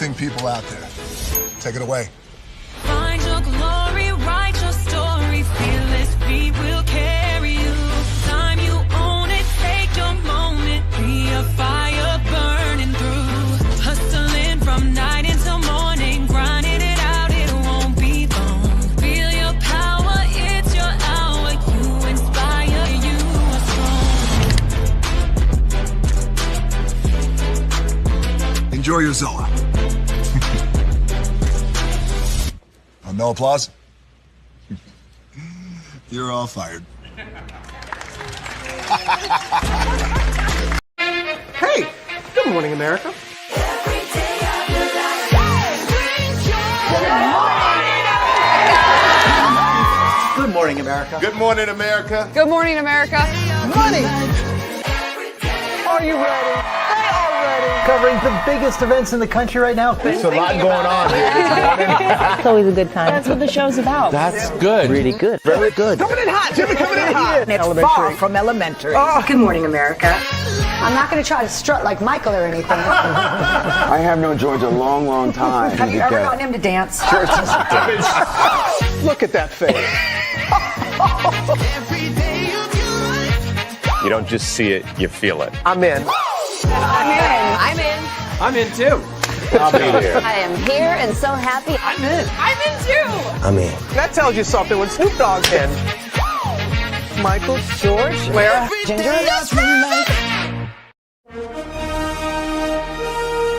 amazing people out there. Take it away. Find your glory, write your story, fearless feet will carry you. Time you own it, take your moment, be a fire burning through. Hustling from night until morning, grinding it out, it won't be long. Feel your power, it's your hour, you inspire, you are strong. Enjoy your Zoa. No applause? You're all fired. Hey, good morning, America. Good morning, America. Good morning, America. Good morning, America. Money. Are you ready? They are ready. Covering the biggest events in the country right now. There's a lot going on here. It's always a good time. That's what the show's about. That's good. Really good. Very good. Coming in hot, Jimmy, coming in hot. It's far from elementary. Oh. Good morning, America. I'm not going to try to strut like Michael or anything. I have known George a long, long time. Have you ever gotten him to dance? Look at that face. You don't just see it, you feel it. I'm in. I'm in. I'm in too. I'll be there. I am here and so happy. I'm in. I'm in too. I'm in. That tells you something when Snoop Dogg's in. Michael, George, where? Ginger.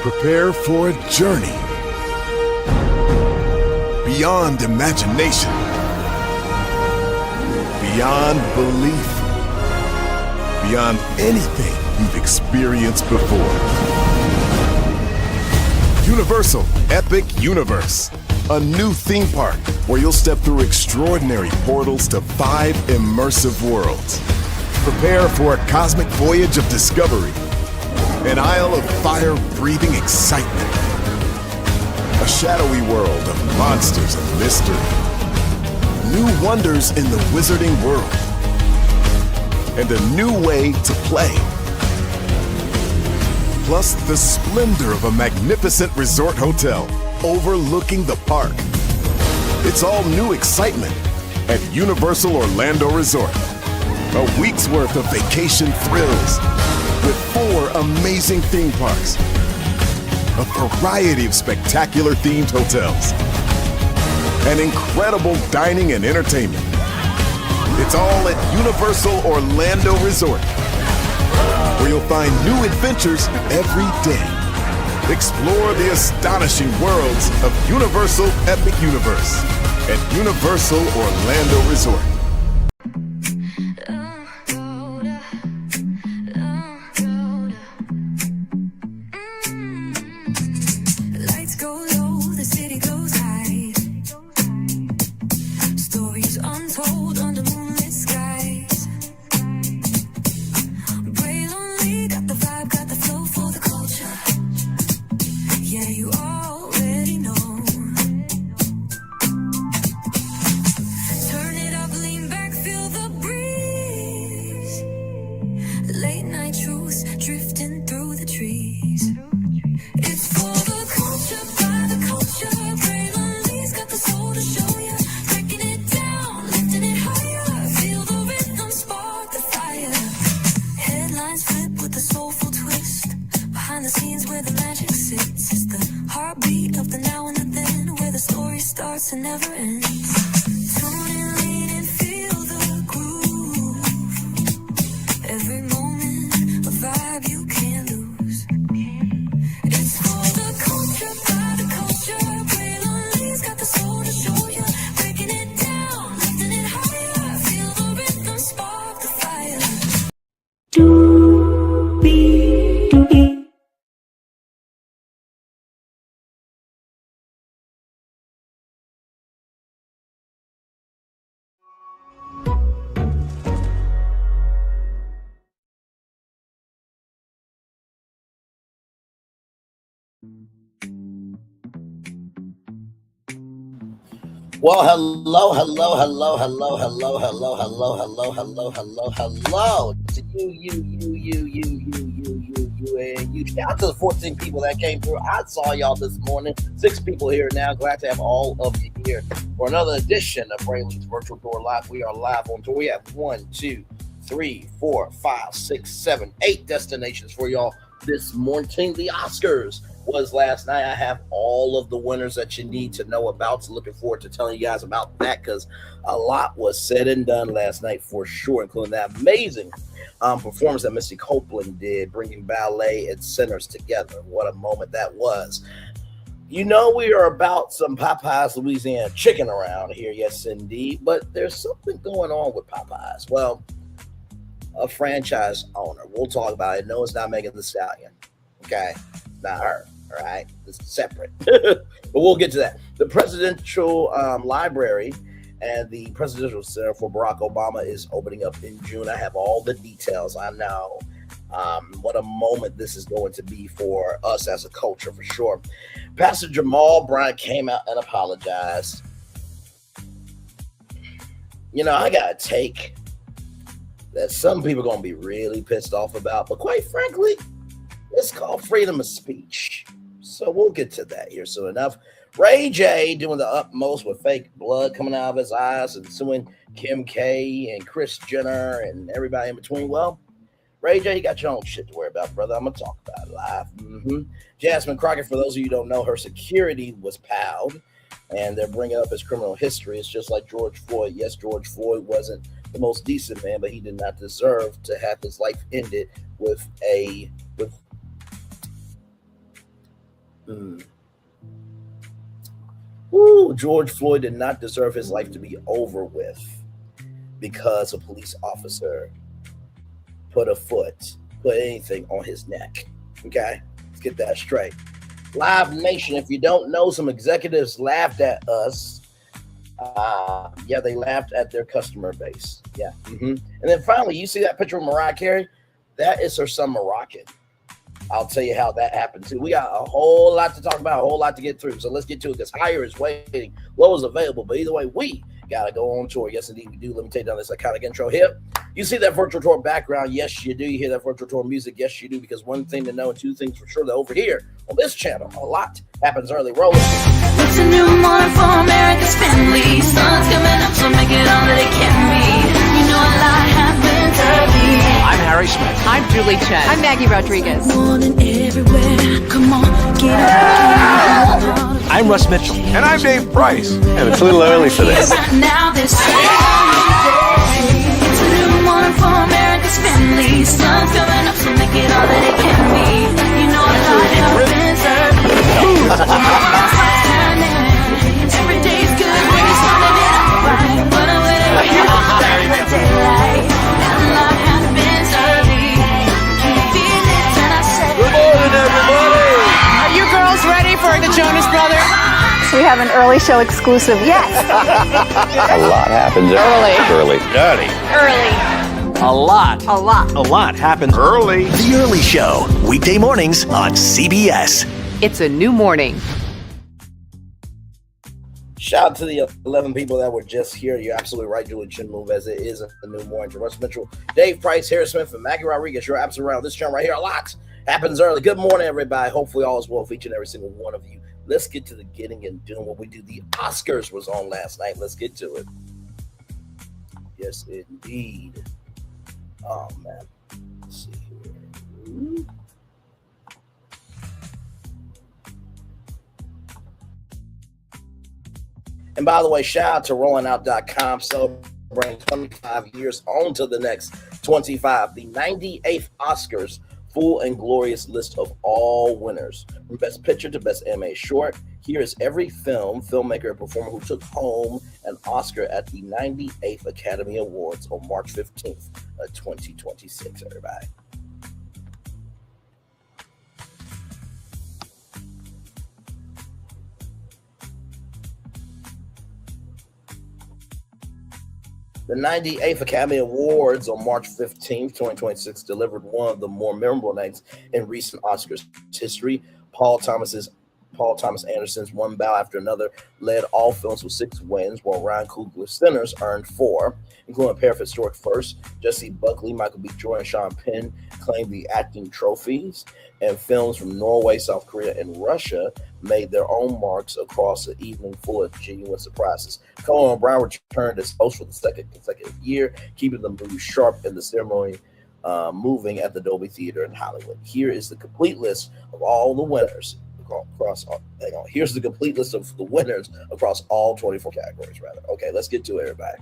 Prepare for a journey beyond imagination, beyond belief, beyond anything you've experienced before. Universal Epic Universe, a new theme park where you'll step through extraordinary portals to 5 immersive worlds. Prepare for a cosmic voyage of discovery, an isle of fire-breathing excitement, a shadowy world of monsters and mystery, new wonders in the wizarding world, and a new way to play. Plus the splendor of a magnificent resort hotel overlooking the park. It's all new excitement at Universal Orlando Resort. A week's worth of vacation thrills with 4 amazing theme parks, a variety of spectacular themed hotels, and incredible dining and entertainment. It's all at Universal Orlando Resort, where you'll find new adventures every day. Explore the astonishing worlds of Universal Epic Universe at Universal Orlando Resort. Lights go low, the city goes high. Stories untold under moonlit skies. Braylon Lee got the vibe, got the flow for the culture. Yeah, you already know. Turn it up, lean back, feel the breeze. Late night truths drifting through the trees. It's for the culture, by the culture. Braylon Lee's got the soul to show ya. Breaking it down, lifting it higher. Feel the rhythm, spark the fire. Headlines flip with a soulful twist. Behind the scenes where the magic sits. It's the heartbeat of the now and the then, where the story starts and never ends. Tune in, lean in, feel the groove. Every moment, a vibe you can't lose. It's for the culture, by the culture. Braylon Lee's got the soul to show ya. Breaking it down, lifting it higher. Feel the rhythm, spark the fire. Well, hello to you you and you. Shout out to the 14 people that came through. I saw y'all this morning. 6 people here now. Glad to have all of you here for another edition of Braylon's Virtual Tour Live. We are live on tour. We have 1, 2, 3, 4, 5, 6, 7, 8 destinations for y'all this morning. The Oscars was last night. I have all of the winners that you need to know about. So looking forward to telling you guys about that because a lot was said and done last night for sure, including that amazing performance that Missy Copeland did, bringing ballet and centers together. What a moment that was. You know, we are about some Popeyes Louisiana chicken around here, yes indeed, but there's something going on with Popeyes. Well, a franchise owner, we'll talk about it. No, it's not Megan Thee Stallion, okay? Not her, all right? It's separate, but we'll get to that. The Presidential Library and the Presidential Center for Barack Obama is opening up in June. I have all the details. I know what a moment this is going to be for us as a culture, for sure. Pastor Jamal Bryant came out and apologized. You know, I got a take that some people are going to be really pissed off about, but quite frankly, it's called freedom of speech. So we'll get to that here soon enough. Ray J doing the utmost with fake blood coming out of his eyes and suing Kim K and Kris Jenner and everybody in between. Well, Ray J, you got your own shit to worry about, brother. I'm going to talk about it live. Jasmine Crockett, for those of you who don't know, her security was palled, and they're bringing up his criminal history. It's just like George Floyd. Yes, George Floyd wasn't the most decent man, but he did not deserve to have his life ended with George Floyd did not deserve his life to be over with because a police officer put anything on his neck. Okay, let's get that straight. Live Nation, if you don't know, some executives laughed at us. Yeah, they laughed at their customer base. Yeah. And then finally, you see that picture of Mariah Carey? That is her son, Moroccan. I'll tell you how that happened too. We got a whole lot to talk about, a whole lot to get through. So let's get to it because higher is waiting, low is available. But either way, we got to go on tour. Yes, indeed, we do. Let me take down this iconic intro here. You see that virtual tour background? Yes, you do. You hear that virtual tour music? Yes, you do. Because one thing to know and two things for sure that over here on this channel, a lot happens early. Roll it. It's a new morning for America's family. Sun's coming up, so make it all that it can be. You know a lot happens early. I'm Harry Smith. I'm Julie Chen. I'm Maggie Rodriguez. Morning everywhere. Come on, get up. I'm Russ Mitchell. And I'm Dave Price. And it's a little early for this. Right now, this it's a new morning for America's family. Sun's coming up, so make it all that it can be. You know a lot happens early. Every day's good when you started it out right. But I'm waiting for the daylight. And a lot happens early. Can you feel it? And I said, Good morning, everybody. Are you girls ready for the Jonas Brothers? We have an early show exclusive. Yes. A lot happens early. A lot happens Early. The Early Show, weekday mornings on CBS. It's a new morning. Shout out to the 11 people that were just here. You're absolutely right, Julie Chen move as it is a new morning. To Russ Mitchell, Dave Price, Harry Smith, and Maggie Rodriguez. You're absolutely right on this channel right here. A lot happens early. Good morning, everybody. Hopefully all is well for each and every single one of you. Let's get to the getting and doing what we do. The Oscars was on last night. Let's get to it. Yes, indeed. Oh, man. Let's see here. And by the way, shout out to RollingOut.com, celebrating 25 years on to the next 25. The 98th Oscars, full and glorious list of all winners. From Best Picture to Best Animated Short, here is every filmmaker, and performer who took home an Oscar at the 98th Academy Awards on March 15th of 2026, everybody. The 98th Academy Awards on March 15th, 2026 delivered one of the more memorable nights in recent Oscars history. Paul Thomas Paul Thomas Anderson's One Bow After Another led all films with 6 wins, while Ryan Coogler's Sinners earned 4, including a pair of historic firsts. Jesse Buckley, Michael B. Jordan, and Sean Penn claimed the acting trophies, and films from Norway, South Korea, and Russia made their own marks across the evening full of genuine surprises. Conan O'Brien returned as host for the second consecutive year, keeping the movie sharp and the ceremony moving at the Dolby Theater in Hollywood. Here is the complete list of all the winners across. Here's the complete list of the winners across all 24 categories. Rather, okay, let's get to it, everybody.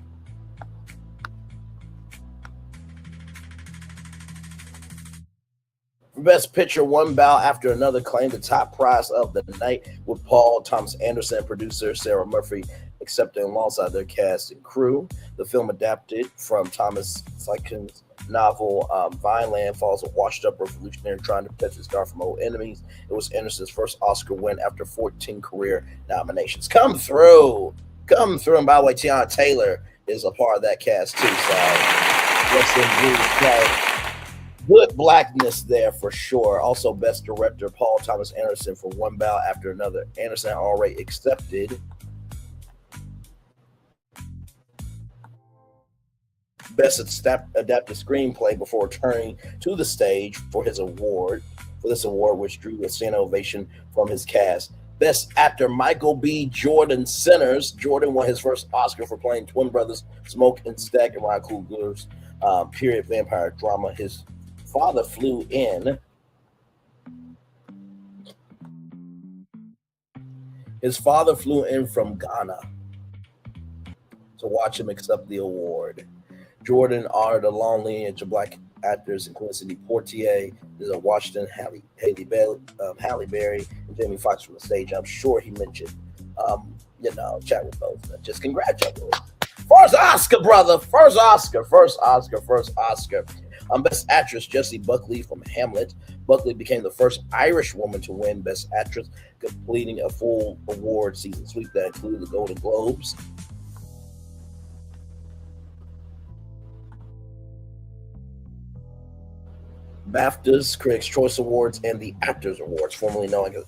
For Best Picture, One Bow After Another claimed the top prize of the night, with Paul Thomas Anderson and producer Sarah Murphy accepting alongside their cast and crew. The film, adapted from Thomas Pynchon's novel Vineland, follows a washed-up revolutionary trying to protect his star from old enemies. It was Anderson's first Oscar win after 14 career nominations. Come through. And by the way, Tiana Taylor is a part of that cast too. So yes, indeed. Good blackness there for sure. Also, Best Director Paul Thomas Anderson for One Bow After Another. Anderson already accepted Best Adapted Screenplay before turning to the stage for this award, which drew a standing ovation from his cast. Best Actor Michael B. Jordan, Sinners. Jordan won his first Oscar for playing twin brothers Smoke and Stack in Ryan Coogler's period vampire drama. His father flew in. From Ghana to watch him accept the award. Jordan honored a long lineage of black actors, including Sidney Poitier, Denzel Washington, Halle Berry, and Jamie Foxx from the stage. I'm sure he mentioned, chat with both. Just congratulations. First Oscar, brother. First Oscar. Best Actress, Jessie Buckley from Hamlet. Buckley became the first Irish woman to win Best Actress, completing a full award season sweep that included the Golden Globes, BAFTAs, Critics' Choice Awards, and the Actors Awards, formerly known as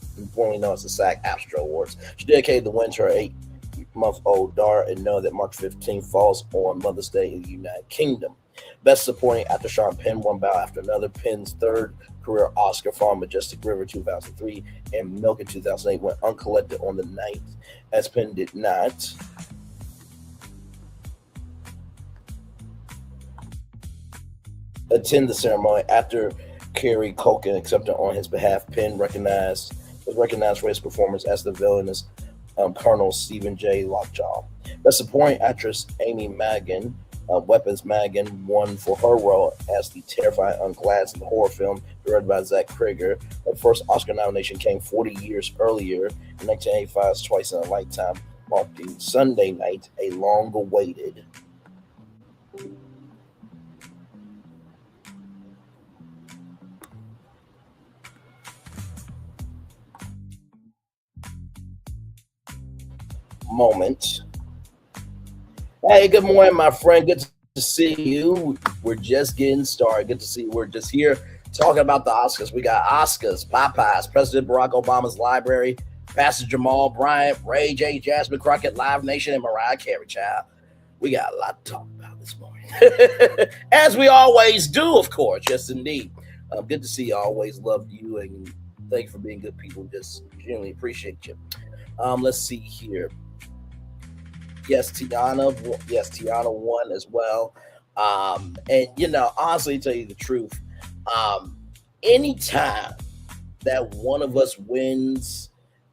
the SAG-AFTRA Awards. She dedicated the win to her 8-month-old daughter, and know that March 15th falls on Mother's Day in the United Kingdom. Best Supporting Actor Sean Penn, One Bow After Another. Penn's third career Oscar for Majestic River 2003 and Milk in 2008 went uncollected on the 9th, as Penn did not attend the ceremony. Actor Kerry Culkin accepted on his behalf. Penn was recognized for his performance as the villainous Colonel Stephen J. Lockjaw. Best Supporting Actress Amy Madigan, Weapons Madigan, won for her role as the terrifying Aunt Gladys in the horror film directed by Zach Krieger. Her first Oscar nomination came 40 years earlier in 1985's Twice in a Lifetime, marking Sunday night, a long-awaited moment. Hey, good morning, my friend. Good to see you. We're just getting started. Good to see you. We're just here talking about the Oscars. We got Oscars, Popeyes, President Barack Obama's library, Pastor Jamal Bryant, Ray J, Jasmine Crockett, Live Nation, and Mariah Carey, child. We got a lot to talk about this morning. As we always do, of course. Yes, indeed. Good to see you. I always love you, and thank you for being good people. Just genuinely appreciate you. Let's see here. Yes, Tiana won as well. And, honestly, to tell you the truth, anytime that one of us wins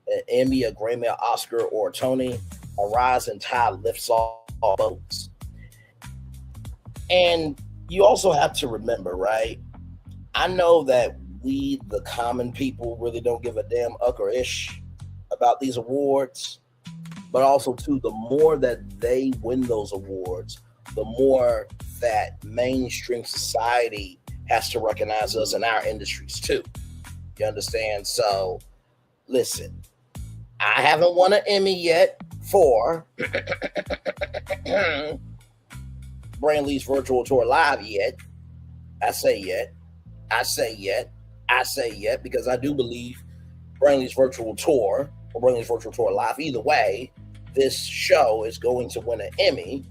an Emmy, a Grammy, an Oscar, or a Tony, a rising tide lifts all boats. And you also have to remember, right? I know that we, the common people, really don't give a damn uck or ish about these awards. But also, too, the more that they win those awards, the more that mainstream society has to recognize us in our industries, too. You understand? So, listen, I haven't won an Emmy yet for Braylon Lee's virtual tour live yet. I say yet, because I do believe Braylon's virtual tour or Braylon's virtual tour live. Either way, this show is going to win an Emmy.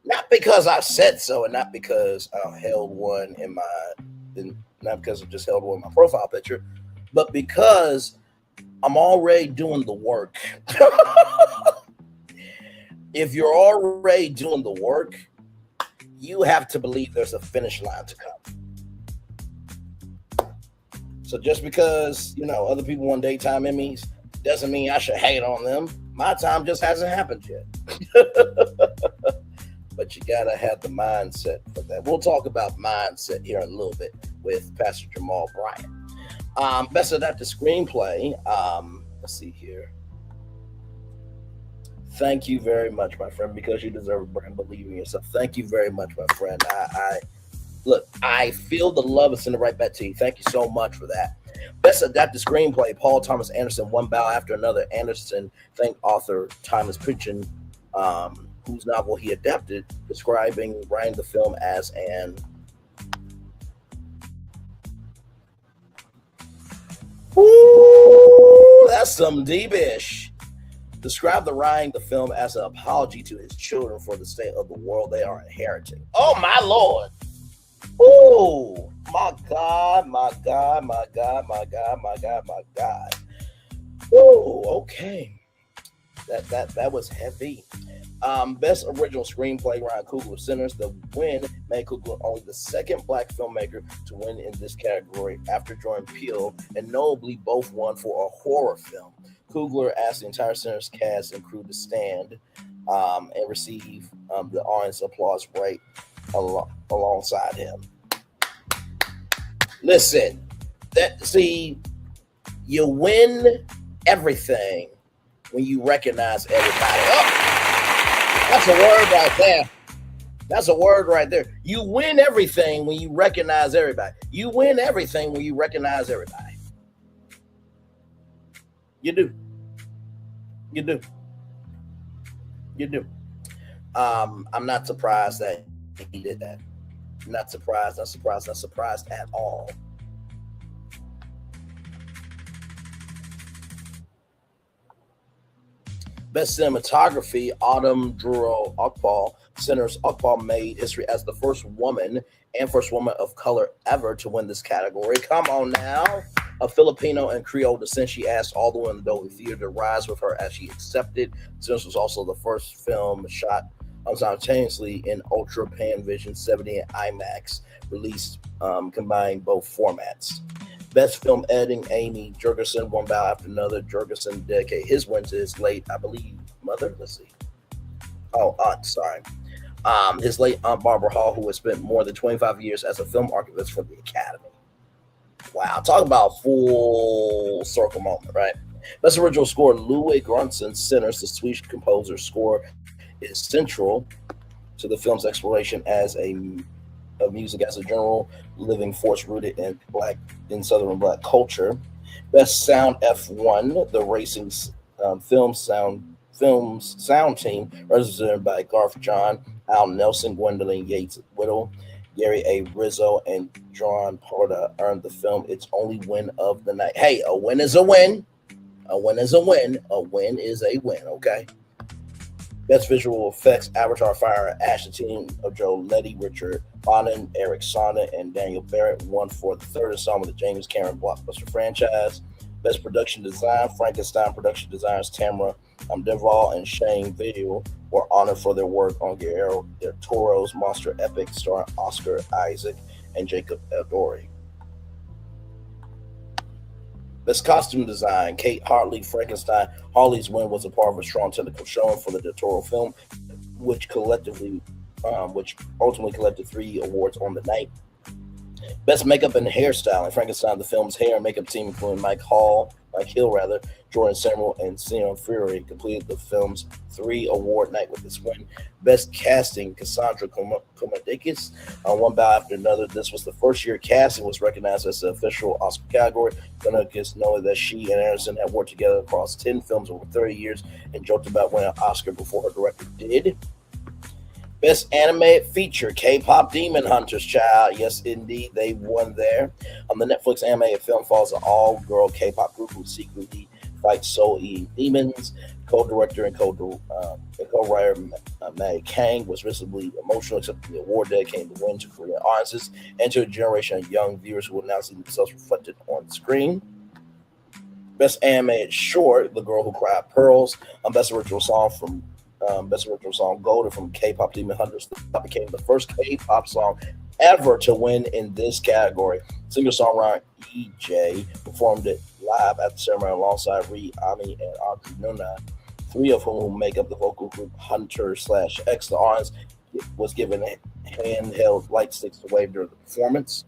Not because I said so, and not because I held one not because I just held one in my profile picture, but because I'm already doing the work. If you're already doing the work, you have to believe there's a finish line to come. So just because, other people won daytime Emmys doesn't mean I should hate on them. My time just hasn't happened yet. But you got to have the mindset for that. We'll talk about mindset here in a little bit with Pastor Jamal Bryant. Best Adapted Screenplay. Let's see here. Thank you very much, my friend, because you deserve a brand. Believe in yourself. Thank you very much, my friend. I feel the love is in the right back to you. Thank you so much for that. Best Adapted Screenplay. Paul Thomas Anderson, one bow after another. Anderson thanked author Thomas Pynchon, whose novel he adapted, describing writing the film as an that's some deep-ish. Described the writing the film as an apology to his children for the state of the world they are inheriting. Oh my Lord. Oh my God, my God, my God, my God, my God, my God. Oh, okay. That was heavy. Best Original Screenplay, Ryan Coogler, Sinners. The win made Coogler only the second black filmmaker to win in this category after Jordan Peele, and notably both won for a horror film. Coogler asked the entire Sinners cast and crew to stand and receive the audience applause right alongside him. Listen, you win everything when you recognize everybody. Oh! That's a word right there. That's a word right there. You win everything when you recognize everybody. You win everything when you recognize everybody. You do. You do. You do. I'm not surprised that he did that. Not surprised at all. Best Cinematography, Autumn Duro Akbal. Sinners. Akbal made history as the first woman of color ever to win this category. Come on now. Of Filipino and Creole descent, she asked all the women in the Dolby Theater to rise with her as she accepted. Sinners was also the first film shot simultaneously in Ultra Panvision 70 and IMAX, released combining both formats. Best Film Editing, Amy Jurgensen, one bow after another. Jurgensen dedicated his win to his late, I believe, mother. Let's see. Oh, aunt, sorry. His late aunt Barbara Hall, who has spent more than 25 years as a film archivist for the Academy. Wow, talk about full circle moment, right? Best Original Score, Ludwig Göransson's Sinners. The Swedish composer's score is central to the film's exploration as of music as a general living force rooted in Southern Black culture. Best Sound F1, the racing film's sound team, represented by Garth John, Al Nelson, Gwendolyn Yates Whittle, Gary A. Rizzo, and John Porta, earned the film its only win of the night. Hey, a win is a win. A win is a win. A win is a win, okay? Best Visual Effects, Avatar Fire, Ash, the team of Joe Letty, Richard Bonin, Eric Sonda, and Daniel Barrett won for the third installment of the James Cameron blockbuster franchise. Best Production Design, Frankenstein production designers Tamara Deval and Shane Video were honored for their work on Guillermo del Toro's monster epic starring Oscar Isaac and Jacob Elordi. Best Costume Design, Kate Hartley, Frankenstein. Hartley's win was a part of a strong technical showing for the Del Toro film, which ultimately collected 3 awards on the night. Best Makeup and Hairstyling, Frankenstein, the film's hair and makeup team, including Mike Hill, Jordan Samuel, and Sion Fury, completed the film's 3-award night with this win. Best Casting, Cassandra Komadakis, one bow after another. This was the first year casting was recognized as the official Oscar category. Komadakis noted that she and Anderson had worked together across 10 films over 30 years and joked about winning an Oscar before her director did. Best Animated Feature, K-Pop Demon Hunters, child. Yes, indeed, they won there. The Netflix animated film follows an all-girl K-pop group who secretly fight soul-eating demons. Co-director and co-writer Maggie Kang was visibly emotional, accepting the award, dedicating the win to Korean audiences and to a generation of young viewers who will now see themselves reflected on the screen. Best Animated Short, The Girl Who Cried Pearls. Best Original Song Golden from K-Pop Demon Hunters. That became the first K-pop song ever to win in this category. Singer-songwriter EJ performed it live at the ceremony alongside Ree, Ami, and Audrey Nuna, three of whom make up the vocal group Hunter/X. The audience was given handheld light sticks to wave during the performance.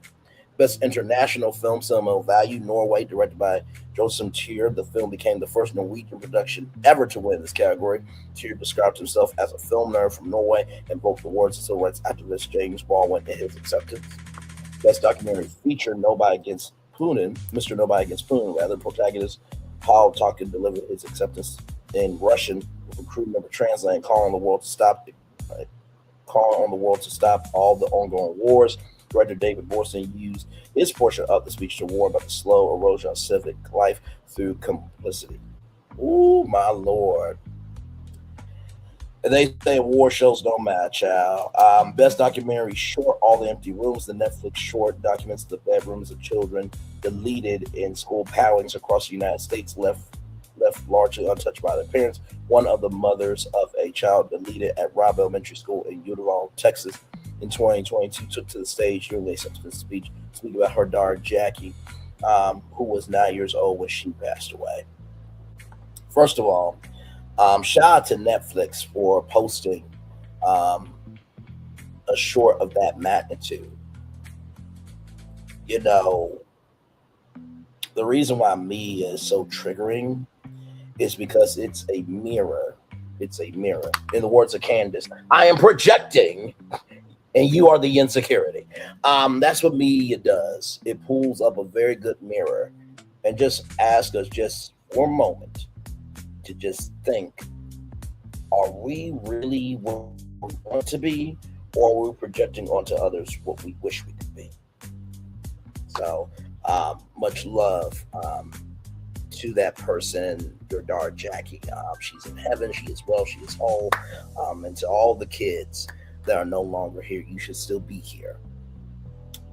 Best International Film, Sentimental Value, Norway, directed by Josem Tyr. The film became the first Norwegian production ever to win this category. Tyr described himself as a film nerd from Norway and broke the words of civil rights activist James Baldwin in his acceptance. Best Documentary Feature, Nobody Against Putin, Mr. Nobody Against Putin, rather, protagonist Paul Tokin delivered his acceptance in Russian with a crew member translating, calling on the world to stop all the ongoing wars. Director David Borstein used his portion of the speech to warn about the slow erosion of civic life through complicity. Ooh, my Lord. And they say war shows don't matter, child. Best Documentary Short, All the Empty Rooms. The Netflix short documents the bedrooms of children deleted in school paddlings across the United States, left largely untouched by their parents. One of the mothers of a child deleted at Robb Elementary School in Uvalde, Texas, in 2022 took to the stage during the acceptance speech, speaking about her daughter Jackie, who was 9 years old when she passed away. First of all, shout out to Netflix for posting a short of that magnitude. You know, the reason why me is so triggering is because it's a mirror. It's a mirror. In the words of Candace, I am projecting and you are the insecurity. That's what media does. It pulls up a very good mirror and just asks us just for a moment to just think, are we really what we want to be, or are we projecting onto others what we wish we could be? So much love to that person, your daughter Jackie. She's in heaven, she is well, she is whole. And to all the kids that are no longer here, you should still be here.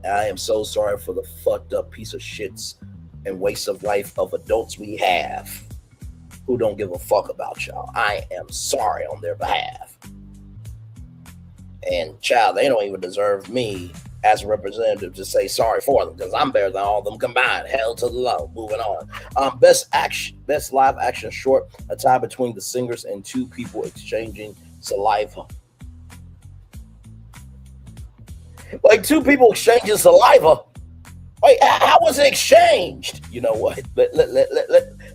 I am so sorry for the fucked up piece of shits and waste of life of adults we have who don't give a fuck about y'all. I am sorry on their behalf. And child, they don't even deserve me as a representative to say sorry for them, because I'm better than all of them combined. Hell to the low. Moving on. Best live action short, a tie between the singers and two people exchanging saliva. Like two people exchanging saliva. Wait, how was it exchanged? You know what?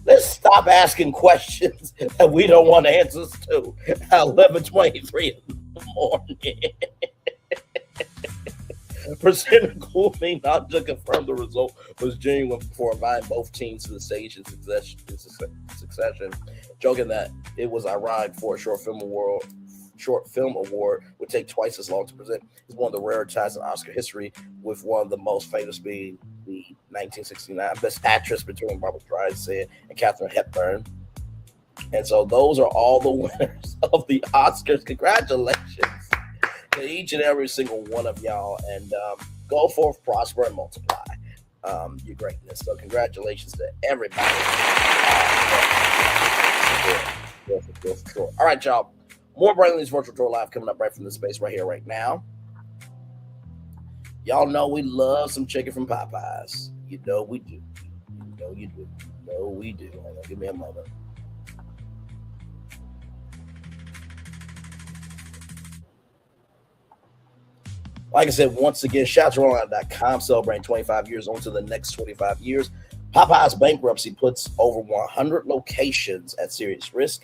Let's stop asking questions that we don't want answers to. 11:23 in the morning. Presenter Gloomy not to confirm the result was genuine before inviting both teams to the stage in succession, joking that it was ironic for a short film award would take twice as long to present. It's one of the rare ties in Oscar history, with one of the most famous being the 1969 Best Actress between Barbra Streisand and Katharine Hepburn. And so those are all the winners of the Oscars. Congratulations to each and every single one of y'all, and go forth, prosper, and multiply your greatness. So congratulations to everybody. All right, y'all. More Braylon Lee's Virtual Tour Live coming up right from this space right here, right now. Y'all know we love some chicken from Popeyes. You know we do. You know you do. You know we do. Hold on, give me a moment. Like I said, once again, shout out to rollout.com, celebrating 25 years on to the next 25 years. Popeyes bankruptcy puts over 100 locations at serious risk.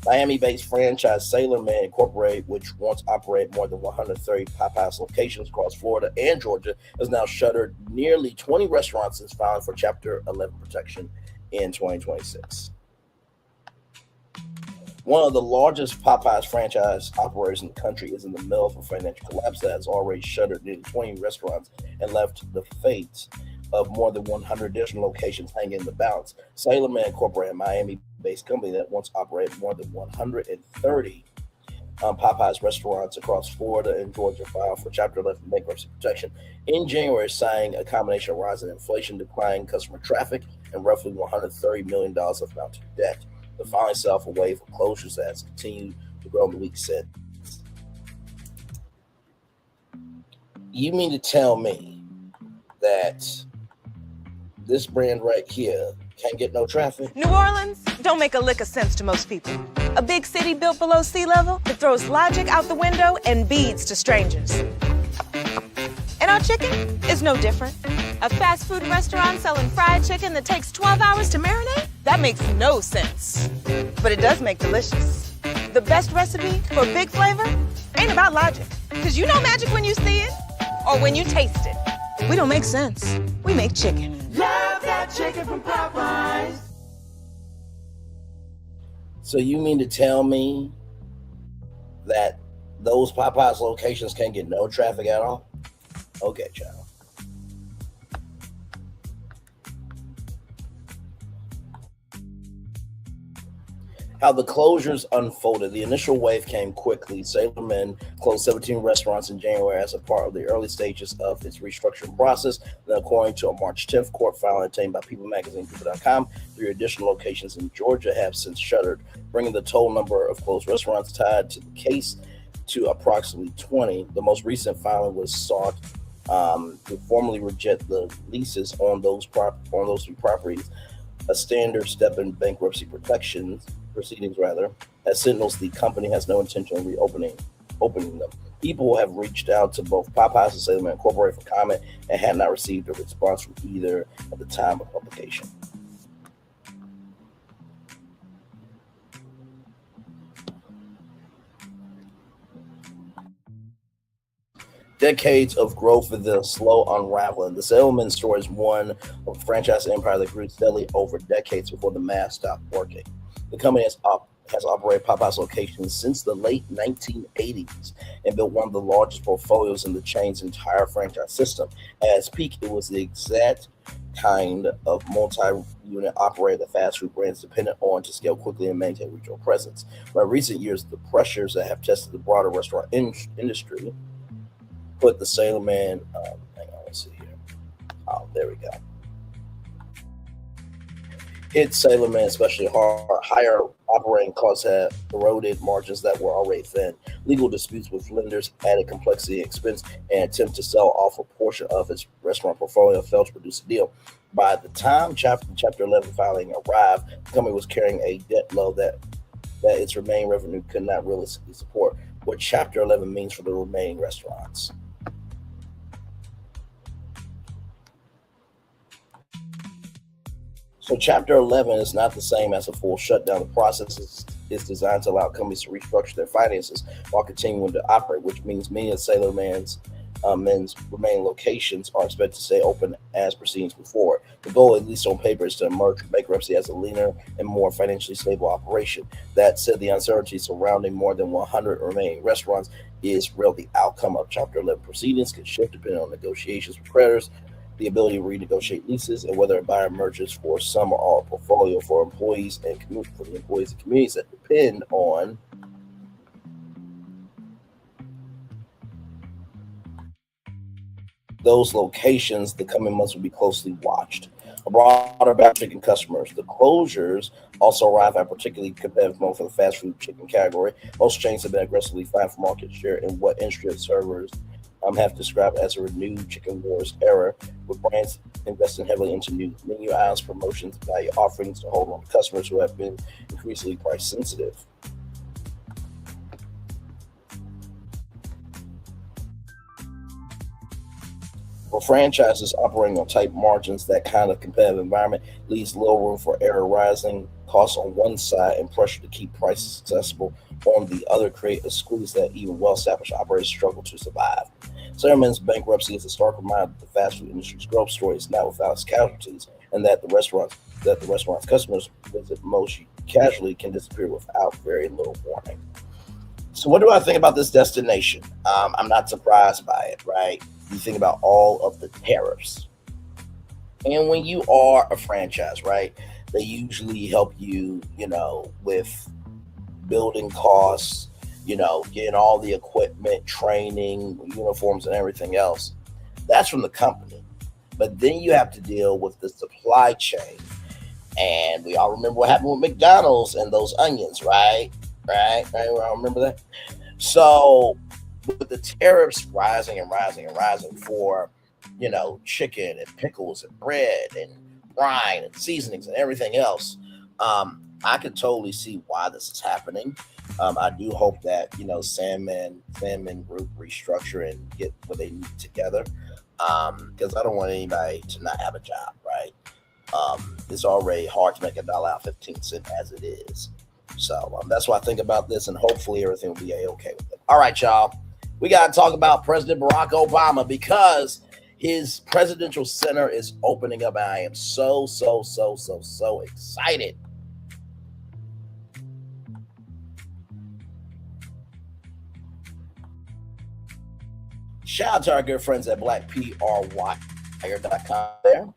Miami-based franchise Sailor Man Incorporated, which once operated more than 130 Popeyes locations across Florida and Georgia, has now shuttered nearly 20 restaurants since filing for Chapter 11 protection in 2026. One of the largest Popeyes franchise operators in the country is in the middle of a financial collapse that has already shuttered nearly 20 restaurants and left the fates of more than 100 additional locations hanging in the balance. Sailorman Incorporated, a Miami-based company that once operated more than 130 Popeyes restaurants across Florida and Georgia, filed for Chapter 11 bankruptcy protection in January, citing a combination of rising inflation, declining customer traffic, and roughly $130 million of mounting debt. The filing set off a wave of closures that has continued to grow in the weeks since. You mean to tell me that this brand right here can't get no traffic? New Orleans don't make a lick of sense to most people. A big city built below sea level that throws logic out the window and beads to strangers. And our chicken is no different. A fast food restaurant selling fried chicken that takes 12 hours to marinate? That makes no sense. But it does make delicious. The best recipe for big flavor ain't about logic. Because you know magic when you see it or when you taste it. We don't make sense. We make chicken. Love that chicken from Popeyes. So you mean to tell me that those Popeyes locations can't get no traffic at all? Okay, child. How the closures unfolded. The initial wave came quickly. Sailorman closed 17 restaurants in January as a part of the early stages of its restructuring process. Then, according to a March 10th court filing obtained by People Magazine, People.com, 3 additional locations in Georgia have since shuttered, bringing the total number of closed restaurants tied to the case to approximately 20. The most recent filing was sought to formally reject the leases on those 3 properties, a standard step in bankruptcy proceedings, as signals the company has no intention of opening them. People have reached out to both Popeyes and Sailorman Incorporated for comment and had not received a response from either at the time of publication. Decades of growth with the slow unraveling. The Sailorman story is one of a franchise empire that grew steadily over decades before the math stopped working. The company has operated Popeyes locations since the late 1980s and built one of the largest portfolios in the chain's entire franchise system. At its peak, it was the exact kind of multi-unit operator that fast food brands depended on to scale quickly and maintain regional presence. But in recent years, the pressures that have tested the broader restaurant industry put the Sailorman, hang on, let's see here. Oh, there we go. Hit Sailorman especially hard. Higher operating costs have eroded margins that were already thin. Legal disputes with lenders added complexity and expense, and attempt to sell off a portion of its restaurant portfolio failed to produce a deal. By the time Chapter 11 filing arrived, the company was carrying a debt load that its remaining revenue could not realistically support. What Chapter 11 means for the remaining restaurants. So Chapter 11 is not the same as a full shutdown. The process is designed to allow companies to restructure their finances while continuing to operate, which means many of Sailorman's remaining locations are expected to stay open as proceedings move forward. The goal, at least on paper, is to emerge from bankruptcy as a leaner and more financially stable operation. That said, the uncertainty surrounding more than 100 remaining restaurants is real. The outcome of Chapter 11 proceedings can shift depending on negotiations with creditors, the ability to renegotiate leases, and whether a buyer emerges for some or all portfolio for employees and communities that depend on those locations. The coming months will be closely watched. A broader batch of chicken customers. The closures also arrive at a particularly competitive moment for the fast food chicken category. Most chains have been aggressively fighting for market share in what industry observers have described as a renewed chicken wars era, with brands investing heavily into new menu items, promotions, value offerings to hold on to customers who have been increasingly price sensitive. For franchises operating on tight margins, that kind of competitive environment leaves little room for error. Rising costs on one side and pressure to keep prices accessible on the other create a squeeze that even well-established operators struggle to survive. Sailorman's bankruptcy is a stark reminder that the fast food industry's growth story is not without its casualties, and that the restaurant's customers visit most casually can disappear without very little warning. So what do I think about this destination? I'm not surprised by it, right? You think about all of the tariffs. And when you are a franchise, right, they usually help you, with building costs, getting all the equipment, training, uniforms, and everything else. That's from the company. But then you have to deal with the supply chain. And we all remember what happened with McDonald's and those onions, right? Right? We all remember that? So with the tariffs rising and rising and rising for, chicken and pickles and bread and brine and seasonings and everything else, I could totally see why this is happening. I do hope that, Sandman Group restructure and get what they need together, because I don't want anybody to not have a job, right? It's already hard to make $1.15 as it is. So that's what I think about this, and hopefully everything will be okay with it. All right, y'all. We got to talk about President Barack Obama because his presidential center is opening up, and I am so excited. Shout out to our good friends at blackprwire.com there.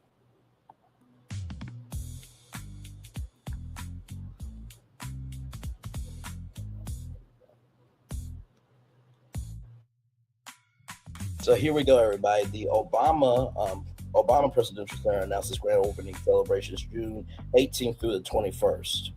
So here we go, everybody. The Obama Presidential Center announced its grand opening celebrations June 18th through the 21st.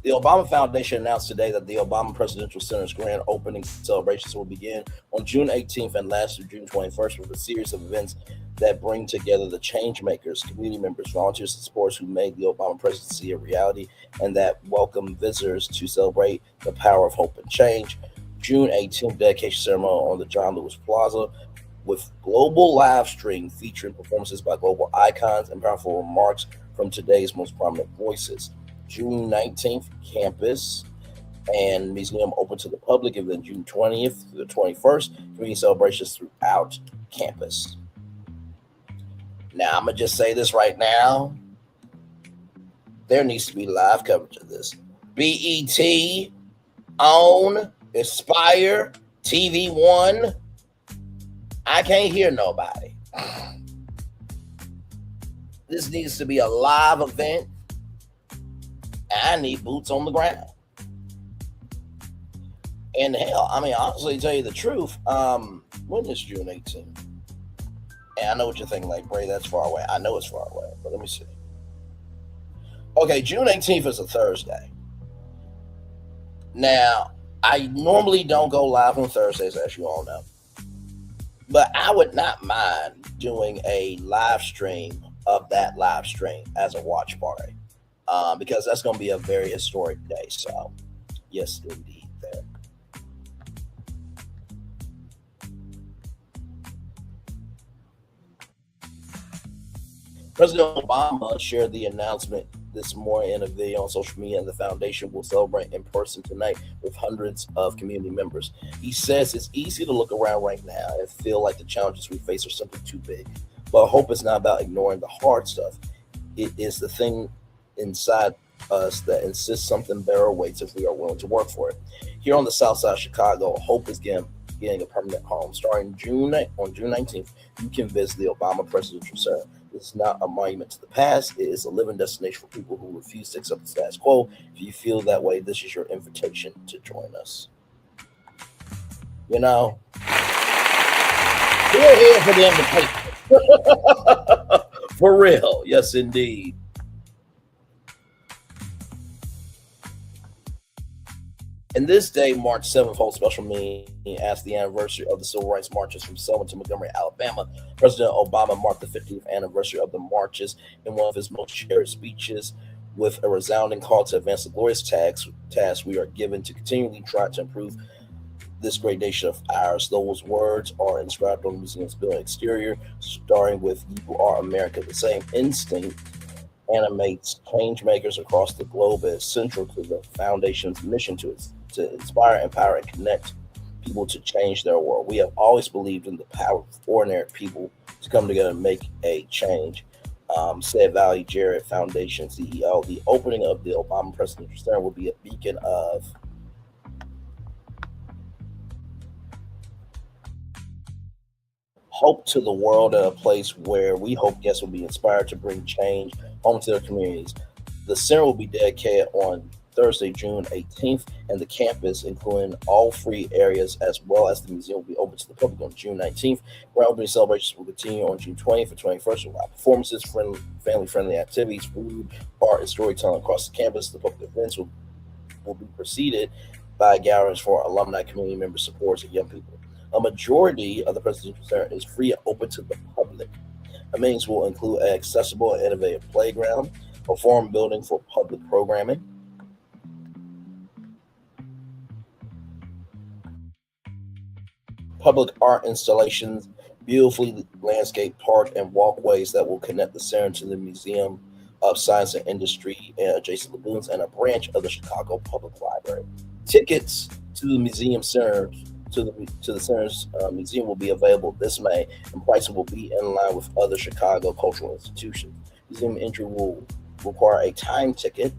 The Obama Foundation announced today that the Obama Presidential Center's grand opening celebrations will begin on June 18th and last through June 21st with a series of events that bring together the change makers, community members, volunteers, and supporters who made the Obama presidency a reality and that welcome visitors to celebrate the power of hope and change. June 18th dedication ceremony on the John Lewis Plaza with global live stream featuring performances by global icons and powerful remarks from today's most prominent voices. June 19th, campus and museum open to the public, and then June 20th through the 21st, community celebrations throughout campus. Now, I'm going to just say this right now. There needs to be live coverage of this. BET, OWN, Aspire, TV One. I can't hear nobody. This needs to be a live event. I need boots on the ground. And hell, honestly, to tell you the truth, when is June 18th? And I know what you're thinking, like, Bray, that's far away. I know it's far away, but let me see. Okay, June 18th is a Thursday. Now, I normally don't go live on Thursdays, as you all know. But I would not mind doing a live stream of that live stream as a watch party. Because that's going to be a very historic day. So, yes, indeed, there. President Obama shared the announcement this morning in a video on social media, and the foundation will celebrate in person tonight with hundreds of community members. He says it's easy to look around right now and feel like the challenges we face are simply too big. But hope is not about ignoring the hard stuff. It is the thing inside us that insists something better awaits if we are willing to work for it. Here on the south side of Chicago, hope is getting a permanent home. Starting on June 19th, you can visit the Obama Presidential Center. It's not a monument to the past. It is a living destination for people who refuse to accept the status quo. If you feel that way, this is your invitation to join us. We're here for the invitation. For real. Yes, indeed. And this day, March 7th, holds special meaning as the anniversary of the civil rights marches from Selma to Montgomery, Alabama. President Obama marked the 50th anniversary of the marches in one of his most cherished speeches with a resounding call to advance the glorious task we are given to continually try to improve this great nation of ours. Those words are inscribed on the museum's building exterior, starting with "You are America." The same instinct animates change makers across the globe as central to the foundation's mission to to inspire, empower, and connect people to change their world. We have always believed in the power of ordinary people to come together and make a change. Said Valley Jarrett Foundation CEO. The opening of the Obama Presidential Center will be a beacon of hope to the world, and a place where we hope guests will be inspired to bring change home to their communities. The center will be dedicated on Thursday, June 18th, and the campus, including all free areas, as well as the museum, will be open to the public on June 19th. Grand opening celebrations will continue on June 20th and 21st with live performances, family-friendly activities, food, art, and storytelling across the campus. The public events will be preceded by gatherings for alumni, community members, supporters, and young people. A majority of the Presidential Center is free and open to the public. Amenities will include an accessible and innovative playground, a forum building for public programming, public art installations, beautifully landscaped park and walkways that will connect the center to the Museum of Science and Industry and adjacent lagoons, and a branch of the Chicago Public Library. Tickets to the museum center to the center's museum will be available this May, and pricing will be in line with other Chicago cultural institutions. Museum entry will require a time ticket.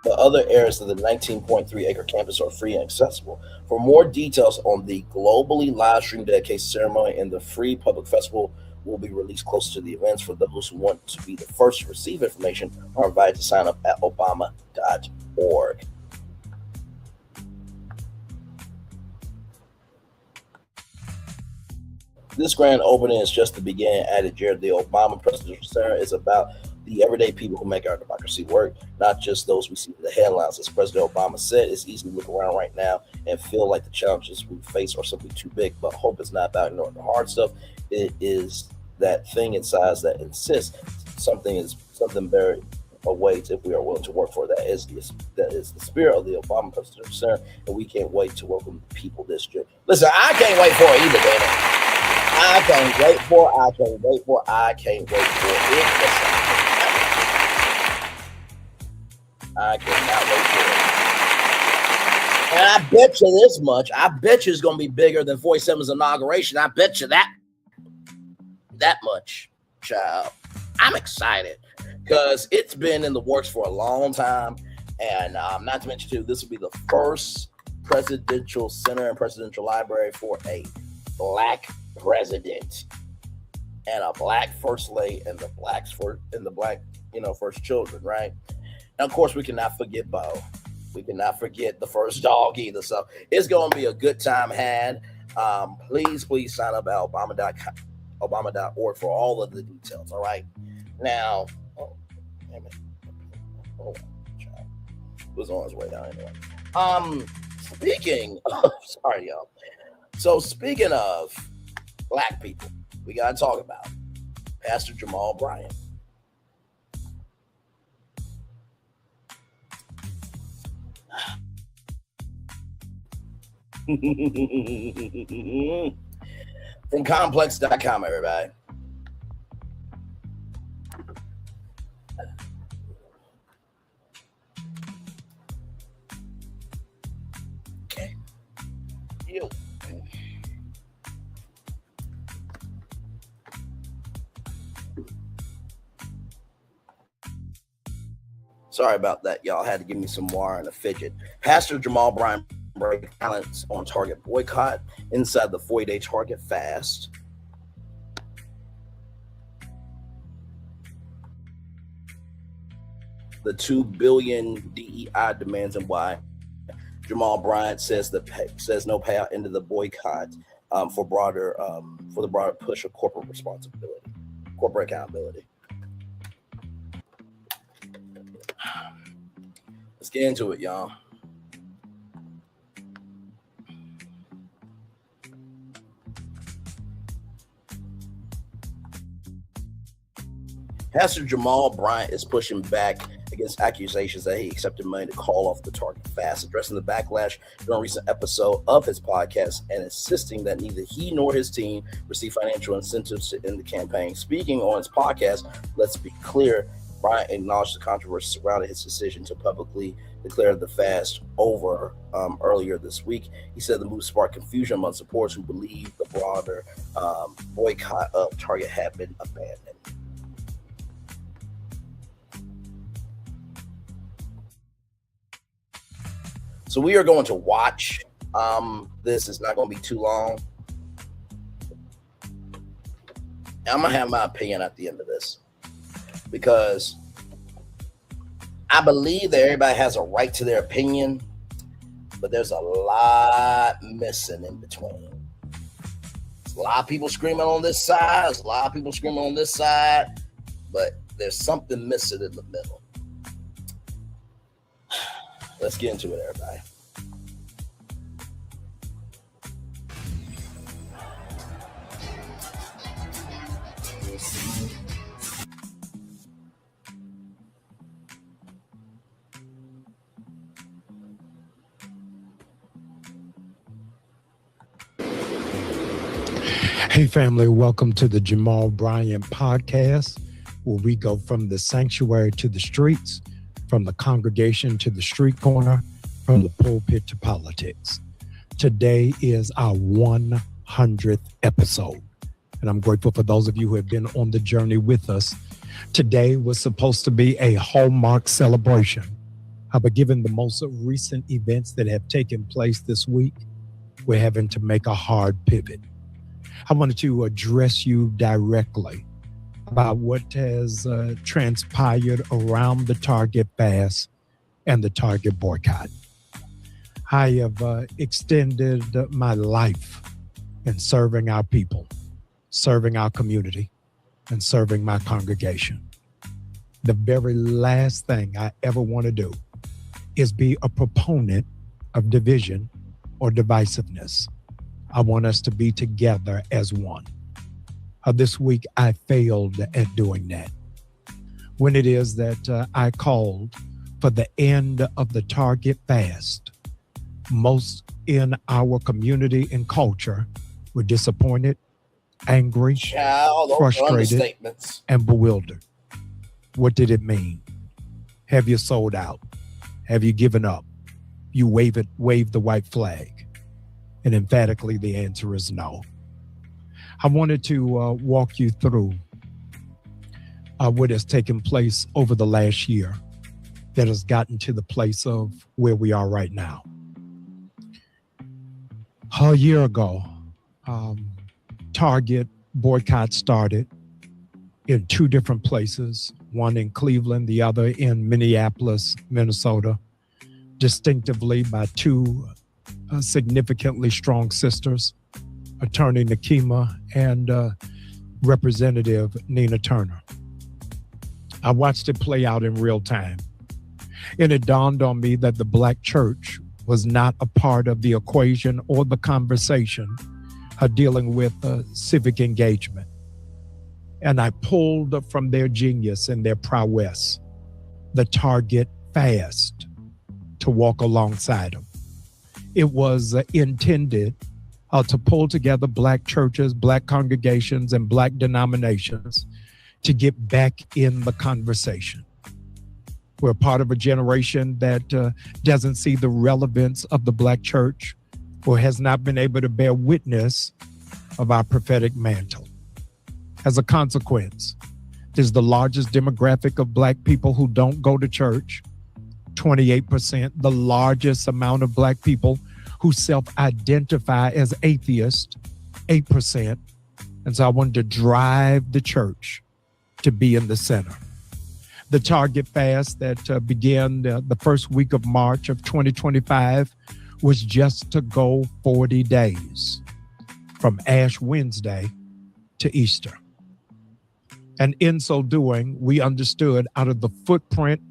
The other areas of the 19.3-acre campus are free and accessible. For more details on the globally live-streamed dedication ceremony and the free public festival will be released closer to the events. For those who want to be the first to receive information, are invited to sign up at obama.org. This grand opening is just the beginning, added Jared. The Obama Presidential Center is about the everyday people who make our democracy work, not just those we see in the headlines. As President Obama said, it's easy to look around right now and feel like the challenges we face are simply too big, but hope is not about ignoring the hard stuff. It is that thing inside that insists something better awaits if we are willing to work for it. That is the spirit of the Obama Presidential Center, and we can't wait to welcome people this year. Listen, I can't wait for it either, Dana. I can't wait for it. I cannot wait for it. And I bet you this much. I bet you it's going to be bigger than 47's inauguration. I bet you that much, child. I'm excited because it's been in the works for a long time. And not to mention, too, this will be the first presidential center and presidential library for a black president and a black first lady and the black first children, right? And of course, we cannot forget Bo. We cannot forget the first dog either. So it's going to be a good time had. Please sign up at obama.org for all of the details. All right. Now, damn it. Oh, child. It was on his way down anyway. Speaking of, sorry, y'all. So speaking of black people, we got to talk about Pastor Jamal Bryant. From complex.com, everybody. Okay. You. Sorry about that, y'all. Had to give me some water and a fidget. Pastor Jamal Bryant break balance on Target boycott inside the 40-day Target fast. The $2 billion DEI demands and why. Jamal Bryant says no payout into the boycott for the broader push of corporate responsibility, corporate accountability. Let's get into it, y'all. Pastor Jamal Bryant is pushing back against accusations that he accepted money to call off the Target fast, addressing the backlash during a recent episode of his podcast and insisting that neither he nor his team received financial incentives to end the campaign. Speaking on his podcast, Let's Be Clear, Bryant acknowledged the controversy surrounding his decision to publicly declare the fast over earlier this week. He said the move sparked confusion among supporters who believe the broader boycott of Target had been abandoned. So we are going to watch this. Is not going to be too long. I'm going to have my opinion at the end of this, because I believe that everybody has a right to their opinion, but there's a lot missing in between. There's a lot of people screaming on this side, there's a lot of people screaming on this side, but there's something missing in the middle. Let's get into it, everybody. Hey family, welcome to the Jamal Bryant podcast, where we go from the sanctuary to the streets, from the congregation to the street corner, from the pulpit to politics. Today is our 100th episode, and I'm grateful for those of you who have been on the journey with us. Today was supposed to be a hallmark celebration. But given the most recent events that have taken place this week, we're having to make a hard pivot. I wanted to address you directly about what has transpired around the Target fast and the Target boycott. I have extended my life in serving our people, serving our community, and serving my congregation. The very last thing I ever want to do is be a proponent of division or divisiveness. I want us to be together as one. This week, I failed at doing that. When it is that I called for the end of the Target fast, most in our community and culture were disappointed, angry, frustrated, and bewildered. What did it mean? Have you sold out? Have you given up? You wave the white flag? And emphatically, the answer is no. I wanted to walk you through what has taken place over the last year that has gotten to the place of where we are right now. A year ago, Target boycott started in two different places, one in Cleveland, the other in Minneapolis, Minnesota, distinctively by two significantly strong sisters, Attorney Nakima and Representative Nina Turner. I watched it play out in real time, and it dawned on me that the Black church was not a part of the equation or the conversation dealing with civic engagement. And I pulled from their genius and their prowess the Target fast to walk alongside them. It was intended to pull together Black churches, Black congregations, and Black denominations to get back in the conversation. We're part of a generation that doesn't see the relevance of the Black church or has not been able to bear witness of our prophetic mantle. As a consequence, there's the largest demographic of Black people who don't go to church, 28%, the largest amount of Black people who self-identify as atheist, 8%. And so I wanted to drive the church to be in the center. The Target fast that began the first week of March of 2025 was just to go 40 days from Ash Wednesday to Easter. And in so doing, we understood out of the footprint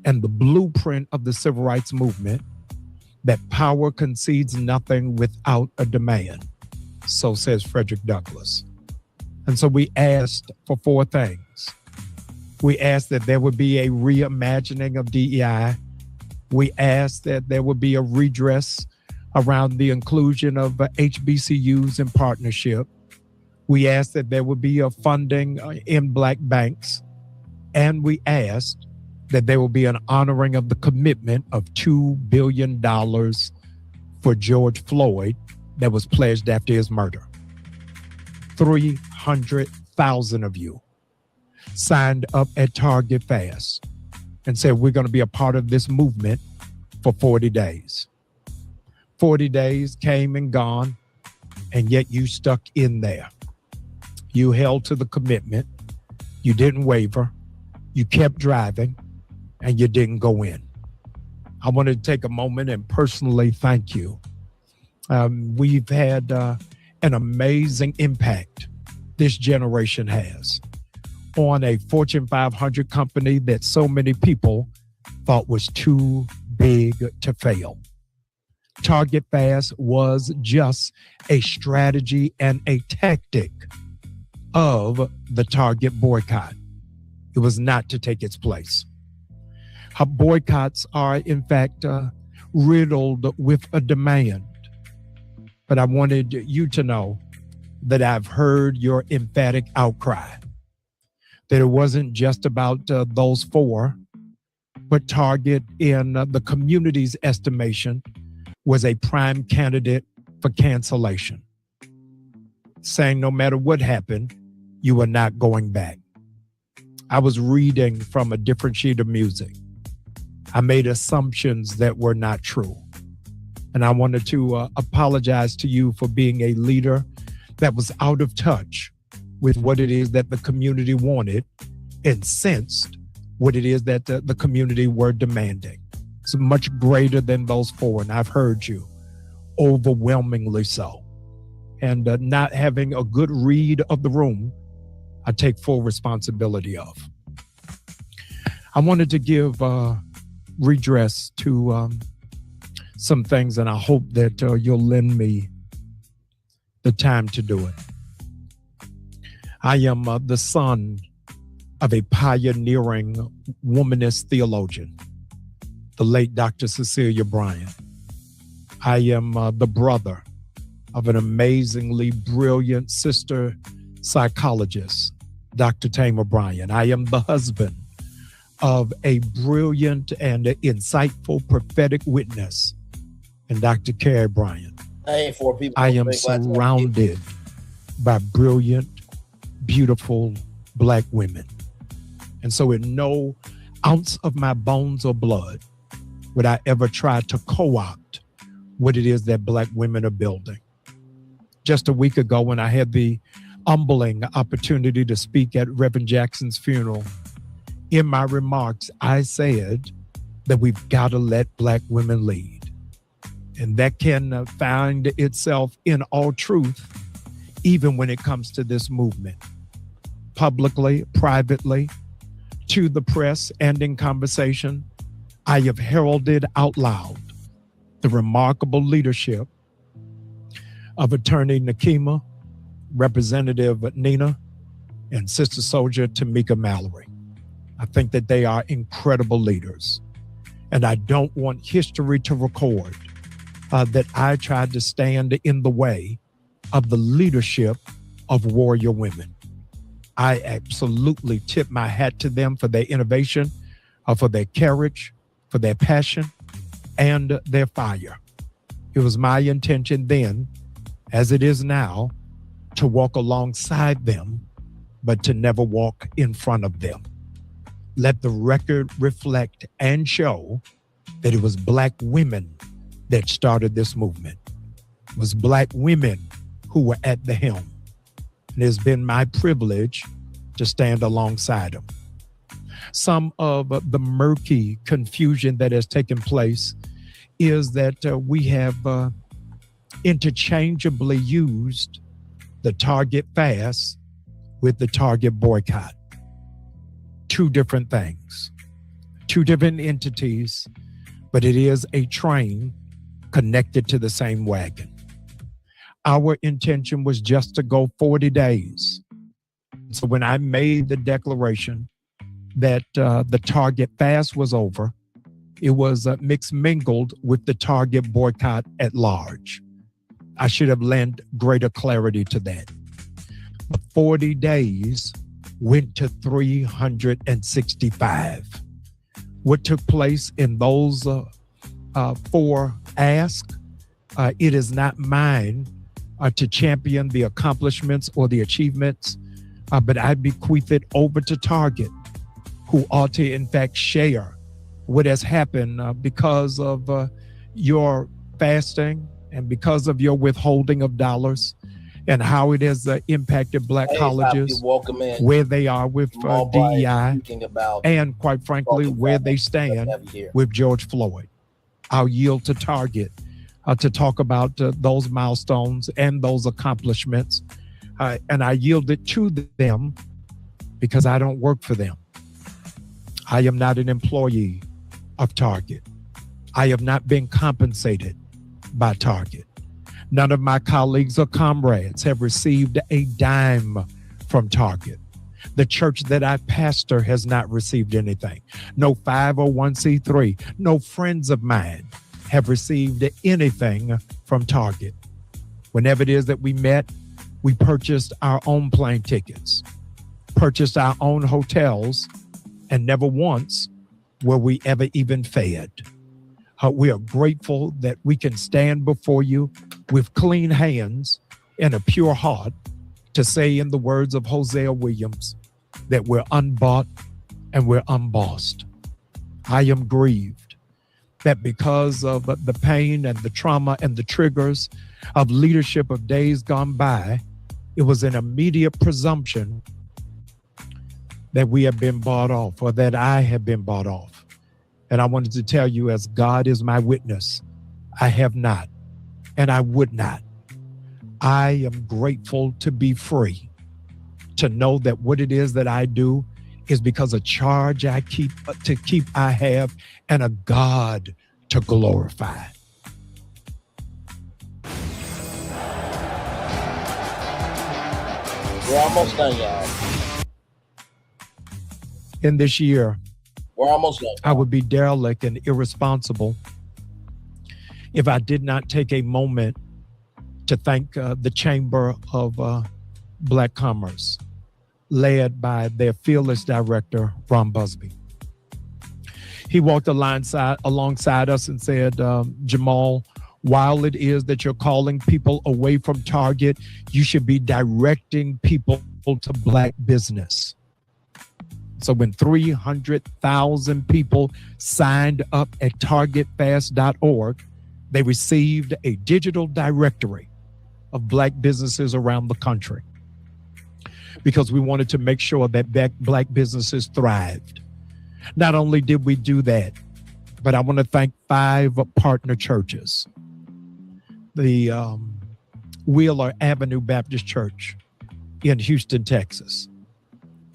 and the blueprint of the civil rights movement that power concedes nothing without a demand. So says Frederick Douglass. And so we asked for four things. We asked that there would be a reimagining of DEI. We asked that there would be a redress around the inclusion of HBCUs in partnership. We asked that there would be a funding in Black banks. And we asked that there will be an honoring of the commitment of $2 billion for George Floyd that was pledged after his murder. 300,000 of you signed up at Target Fast and said, we're going to be a part of this movement for 40 days. 40 days came and gone, and yet you stuck in there. You held to the commitment. You didn't waver. You kept driving, and you didn't go in. I want to take a moment and personally thank you. We've had an amazing impact this generation has on a Fortune 500 company that so many people thought was too big to fail. Target Fast was just a strategy and a tactic of the Target boycott. It was not to take its place. How boycotts are, in fact, riddled with a demand. But I wanted you to know that I've heard your emphatic outcry, that it wasn't just about those four, but Target, in the community's estimation, was a prime candidate for cancellation, saying no matter what happened, you were not going back. I was reading from a different sheet of music. I made assumptions that were not true. And I wanted to apologize to you for being a leader that was out of touch with what it is that the community wanted and sensed what it is that the community were demanding. It's much greater than those four, and I've heard you, overwhelmingly so. And not having a good read of the room, I take full responsibility of. I wanted to give redress to some things, and I hope that you'll lend me the time to do it. I am the son of a pioneering womanist theologian, the late Dr. Cecilia Bryant. I am the brother of an amazingly brilliant sister psychologist, Dr. Tamar Bryant. I am the husband of a brilliant and insightful prophetic witness, and Dr. Carrie Bryant. I am surrounded by brilliant, beautiful Black women. And so in no ounce of my bones or blood would I ever try to co-opt what it is that Black women are building. Just a week ago, when I had the humbling opportunity to speak at Reverend Jackson's funeral, in my remarks, I said that we've got to let Black women lead. And that can find itself in all truth, even when it comes to this movement. Publicly, privately, to the press, and in conversation, I have heralded out loud the remarkable leadership of Attorney Nakima, Representative Nina, and Sister Soldier Tamika Mallory. I think that they are incredible leaders. And I don't want history to record that I tried to stand in the way of the leadership of warrior women. I absolutely tip my hat to them for their innovation, for their courage, for their passion, and their fire. It was my intention then, as it is now, to walk alongside them, but to never walk in front of them. Let the record reflect and show that it was Black women that started this movement. It was Black women who were at the helm. It has been my privilege to stand alongside them. Some of the murky confusion that has taken place is that we have interchangeably used the Target fast with the Target boycott. Two different things, two different entities, but it is a train connected to the same wagon. Our intention was just to go 40 days. So when I made the declaration that the Target fast was over, it was mixed mingled with the Target boycott at large. I should have lent greater clarity to that. The 40 days went to 365. What took place in those 4 asks, it is not mine to champion the accomplishments or the achievements, but I bequeath it over to Target, who ought to, in fact, share what has happened because of your fasting and because of your withholding of dollars, and how it has impacted Black colleges, where they are with DEI, and quite frankly, where they stand with George Floyd. I'll yield to Target to talk about those milestones and those accomplishments. And I yield it to them because I don't work for them. I am not an employee of Target. I have not been compensated by Target. None of my colleagues or comrades have received a dime from Target. The church that I pastor has not received anything. No 501c3, no friends of mine have received anything from Target. Whenever it is that we met, we purchased our own plane tickets, purchased our own hotels, and never once were we ever even fed. We are grateful that we can stand before you with clean hands and a pure heart to say, in the words of Hosea Williams, that we're unbought and we're unbossed. I am grieved that because of the pain and the trauma and the triggers of leadership of days gone by, it was an immediate presumption that we have been bought off, or that I have been bought off. And I wanted to tell you, as God is my witness, I have not, and I would not. I am grateful to be free, to know that what it is that I do is because a charge I have, and a God to glorify. We're almost done, y'all. In this year, we're almost done. I would be derelict and irresponsible if I did not take a moment to thank the Chamber of Black Commerce, led by their fearless director, Ron Busby. He walked alongside us and said, Jamal, while it is that you're calling people away from Target, you should be directing people to Black business. So when 300,000 people signed up at targetfast.org, they received a digital directory of Black businesses around the country, because we wanted to make sure that Black businesses thrived. Not only did we do that, but I want to thank 5 partner churches. The Wheeler Avenue Baptist Church in Houston, Texas,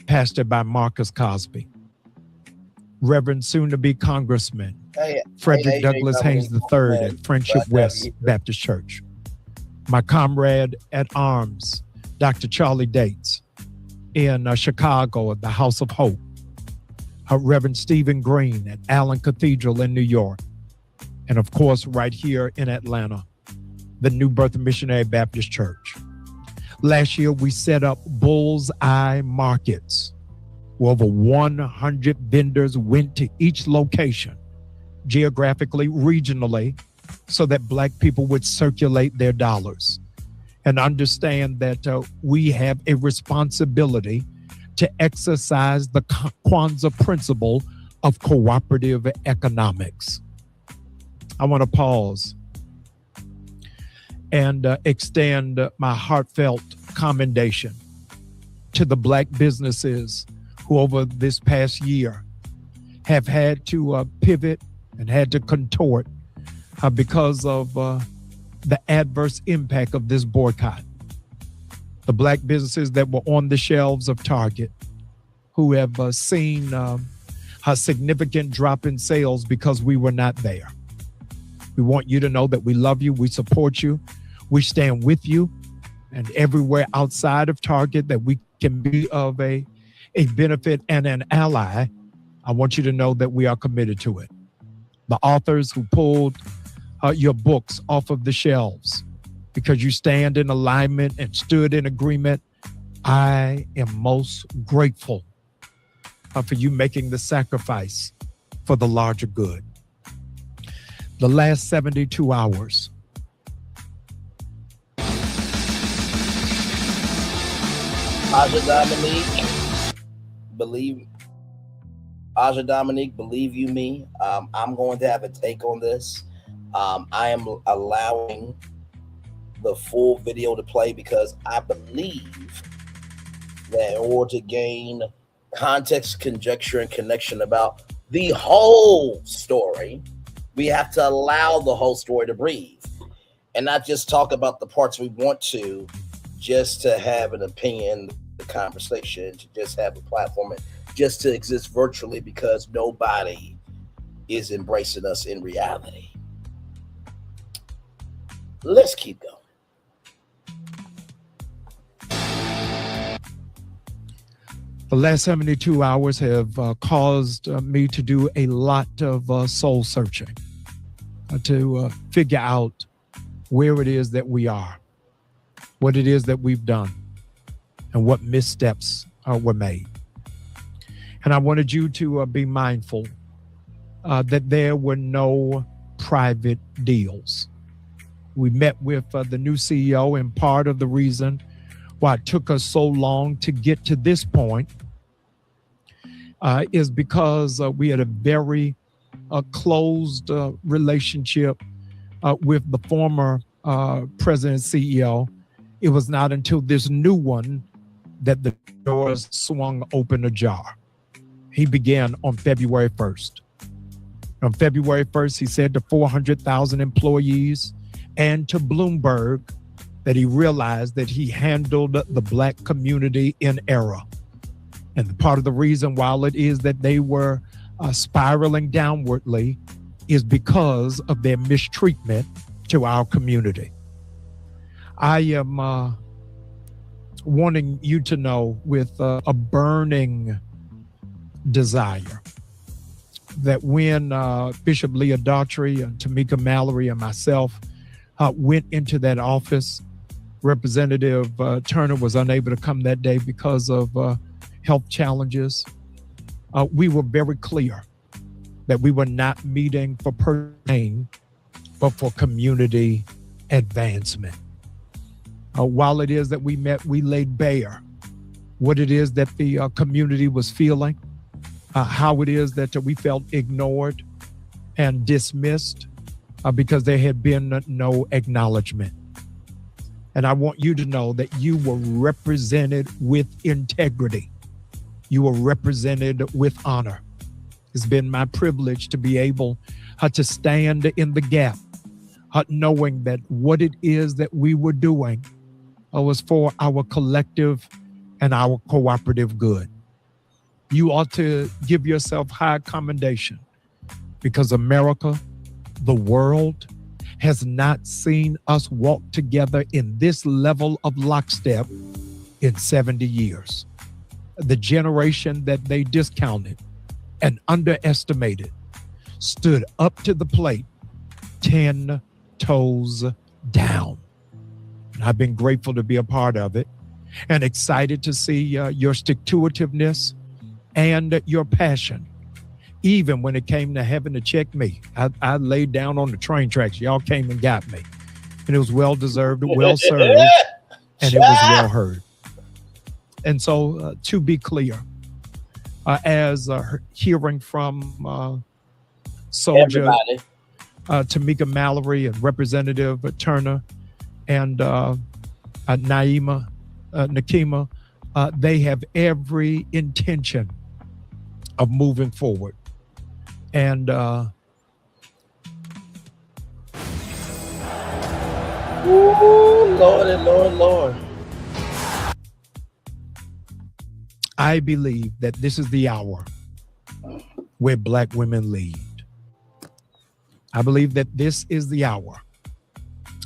pastored by Marcus Cosby. Reverend soon-to-be Congressman Frederick Douglass Haynes III at Friendship West Baptist Church. My comrade at arms, Dr. Charlie Dates in Chicago at the House of Hope. Reverend Stephen Green at Allen Cathedral in New York. And of course, right here in Atlanta, the New Birth Missionary Baptist Church. Last year, we set up bullseye markets, where over 100 vendors went to each location, geographically, regionally, so that Black people would circulate their dollars and understand that we have a responsibility to exercise the Kwanzaa principle of cooperative economics. I want to pause and extend my heartfelt commendation to the Black businesses who over this past year have had to pivot and had to contort because of the adverse impact of this boycott. The Black businesses that were on the shelves of Target, who have seen a significant drop in sales because we were not there. We want you to know that we love you, we support you, we stand with you, and everywhere outside of Target that we can be of a benefit and an ally, I want you to know that we are committed to it. The authors who pulled your books off of the shelves because you stand in alignment and stood in agreement I am most grateful for you making the sacrifice for the larger good. The last 72 hours. Aja Dominique, believe you me, I'm going to have a take on this. I am allowing the full video to play because I believe that in order to gain context, conjecture, and connection about the whole story, we have to allow the whole story to breathe and not just talk about the parts we want to, just to have an opinion, the conversation, to just have a platform, and just to exist virtually because nobody is embracing us in reality. Let's keep going. The last 72 hours have caused me to do a lot of soul searching to figure out where it is that we are, what it is that we've done, and what missteps were made. And I wanted you to be mindful that there were no private deals. We met with the new CEO, and part of the reason why it took us so long to get to this point is because we had a very closed relationship with the former president CEO. It was not until this new one that the doors swung open ajar. He began on February 1st. On February 1st, he said to 400,000 employees and to Bloomberg that he realized that he handled the Black community in error. And part of the reason why it is that they were spiraling downwardly is because of their mistreatment to our community. I am wanting you to know with a burning desire that when Bishop Leah Daughtry and Tamika Mallory and myself went into that office, Representative Turner was unable to come that day because of health challenges. We were very clear that we were not meeting for personal gain, but for community advancement. While it is that we met, we laid bare what it is that the community was feeling, how it is that we felt ignored and dismissed because there had been no acknowledgement. And I want you to know that you were represented with integrity. You were represented with honor. It's been my privilege to be able to stand in the gap, knowing that what it is that we were doing was for our collective and our cooperative good. You ought to give yourself high commendation because America, the world, has not seen us walk together in this level of lockstep in 70 years. The generation that they discounted and underestimated stood up to the plate 10 toes down. And I've been grateful to be a part of it and excited to see your stick-to-itiveness and your passion. Even when it came to having to check me, I laid down on the train tracks. Y'all came and got me. And it was well-deserved, well-served, and it was well-heard. And so to be clear, as hearing from Soldier, Tamika Mallory and Representative Turner and Nakima, they have every intention of moving forward. And Lord. I believe that this is the hour where Black women lead. I believe that this is the hour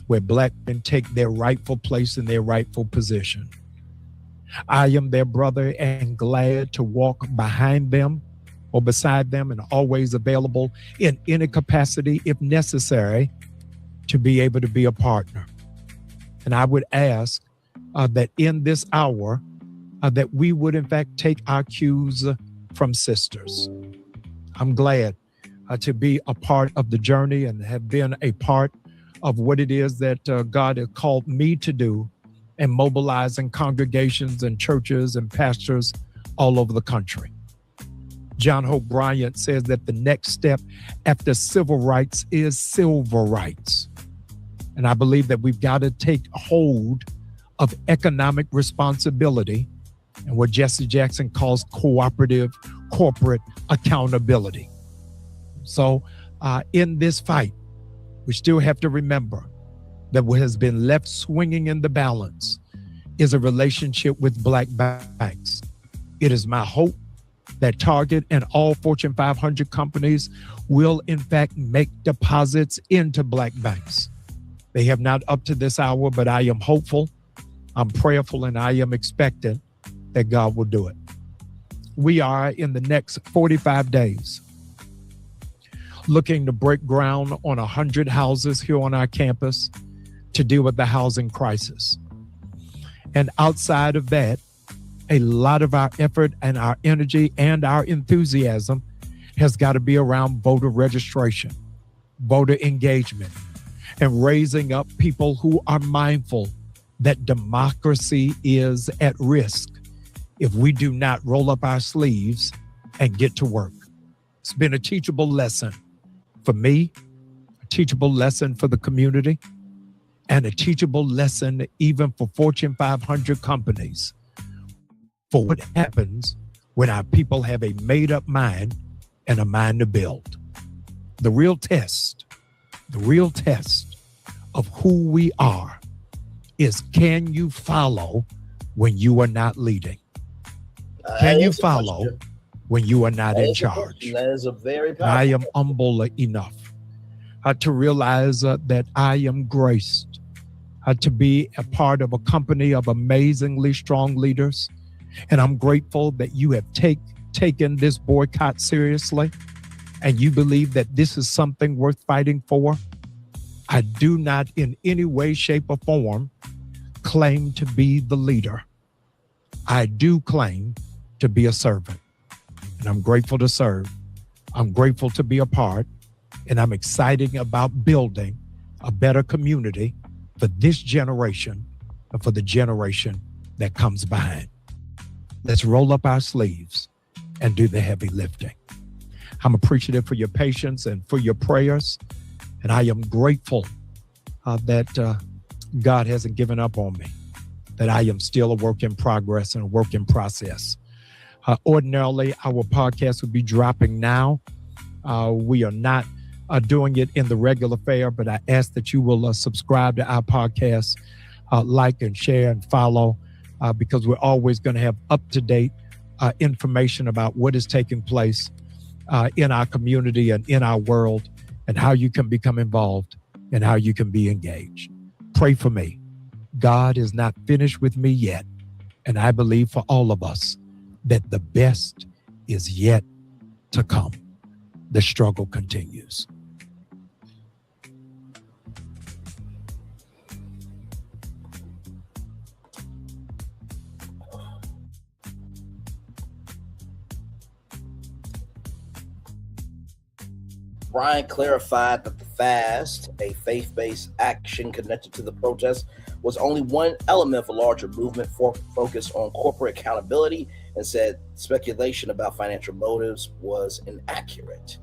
where Black men take their rightful place in their rightful position. I am their brother and glad to walk behind them or beside them and always available in any capacity, if necessary, to be able to be a partner. And I would ask that in this hour, that we would, in fact, take our cues from sisters. I'm glad to be a part of the journey and have been a part of what it is that God has called me to do in mobilizing congregations and churches and pastors all over the country. Jamal Bryant says that the next step after civil rights is civil rights. And I believe that we've got to take hold of economic responsibility and what Jesse Jackson calls cooperative corporate accountability. So in this fight, we still have to remember that what has been left swinging in the balance is a relationship with black banks. It is my hope that Target and all Fortune 500 companies will in fact make deposits into black banks. They have not up to this hour, but I am hopeful, I'm prayerful, and I am expectant that God will do it. We are in the next 45 days looking to break ground on 100 houses here on our campus to deal with the housing crisis. And outside of that, a lot of our effort and our energy and our enthusiasm has got to be around voter registration, voter engagement, and raising up people who are mindful that democracy is at risk if we do not roll up our sleeves and get to work. It's been a teachable lesson for me, a teachable lesson for the community, and a teachable lesson even for Fortune 500 companies for what happens when our people have a made-up mind and a mind to build. The real test of who we are is, can you follow when you are not leading? Can you follow when you are not in charge? That is a very powerful. I am humble enough to realize that I am graced to be a part of a company of amazingly strong leaders. And I'm grateful that you have taken this boycott seriously and you believe that this is something worth fighting for. I do not in any way, shape, or form claim to be the leader. I do claim to be a servant, and I'm grateful to serve. I'm grateful to be a part, and I'm excited about building a better community for this generation and for the generation that comes behind. Let's roll up our sleeves and do the heavy lifting. I'm appreciative for your patience and for your prayers, and I am grateful that God hasn't given up on me, that I am still a work in progress and a work in process. Ordinarily, our podcast would be dropping now. We are not doing it in the regular fare, but I ask that you will subscribe to our podcast, like and share and follow, because we're always going to have up-to-date information about what is taking place in our community and in our world, and how you can become involved and how you can be engaged. Pray for me. God is not finished with me yet, and I believe for all of us that the best is yet to come. The struggle continues. Bryant clarified that the fast, a faith-based action connected to the protest, was only one element of a larger movement focused on corporate accountability, and said speculation about financial motives was inaccurate.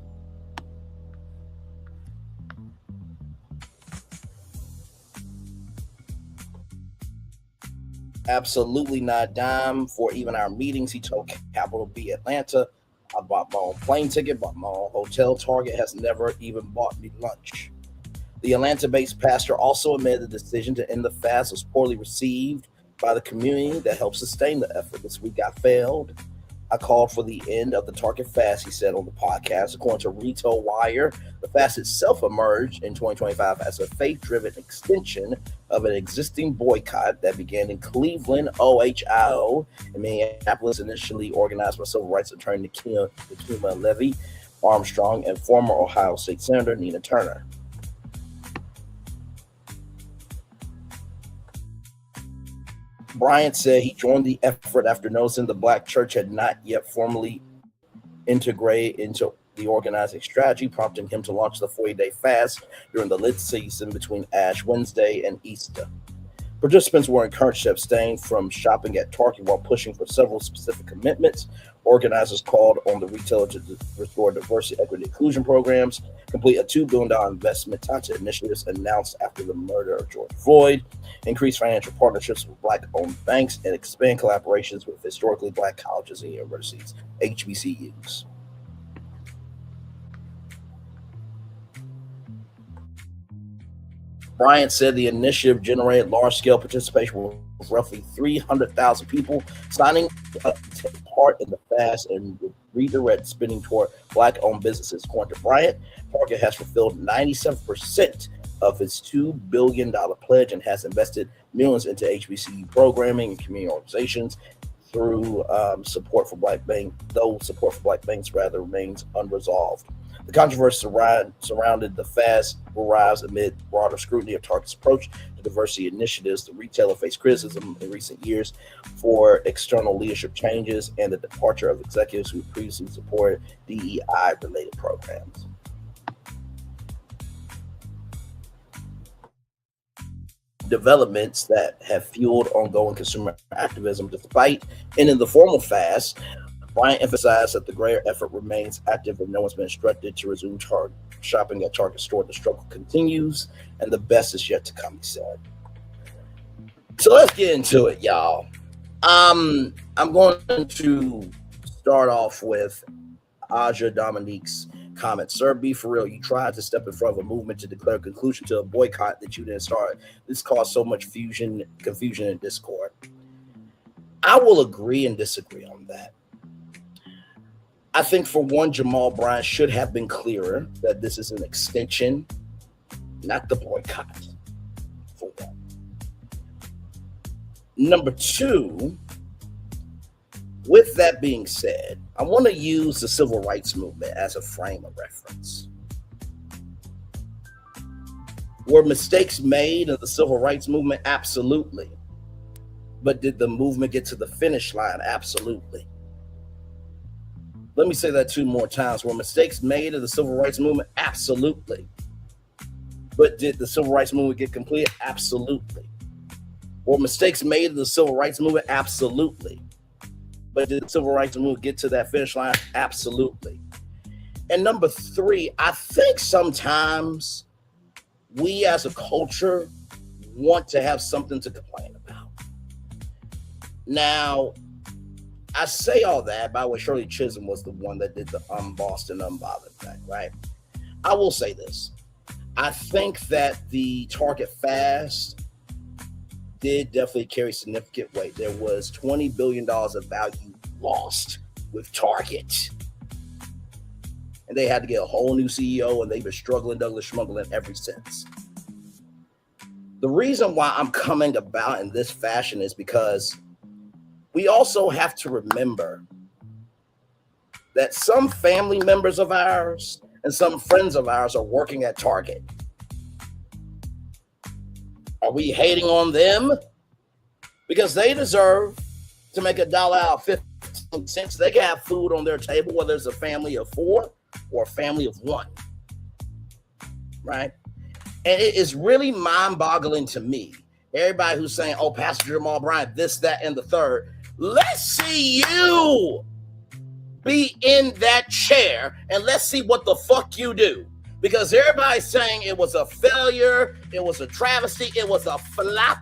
Absolutely not a dime for even our meetings, he told Capital B Atlanta. I bought my own plane ticket, bought my own hotel. Target has never even bought me lunch. The Atlanta-based pastor also admitted the decision to end the fast was poorly received by the community that helped sustain the effort. This week I failed. I called for the end of the Target fast, he said on the podcast. According to Retail Wire, the fast itself emerged in 2025 as a faith-driven extension of an existing boycott that began in Cleveland, Ohio, and Minneapolis, initially organized by civil rights attorney Nikema Levy Armstrong and former Ohio State Senator Nina Turner. Bryant said he joined the effort after noticing the Black church had not yet formally integrated into the organizing strategy, prompting him to launch the 40-day fast during the lit season between Ash Wednesday and Easter. Participants were encouraged to abstain from shopping at Target while pushing for several specific commitments. Organizers called on the retailer to restore diversity, equity, inclusion programs, complete a $2 billion investment tied to initiatives announced after the murder of George Floyd, increase financial partnerships with Black-owned banks, and expand collaborations with historically Black colleges and universities, HBCUs. Bryant said the initiative generated large-scale participation with roughly 300,000 people signing up to take part in the fast and redirect spending toward Black-owned businesses. According to Bryant, Target has fulfilled 97% of its $2 billion pledge and has invested millions into HBCU programming and community organizations through support for Black banks, though support for Black banks rather remains unresolved. The controversy surrounded the fast arrives amid broader scrutiny of Target's approach to diversity initiatives. The retailer faced criticism in recent years for external leadership changes and the departure of executives who previously supported DEI-related programs. Developments that have fueled ongoing consumer activism despite ending the formal fast. Bryant emphasized that the greater effort remains active and no one's been instructed to resume shopping at Target store. The struggle continues and the best is yet to come, he said. So let's get into it, y'all. I'm going to start off with Aja Dominique's comment. Sir, be for real. You tried to step in front of a movement to declare a conclusion to a boycott that you didn't start. This caused so much confusion, and discord. I will agree and disagree on that. I think, for one, Jamal Bryant should have been clearer that this is an extension, not the boycott, for one. Number two, with that being said, I want to use the civil rights movement as a frame of reference. Were mistakes made in the civil rights movement? Absolutely. But did the movement get to the finish line? Absolutely. Let me say that 2 more times. Were mistakes made in the civil rights movement? Absolutely. But did the civil rights movement get completed? Absolutely. Were mistakes made in the civil rights movement? Absolutely. But did the civil rights movement get to that finish line? Absolutely. And number 3, I think sometimes we as a culture want to have something to complain about. Now, I say all that, by the way, Shirley Chisholm was the one that did the unbossed and unbothered thing, right? I will say this. I think that the Target fast did definitely carry significant weight. There was $20 billion of value lost with Target. And they had to get a whole new CEO, and they've been struggling, schmuggling ever since. The reason why I'm coming about in this fashion is because we also have to remember that some family members of ours and some friends of ours are working at Target. Are we hating on them? Because they deserve to make $1 out of 15 cents. They can have food on their table, whether it's a family of 4 or a family of 1. Right? And it is really mind-boggling to me. Everybody who's saying, oh, Pastor Jamal Bryant, this, that, and the third. Let's see you be in that chair and let's see what the fuck you do. Because everybody's saying it was a failure, it was a travesty, it was a flop.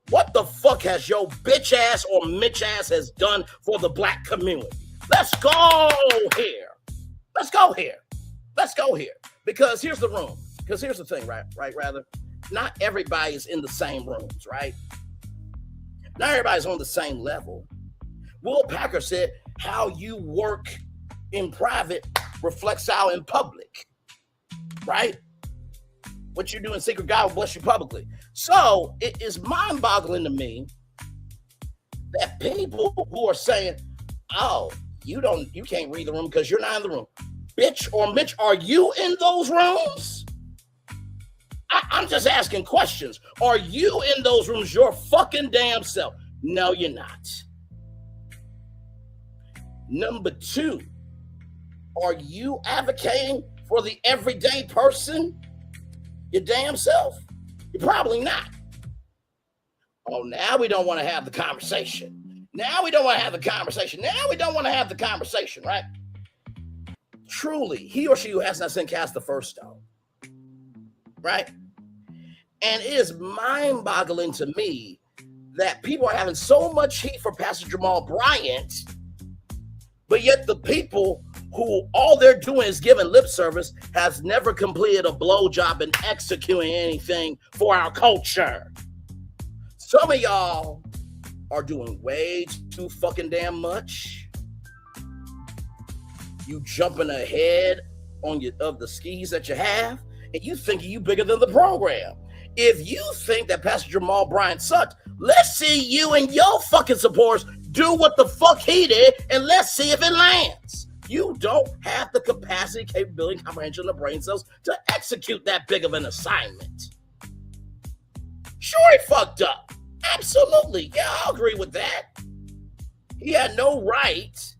What the fuck has your bitch ass or Mitch ass has done for the Black community? Let's go here. Let's go here. Let's go here. Because here's the room. Because here's the thing, right? Rather, not everybody is in the same rooms, right? Not everybody's on the same level. Will Packer said, how you work in private reflects out in public, right? What you do in secret, God will bless you publicly. So it is mind-boggling to me that people who are saying, oh, you can't read the room because you're not in the room. Bitch or Mitch, are you in those rooms? I'm just asking questions. Are you in those rooms your fucking damn self? No, you're not. Number 2, are you advocating for the everyday person? Your damn self? You're probably not. Oh, now we don't want to have the conversation. Now we don't want to have the conversation. Now we don't want to have the conversation, right? Truly, he or she who has not sinned cast the first stone. Right? And it is mind-boggling to me that people are having so much heat for Pastor Jamal Bryant, but yet the people who all they're doing is giving lip service has never completed a blowjob and executing anything for our culture. Some of y'all are doing way too fucking damn much. You jumping ahead of the skis that you have, and you thinking you bigger than the program. If you think that Pastor Jamal Bryant sucked, let's see you and your fucking supporters do what the fuck he did, and let's see if it lands. You don't have the capacity, capability, comprehension of the brain cells to execute that big of an assignment. Sure, he fucked up. Absolutely. Yeah, I'll agree with that. He had no right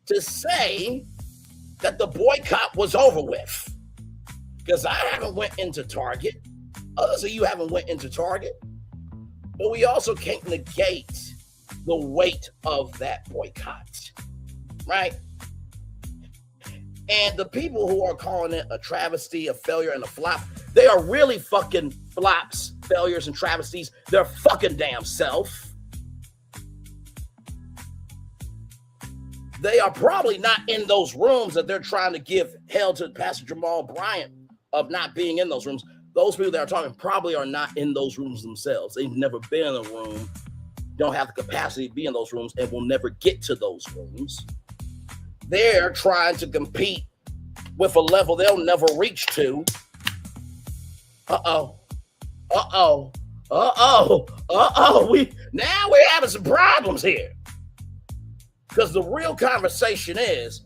to say that the boycott was over with. Because I haven't went into Target. Others of you haven't went into Target. But we also can't negate the weight of that boycott. Right? And the people who are calling it a travesty, a failure, and a flop, they are really fucking flops, failures, and travesties. They're fucking damn self. They are probably not in those rooms that they're trying to give hell to Pastor Jamal Bryant of not being in those rooms. Those people that are talking probably are not in those rooms themselves. They've never been in a room, don't have the capacity to be in those rooms, and will never get to those rooms. They're trying to compete with a level they'll never reach to. We're having some problems here. Because the real conversation is,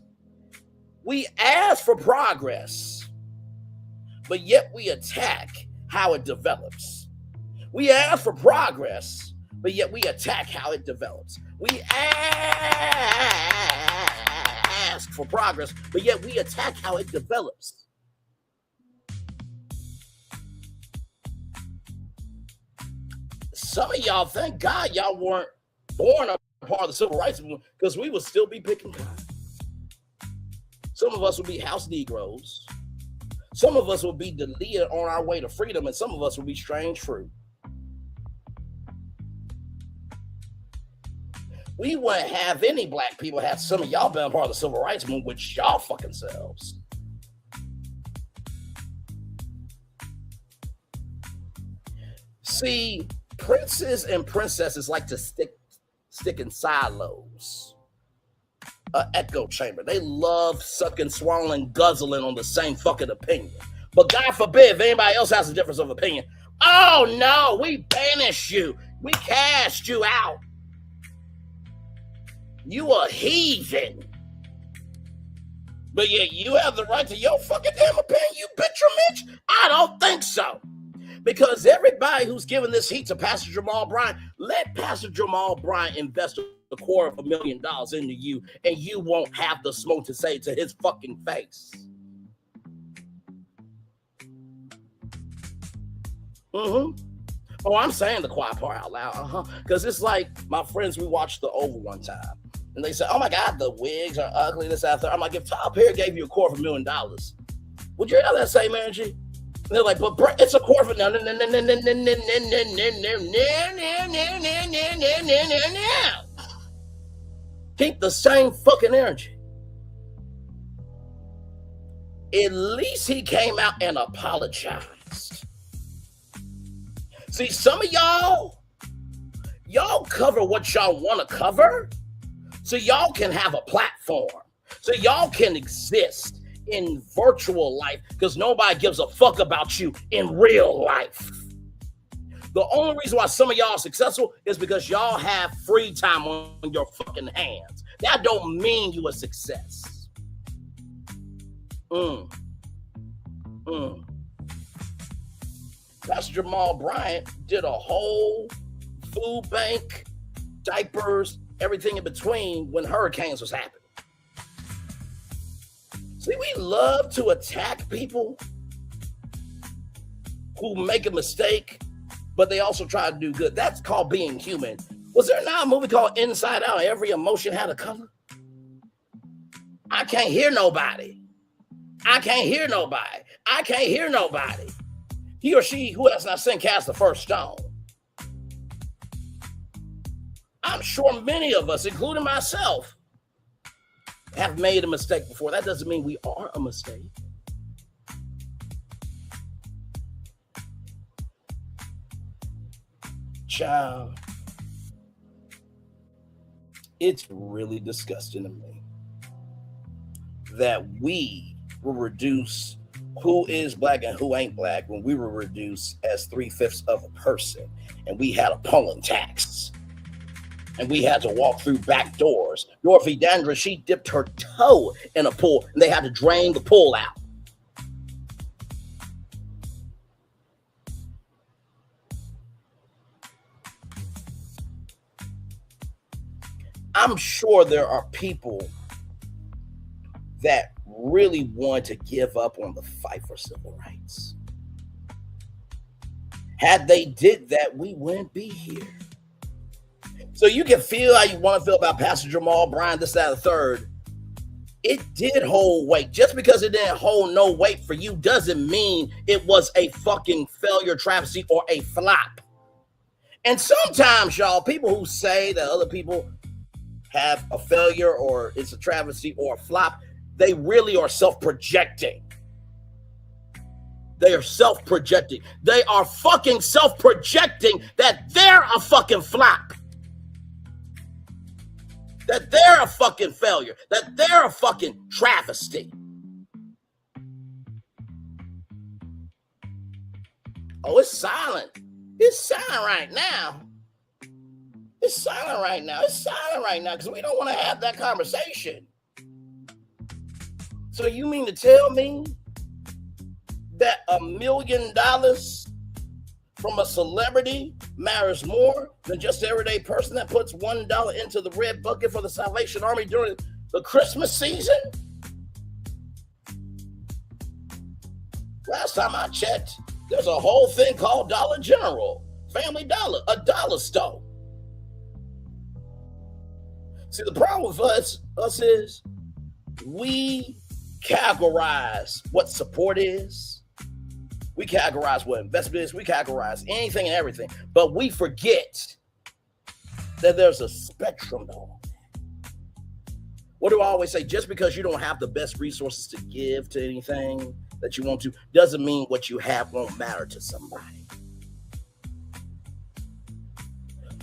we ask for progress, but yet we attack how it develops. We ask for progress, but yet we attack how it develops. We ask for progress, but yet we attack how it develops. Some of y'all, thank God y'all weren't born a part of the civil rights movement, because we would still be picking cotton. Some of us would be house Negroes. Some of us would be deleted on our way to freedom, and some of us would be strange fruit. We wouldn't have any black people had some of y'all been a part of the civil rights movement with y'all fucking selves. See, princes and princesses like to stick in silos, echo chamber. They love sucking, swallowing, guzzling on the same fucking opinion. But God forbid if anybody else has a difference of opinion. Oh no, we banish you. We cast you out. You a heathen. But yet you have the right to your fucking damn opinion, you bitch or Mitch? I don't think so. Because everybody who's giving this heat to Pastor Jamal Bryant, let Pastor Jamal Bryant invest $250,000 into you, and you won't have the smoke to say to his fucking face. Oh, I'm saying the quiet part out loud. Because it's like my friends, we watched The Oval one time, and they said, oh my God, the wigs are ugly, this after. I'm like, if Tom Perry gave you $250,000, would you have that same energy? And they're like, but it's a $250,000. No. Keep the same fucking energy. At least he came out and apologized. See, some of y'all cover what y'all want to cover, so y'all can have a platform, so y'all can exist in virtual life, because nobody gives a fuck about you in real life. The only reason why some of y'all are successful is because y'all have free time on your fucking hands. That don't mean you a success. Pastor Jamal Bryant did a whole food bank, diapers, everything in between when hurricanes was happening. See, we love to attack people who make a mistake, but they also try to do good. That's called being human. Was there not a movie called Inside Out? Every emotion had a color. I can't hear nobody. I can't hear nobody. I can't hear nobody. He or she who has not sinned cast the first stone. I'm sure many of us, including myself, have made a mistake before. That doesn't mean we are a mistake. Child, it's really disgusting to me that we will reduce who is black and who ain't black when we were reduced as 3/5 of a person, and we had a polling tax, and we had to walk through back doors. Dorothy Dandridge, she dipped her toe in a pool, and they had to drain the pool out. I'm sure there are people that really want to give up on the fight for civil rights. Had they did that, we wouldn't be here. So you can feel how you want to feel about Pastor Jamal Bryant, this, that, and the third. It did hold weight. Just because it didn't hold no weight for you doesn't mean it was a fucking failure, travesty, or a flop. And sometimes, y'all, people who say that other people have a failure or it's a travesty or a flop, they really are self-projecting. They are self-projecting. They are fucking self-projecting that they're a fucking flop. That they're a fucking failure. That they're a fucking travesty. Oh, it's silent. It's silent right now. It's silent right now. It's silent right now because we don't want to have that conversation. So you mean to tell me that $1 million from a celebrity matters more than just the everyday person that puts $1 into the red bucket for the Salvation Army during the Christmas season? Last time I checked, there's a whole thing called Dollar General, Family Dollar, a dollar store. See, the problem with us is we categorize what support is. We categorize what investment is. We categorize anything and everything. But we forget that there's a spectrum to all that. What do I always say? Just because you don't have the best resources to give to anything that you want to doesn't mean what you have won't matter to somebody.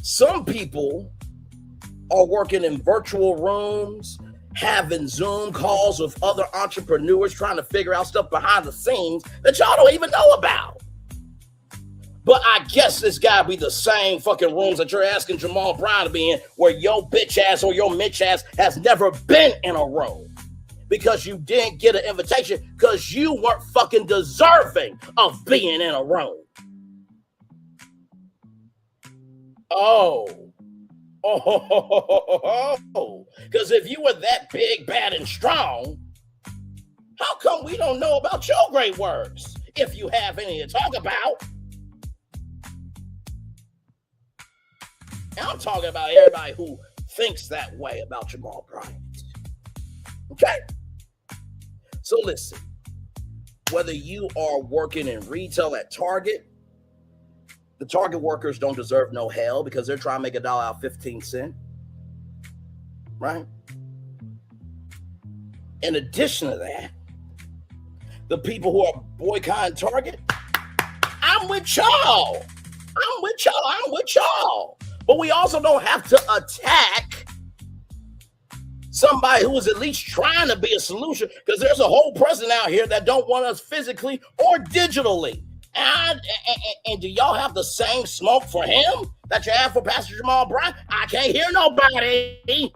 Some people are working in virtual rooms, having Zoom calls with other entrepreneurs, trying to figure out stuff behind the scenes that y'all don't even know about. But I guess this guy be the same fucking rooms that you're asking Jamal Bryant to be in, where your bitch ass or your Mitch ass has never been in a room because you didn't get an invitation because you weren't fucking deserving of being in a room. Because if you were that big, bad, and strong, how come we don't know about your great works if you have any to talk about? And I'm talking about everybody who thinks that way about Jamal Bryant. Okay? So listen, whether you are working in retail at Target, the Target workers don't deserve no hell because they're trying to make $1 out of 15 cents. Right? In addition to that, the people who are boycotting Target, I'm with y'all. I'm with y'all. But we also don't have to attack somebody who is at least trying to be a solution, because there's a whole president out here that don't want us physically or digitally. And do y'all have the same smoke for him that you have for Pastor Jamal Bryant? I can't hear nobody.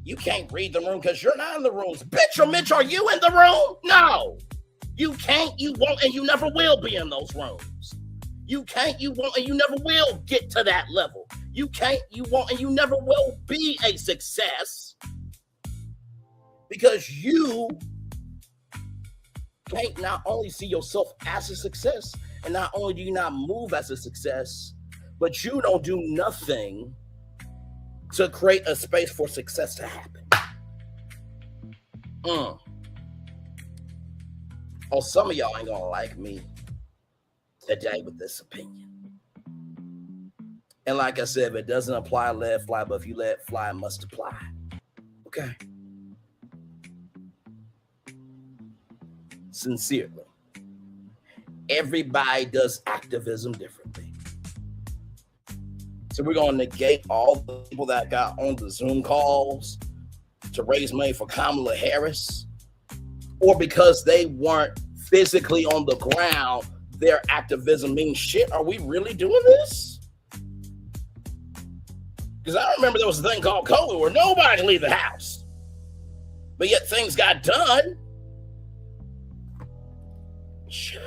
You can't read the room because you're not in the rooms. Bitch or Mitch, are you in the room? No. You can't, you won't, and you never will be in those rooms. You can't, you won't, and you never will get to that level. You can't, you won't, and you never will be a success because you can't not only see yourself as a success, and not only do you not move as a success, but you don't do nothing to create a space for success to happen. Oh, some of y'all ain't gonna like me today with this opinion. And like I said, if it doesn't apply, let it fly. But if you let it fly, it must apply. Okay? Sincerely. Everybody does activism differently. So we're going to negate all the people that got on the Zoom calls to raise money for Kamala Harris, or because they weren't physically on the ground, their activism means shit. Are we really doing this? Because I remember there was a thing called COVID where nobody could leave the house, but yet things got done. Ciao.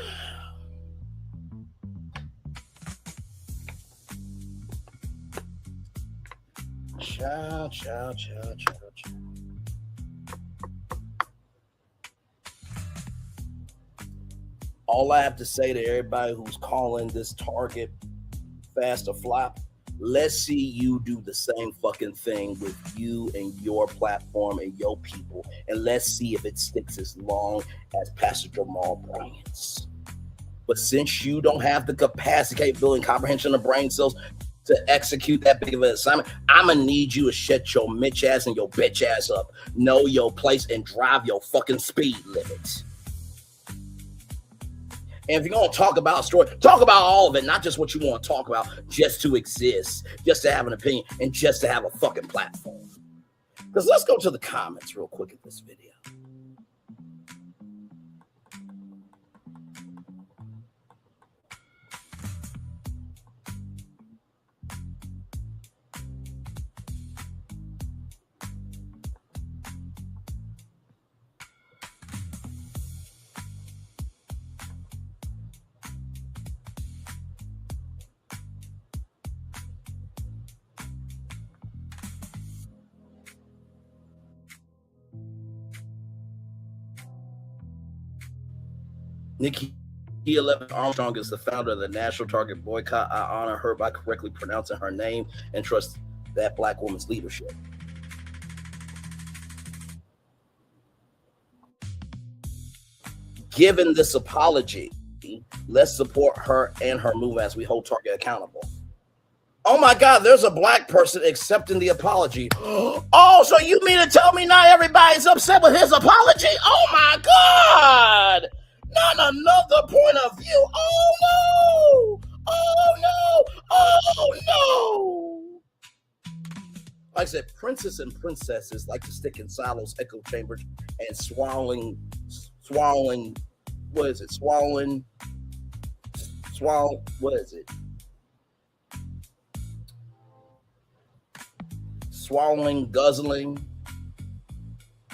All I have to say to everybody who's calling this target fast or flop, let's see you do the same fucking thing with you and your platform and your people. And let's see if it sticks as long as Pastor Jamal Bryant's. But since you don't have the capacity, capability, and comprehension of brain cells to execute that big of an assignment, I'm going to need you to shut your Mitch ass and your bitch ass up. Know your place and drive your fucking speed limits. And if you're going to talk about a story, talk about all of it, not just what you want to talk about, just to exist, just to have an opinion, and just to have a fucking platform. Because let's go to the comments real quick at this video. Nikki 11 Armstrong is the founder of the National Target Boycott. I honor her by correctly pronouncing her name and trust that Black woman's leadership. Given this apology, let's support her and her movement as we hold Target accountable. Oh my God, there's a Black person accepting the apology. Oh, so you mean to tell me not everybody's upset with his apology? Oh my God! Not another point of view. Oh no! Oh no! Oh no! Like I said, princes and princesses like to stick in silos, echo chambers, and swallowing. What is it? What is it? Swallowing, guzzling,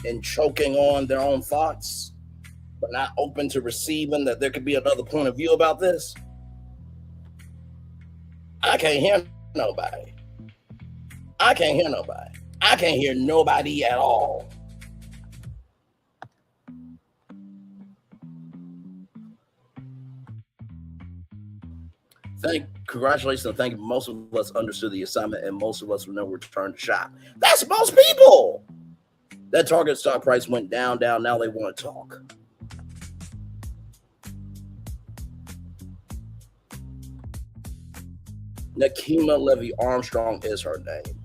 and choking on their own thoughts, but not open to receiving that there could be another point of view about this. I can't hear nobody. I can't hear nobody at all. Congratulations and thank you. Most of us understood the assignment and most of us will never return to shop. That's most people. That Target stock price went down. Now they want to talk. Nakima Levy Armstrong is her name.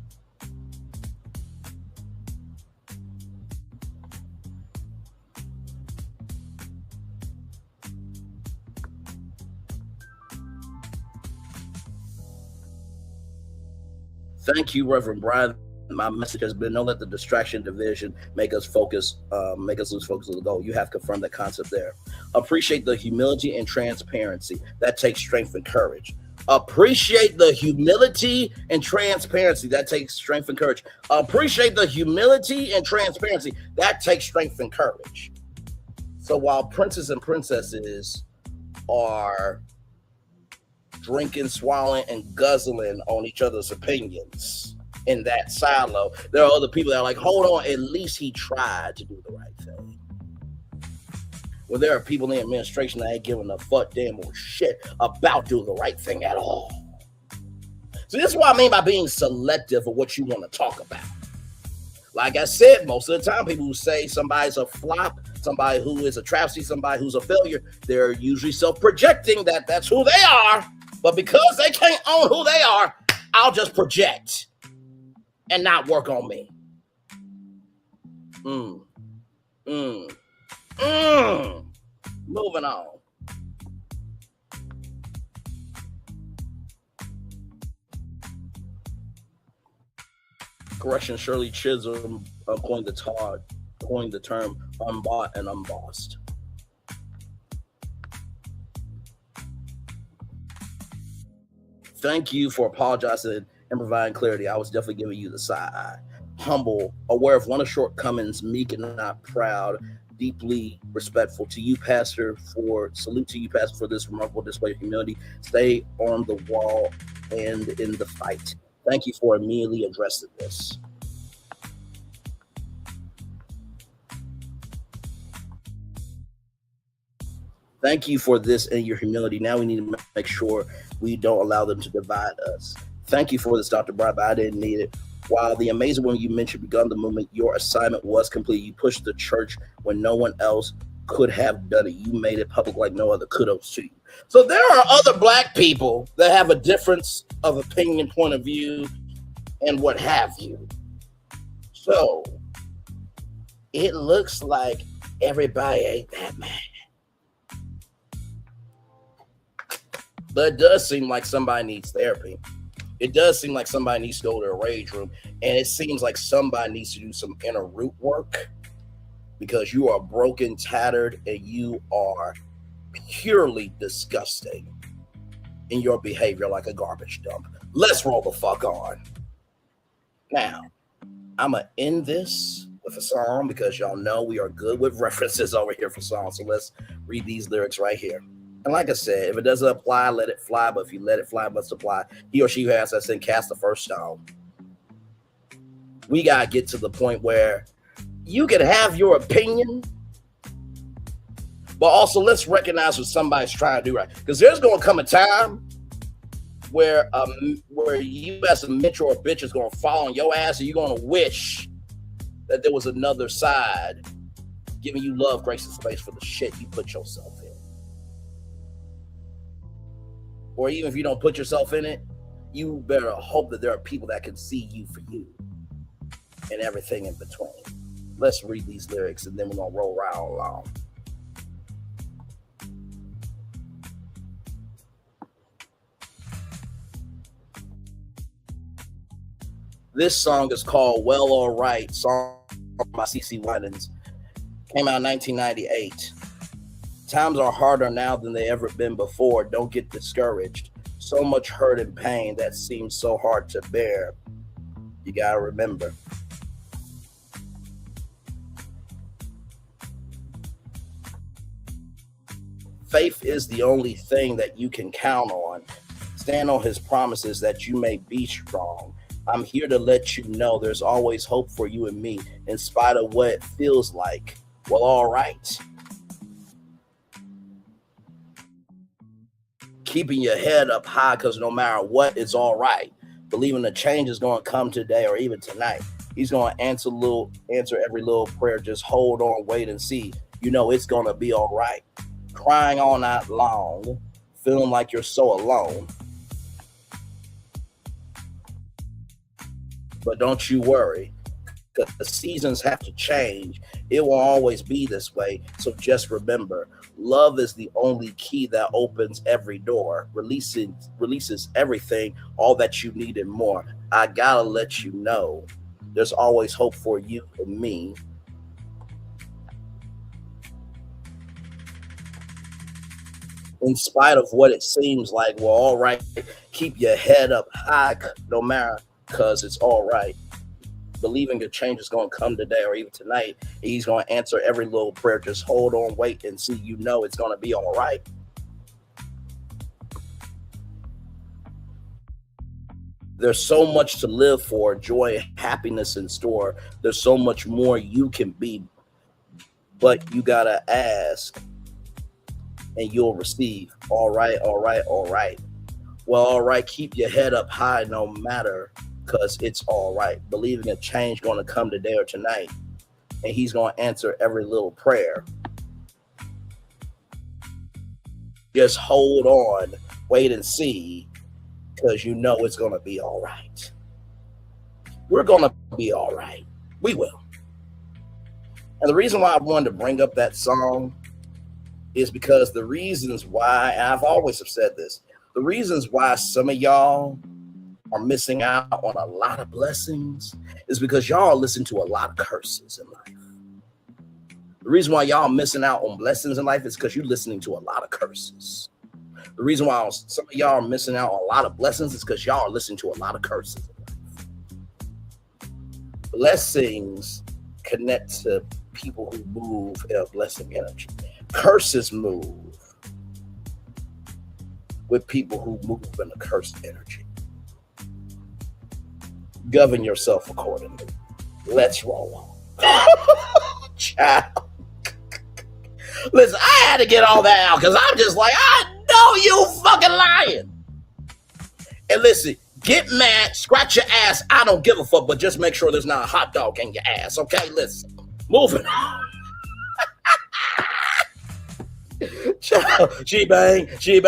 Thank you, Reverend Brian. My message has been: don't let the distraction division make us lose focus of the goal. You have confirmed that concept there. Appreciate the humility and transparency. That takes strength and courage. Appreciate the humility and transparency. That takes strength and courage. Appreciate the humility and transparency. That takes strength and courage. So while princes and princesses are drinking, swallowing, and guzzling on each other's opinions in that silo, there are other people that are like, hold on, at least he tried to do the right thing. Well, there are people in the administration that ain't giving a fuck damn or shit about doing the right thing at all. So this is what I mean by being selective of what you want to talk about. Like I said, most of the time, people who say somebody's a flop, somebody who is a travesty, somebody who's a failure, they're usually self-projecting that that's who they are. But because they can't own who they are, I'll just project and not work on me. Moving on. Correction, Shirley Chisholm coined the term unbought and unbossed. Thank you for apologizing and providing clarity. I was definitely giving you the side eye. Humble, aware of one of shortcomings, meek and not proud, deeply respectful to you, Pastor, salute to you, Pastor, for this remarkable display of humility. Stay on the wall and in the fight. Thank you for immediately addressing this. Thank you for this and your humility. Now we need to make sure we don't allow them to divide us. Thank you for this, Dr. Bryant, but I didn't need it. While the amazing woman you mentioned begun the movement, your assignment was complete. You pushed the church when no one else could have done it. You made it public like no other kudos to you. So there are other Black people that have a difference of opinion, point of view, and what have you. So it looks like everybody ain't that mad. But it does seem like somebody needs therapy. It does seem like somebody needs to go to a rage room. And it seems like somebody needs to do some inner root work, because you are broken, tattered, and you are purely disgusting in your behavior, like a garbage dump. Let's roll the fuck on. Now, I'm going to end this with a song, because y'all know we are good with references over here for songs. So let's read these lyrics right here. And like I said, if it doesn't apply, let it fly. But if you let it fly, it must apply. He or she who has that sin cast the first stone. We got to get to the point where you can have your opinion, but also let's recognize what somebody's trying to do right. Because there's going to come a time where you as a bitch or a bitch is going to fall on your ass, and you're going to wish that there was another side giving you love, grace, and space for the shit you put yourself in. Or even if you don't put yourself in it, you better hope that there are people that can see you for you and everything in between. Let's read these lyrics, and then we're going to roll right along. This song is called Well All Right, song by CeCe Winans. Came out in 1998. Times are harder now than they ever been before. Don't get discouraged. So much hurt and pain that seems so hard to bear. You gotta remember. Faith is the only thing that you can count on. Stand on his promises that you may be strong. I'm here to let you know there's always hope for you and me, in spite of what it feels like. Well, all right. Keeping your head up high, because no matter what, it's all right. Believing the change is going to come today or even tonight. He's going to answer every little prayer. Just hold on, wait and see. You know it's going to be all right. Crying all night long, feeling like you're so alone. But don't you worry, because the seasons have to change. It won't always be this way. So just remember, love is the only key that opens every door, releases everything, all that you need and more. I gotta let you know, there's always hope for you and me. In spite of what it seems like, well, all right, keep your head up high no matter, because it's all right. believing a change is going to come today or even tonight. He's going to answer every little prayer. Just hold on, wait, and see. You know it's going to be all right. There's so much to live for, joy, happiness in store. There's so much more you can be, but you got to ask and you'll receive. All right, all right, all right. Well, all right, keep your head up high no matter, because it's all right. Believing a change going to come today or tonight, and he's going to answer every little prayer. Just hold on, wait and see, because you know it's going to be all right. We're going to be all right. We will. And the reason why I wanted to bring up that song is because the reasons why, and I've always have said this, the reasons why some of y'all are missing out on a lot of blessings is because y'all listen to a lot of curses in life. The reason why y'all missing out on blessings in life is because you're listening to a lot of curses. The reason why some of y'all are missing out on a lot of blessings is because y'all are listening to a lot of curses in life. Blessings connect to people who move in a blessing energy. Curses move with people who move in a cursed energy. Govern yourself accordingly. Let's roll on. Child. Listen, I had to get all that out because I'm just like, I know you fucking lying. And listen, get mad, scratch your ass. I don't give a fuck, but just make sure there's not a hot dog in your ass. Okay, listen. Moving on. She bang, she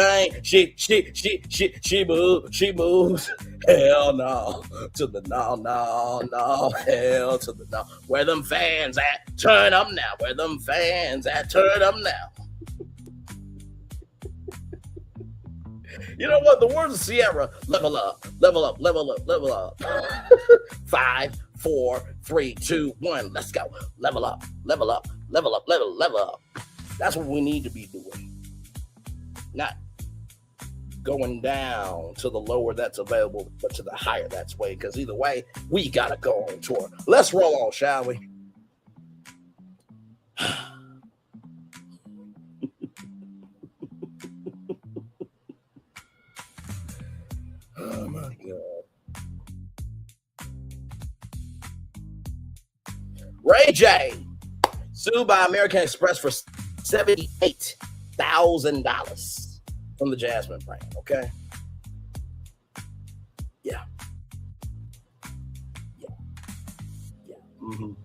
moves. Hell no. To the no. Hell to the no. Where them fans at? Turn them now. Where them fans at? Turn them now. You know what? The words of Sierra, level up, level up, level up, level up. 5, 4, 3, 2, 1. Let's go. Level up, level up, level up, level up. That's what we need to be doing. Not going down to the lower that's available, but to the higher that's way. Because either way, we gotta go on tour. Let's roll on, shall we? Oh my God. Ray J sued by American Express for $78,000 from the Jasmine brand. Okay. Yeah. Mm-hmm. I'm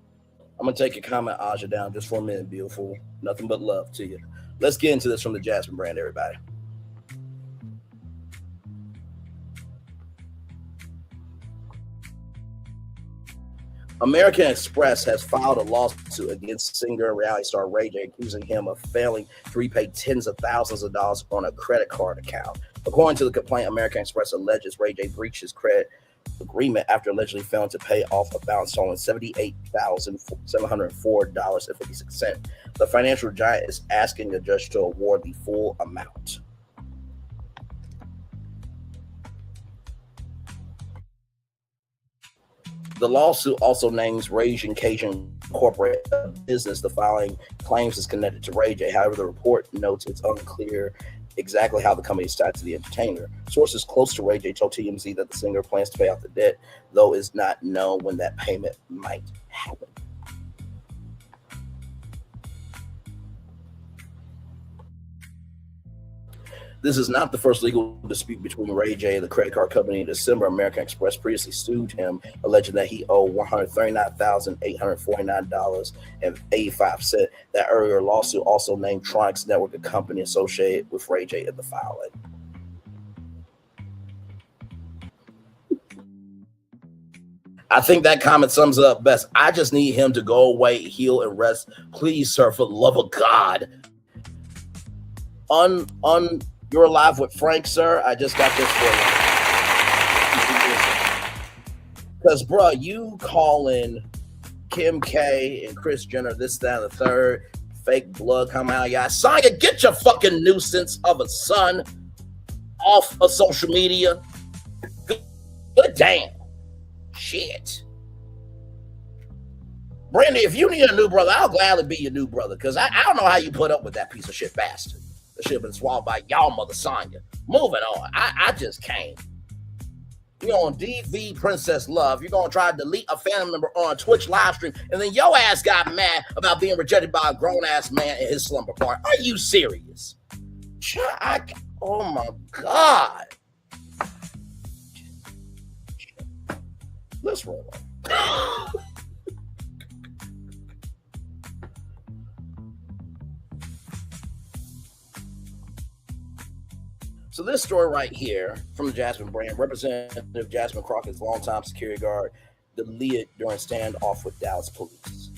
gonna take your comment, Aja, down just for a minute, beautiful. Nothing but love to you. Let's get into this from the Jasmine brand, everybody. American Express has filed a lawsuit against singer and reality star Ray J, accusing him of failing to repay tens of thousands of dollars on a credit card account. According to the complaint, American Express alleges Ray J breached his credit agreement after allegedly failing to pay off a balance totaling $78,704.56. The financial giant is asking the judge to award the full amount. The lawsuit also names Raging Cajun Corporate business. The filing claims is connected to Ray J. However, the report notes it's unclear exactly how the company is tied to the entertainer. Sources close to Ray J told TMZ that the singer plans to pay off the debt, though it's not known when that payment might happen. This is not the first legal dispute between Ray J and the credit card company. In December, American Express previously sued him, alleging that he owed $139,849.85. That earlier lawsuit also named Tronics Network, a company associated with Ray J, in the filing. I think that comment sums it up best. I just need him to go away, heal, and rest. Please, sir, for the love of God. You're live with Frank, sir. I just got this for you. Because, bro, you calling Kim K and Kris Jenner this, that, and the third, fake blood coming out of your eyes. Sonya, get your fucking nuisance of a son off of social media. Good damn. Shit. Brandy, if you need a new brother, I'll gladly be your new brother because I don't know how you put up with that piece of shit bastard. That should have been swallowed by y'all mother Sonya. Moving on. I just can't. You're on DV Princess Love. You're going to try to delete a family member on Twitch live stream, and then your ass got mad about being rejected by a grown-ass man in his slumber party. Are you serious? Oh, my God. Let's roll on. So this story right here from the Jasmine Bryant, Representative Jasmine Crockett's longtime security guard, deleted during standoff with Dallas police.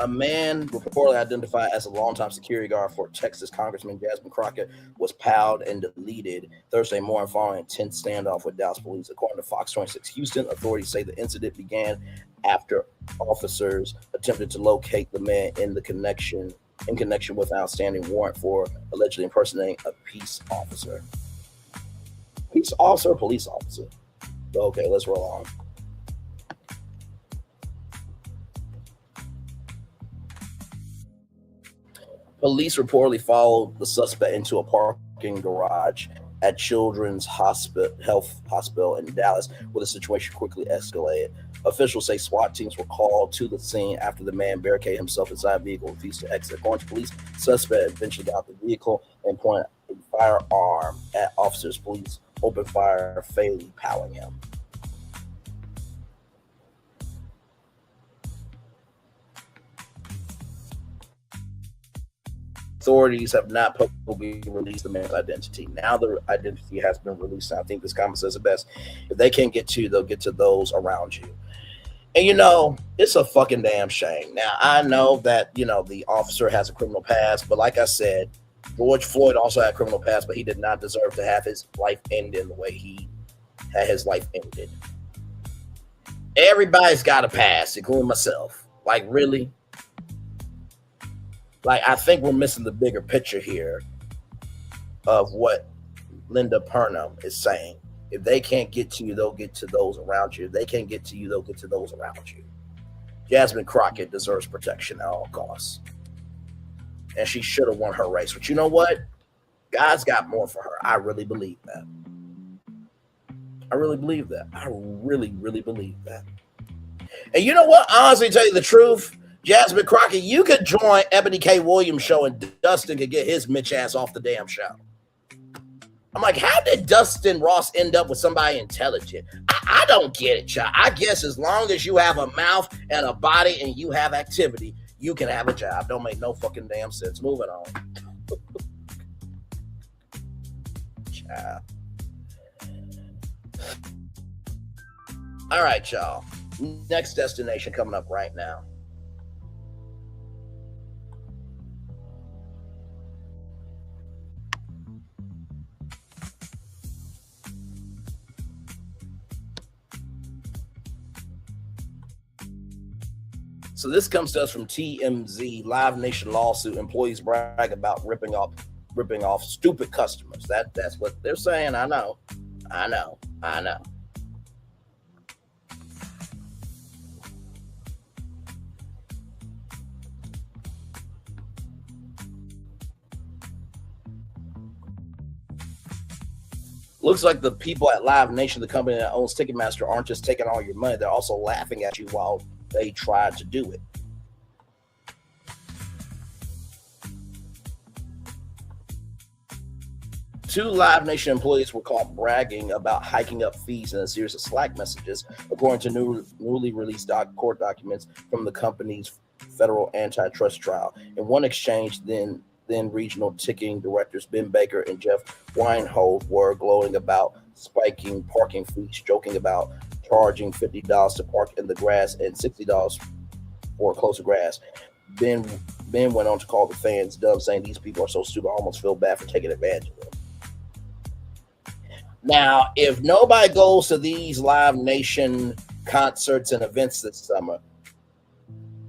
A man reportedly identified as a longtime security guard for Texas Congressman Jasmine Crockett was piled and deleted Thursday morning following a tense standoff with Dallas police. According to Fox 26 Houston, authorities say the incident began after officers attempted to locate the man in connection with an outstanding warrant for allegedly impersonating a peace officer. Peace officer or police officer? Okay, let's roll on. Police reportedly followed the suspect into a parking garage at Children's Health Hospital in Dallas, where the situation quickly escalated. Officials say SWAT teams were called to the scene after the man barricaded himself inside a vehicle and refused to exit. According to police, the suspect eventually got out the vehicle and pointed a firearm at officers. Police opened fire, fatally piling him. Authorities have not publicly released the man's identity. Now the identity has been released. I think this comment says it best. If they can't get to you, they'll get to those around you. And, you know, it's a fucking damn shame. Now, I know that, you know, the officer has a criminal past, but like I said, George Floyd also had a criminal past, but he did not deserve to have his life ended the way he had his life ended. Everybody's got a past, including myself. Like, really? Like, I think we're missing the bigger picture here of what Linda Purnham is saying. If they can't get to you, they'll get to those around you. If they can't get to you, they'll get to those around you. Jasmine Crockett deserves protection at all costs. And she should have won her race. But you know what? God's got more for her. I really believe that. I really believe that. I really, really believe that. And you know what? Honestly, tell you the truth, Jasmine Crockett, you could join Ebony K. Williams' show and Dustin could get his Mitch ass off the damn show. I'm like, how did Dustin Ross end up with somebody intelligent? I don't get it, child. I guess as long as you have a mouth and a body and you have activity, you can have a job. Don't make no fucking damn sense. Moving on. Child. All right, y'all. Next destination coming up right now. So this comes to us from TMZ. Live Nation lawsuit. Employees brag about ripping off stupid customers. That's what they're saying. I know. Looks like the people at Live Nation, the company that owns Ticketmaster, aren't just taking all your money. They're also laughing at you while they tried to do it. Two Live Nation employees were caught bragging about hiking up fees in a series of Slack messages, according to newly released court documents from the company's federal antitrust trial. In one exchange, then regional ticketing directors Ben Baker and Jeff Weinhold were gloating about spiking parking fees, joking about charging $50 to park in the grass and $60 for closer grass. Ben went on to call the fans dumb, saying these people are so stupid, I almost feel bad for taking advantage of them. Now, if nobody goes to these Live Nation concerts and events this summer,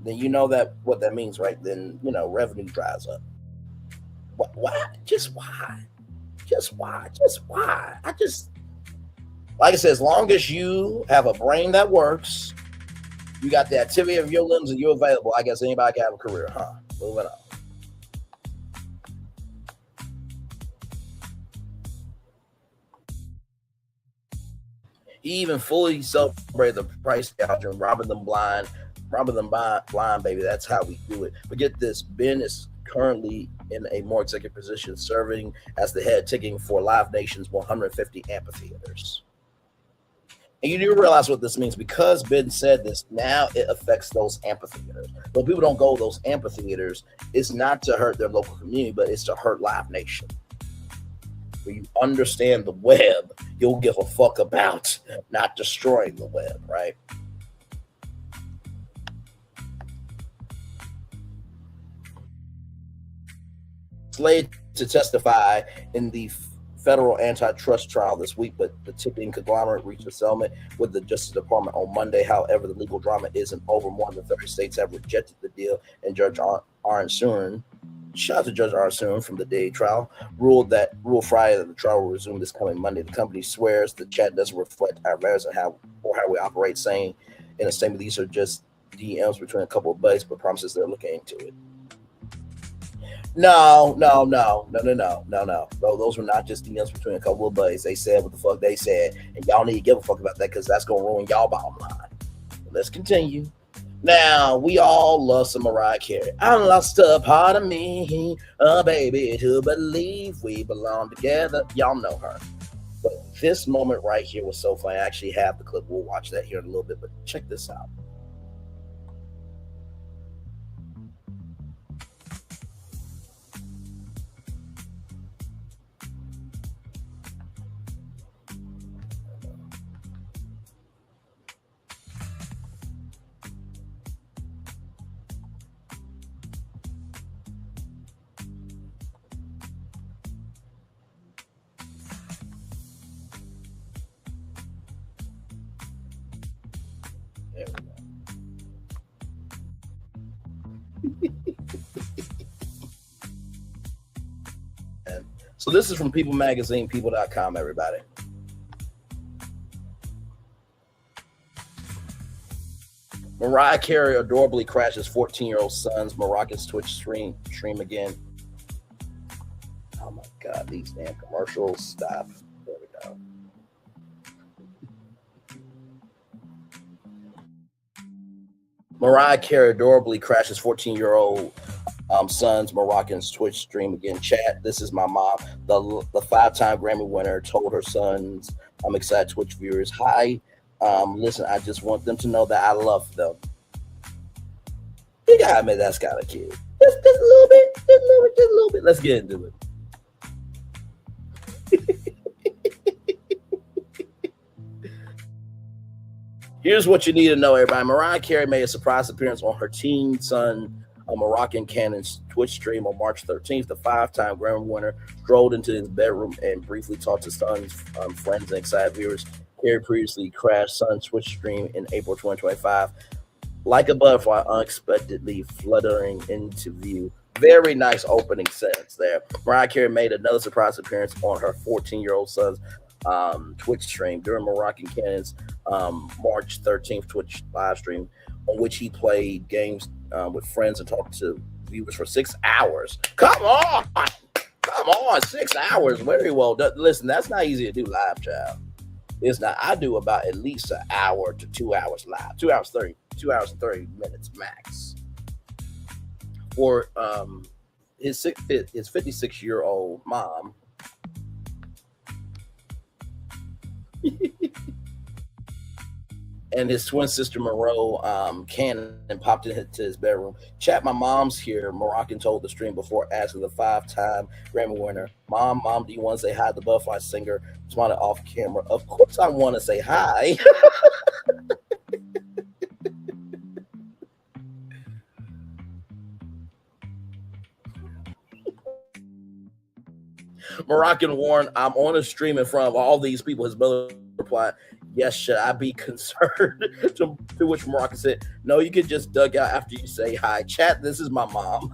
then you know that what that means, right? Then, you know, revenue dries up. Why? Just why? Just why? Like I said, as long as you have a brain that works, you got the activity of your limbs and you're available, I guess anybody can have a career, huh? Moving on. He even fully celebrated the price gouging, robbing them blind, baby. That's how we do it. But get this, Ben is currently in a more executive position, serving as the head ticking for Live Nation's 150 amphitheaters. And you do realize what this means because Ben said this. Now it affects those amphitheaters. But people don't go to those amphitheaters. It's not to hurt their local community, but it's to hurt Live Nation. When you understand the web, you'll give a fuck about not destroying the web, right? Slated to testify in the federal antitrust trial this week, but the ticketing conglomerate reached a settlement with the Justice Department on Monday. However, the legal drama isn't over. More than 30 states have rejected the deal, and Judge Aaron Surin, shout out to Judge Aaron Surin from the day trial, ruled Friday that the trial will resume this coming Monday. The company swears the chat doesn't reflect our values and how we operate, saying in a statement these are just DMs between a couple of buddies, but promises they're looking into it. No. Those were not just DMs between a couple of buddies. They said what the fuck they said, and y'all need to give a fuck about that because that's gonna ruin y'all bottom line. Let's continue. Now, we all love some Mariah Carey. I lost a part of me, a baby, to believe we belong together. Y'all know her. But this moment right here was so funny. I actually have the clip. We'll watch that here in a little bit, but check this out. So this is from People Magazine, people.com, everybody. Mariah Carey adorably crashes 14-year-old son's Moroccan's Twitch stream again. Oh my God, these damn commercials. Stop. There we go. Mariah Carey adorably crashes 14-year-old son's Moroccan's Twitch stream again. Chat, this is my mom. The 5-time Grammy winner told her sons, I'm excited Twitch viewers. Hi, listen, I just want them to know that I love them. You gotta admit that's kind of cute. Just a little bit. Let's get into it. Here's what you need to know, everybody. Mariah Carey made a surprise appearance on her teen son, a Moroccan Cannon's Twitch stream on March 13th. The 5-time Grammy winner strolled into his bedroom and briefly talked to son's friends and excited viewers. Carey previously crashed son's Twitch stream in April 2025. Like a butterfly, unexpectedly fluttering into view. Very nice opening sentence there. Mariah Carey made another surprise appearance on her 14-year-old son's Twitch stream during Moroccan Cannon's March 13th Twitch live stream, on which he played games with friends and talked to viewers for 6 hours. Come on, 6 hours. Very well done. Listen, that's not easy to do live, child. It's not. I do about at least an hour to 2 hours live. 2 hours and 30 minutes max. For his 56-year-old mom. And his twin sister Moreau Cannon popped into his bedroom. Chat, my mom's here. Moroccan told the stream before asking the 5-time Grammy winner, Mom, do you want to say hi to the Butterfly singer? Responded off camera. Of course I want to say hi. Moroccan warned, I'm on a stream in front of all these people. His brother replied, yes, should I be concerned? to which Moroccan said, no, you can just duck out after you say hi. Chat, this is my mom.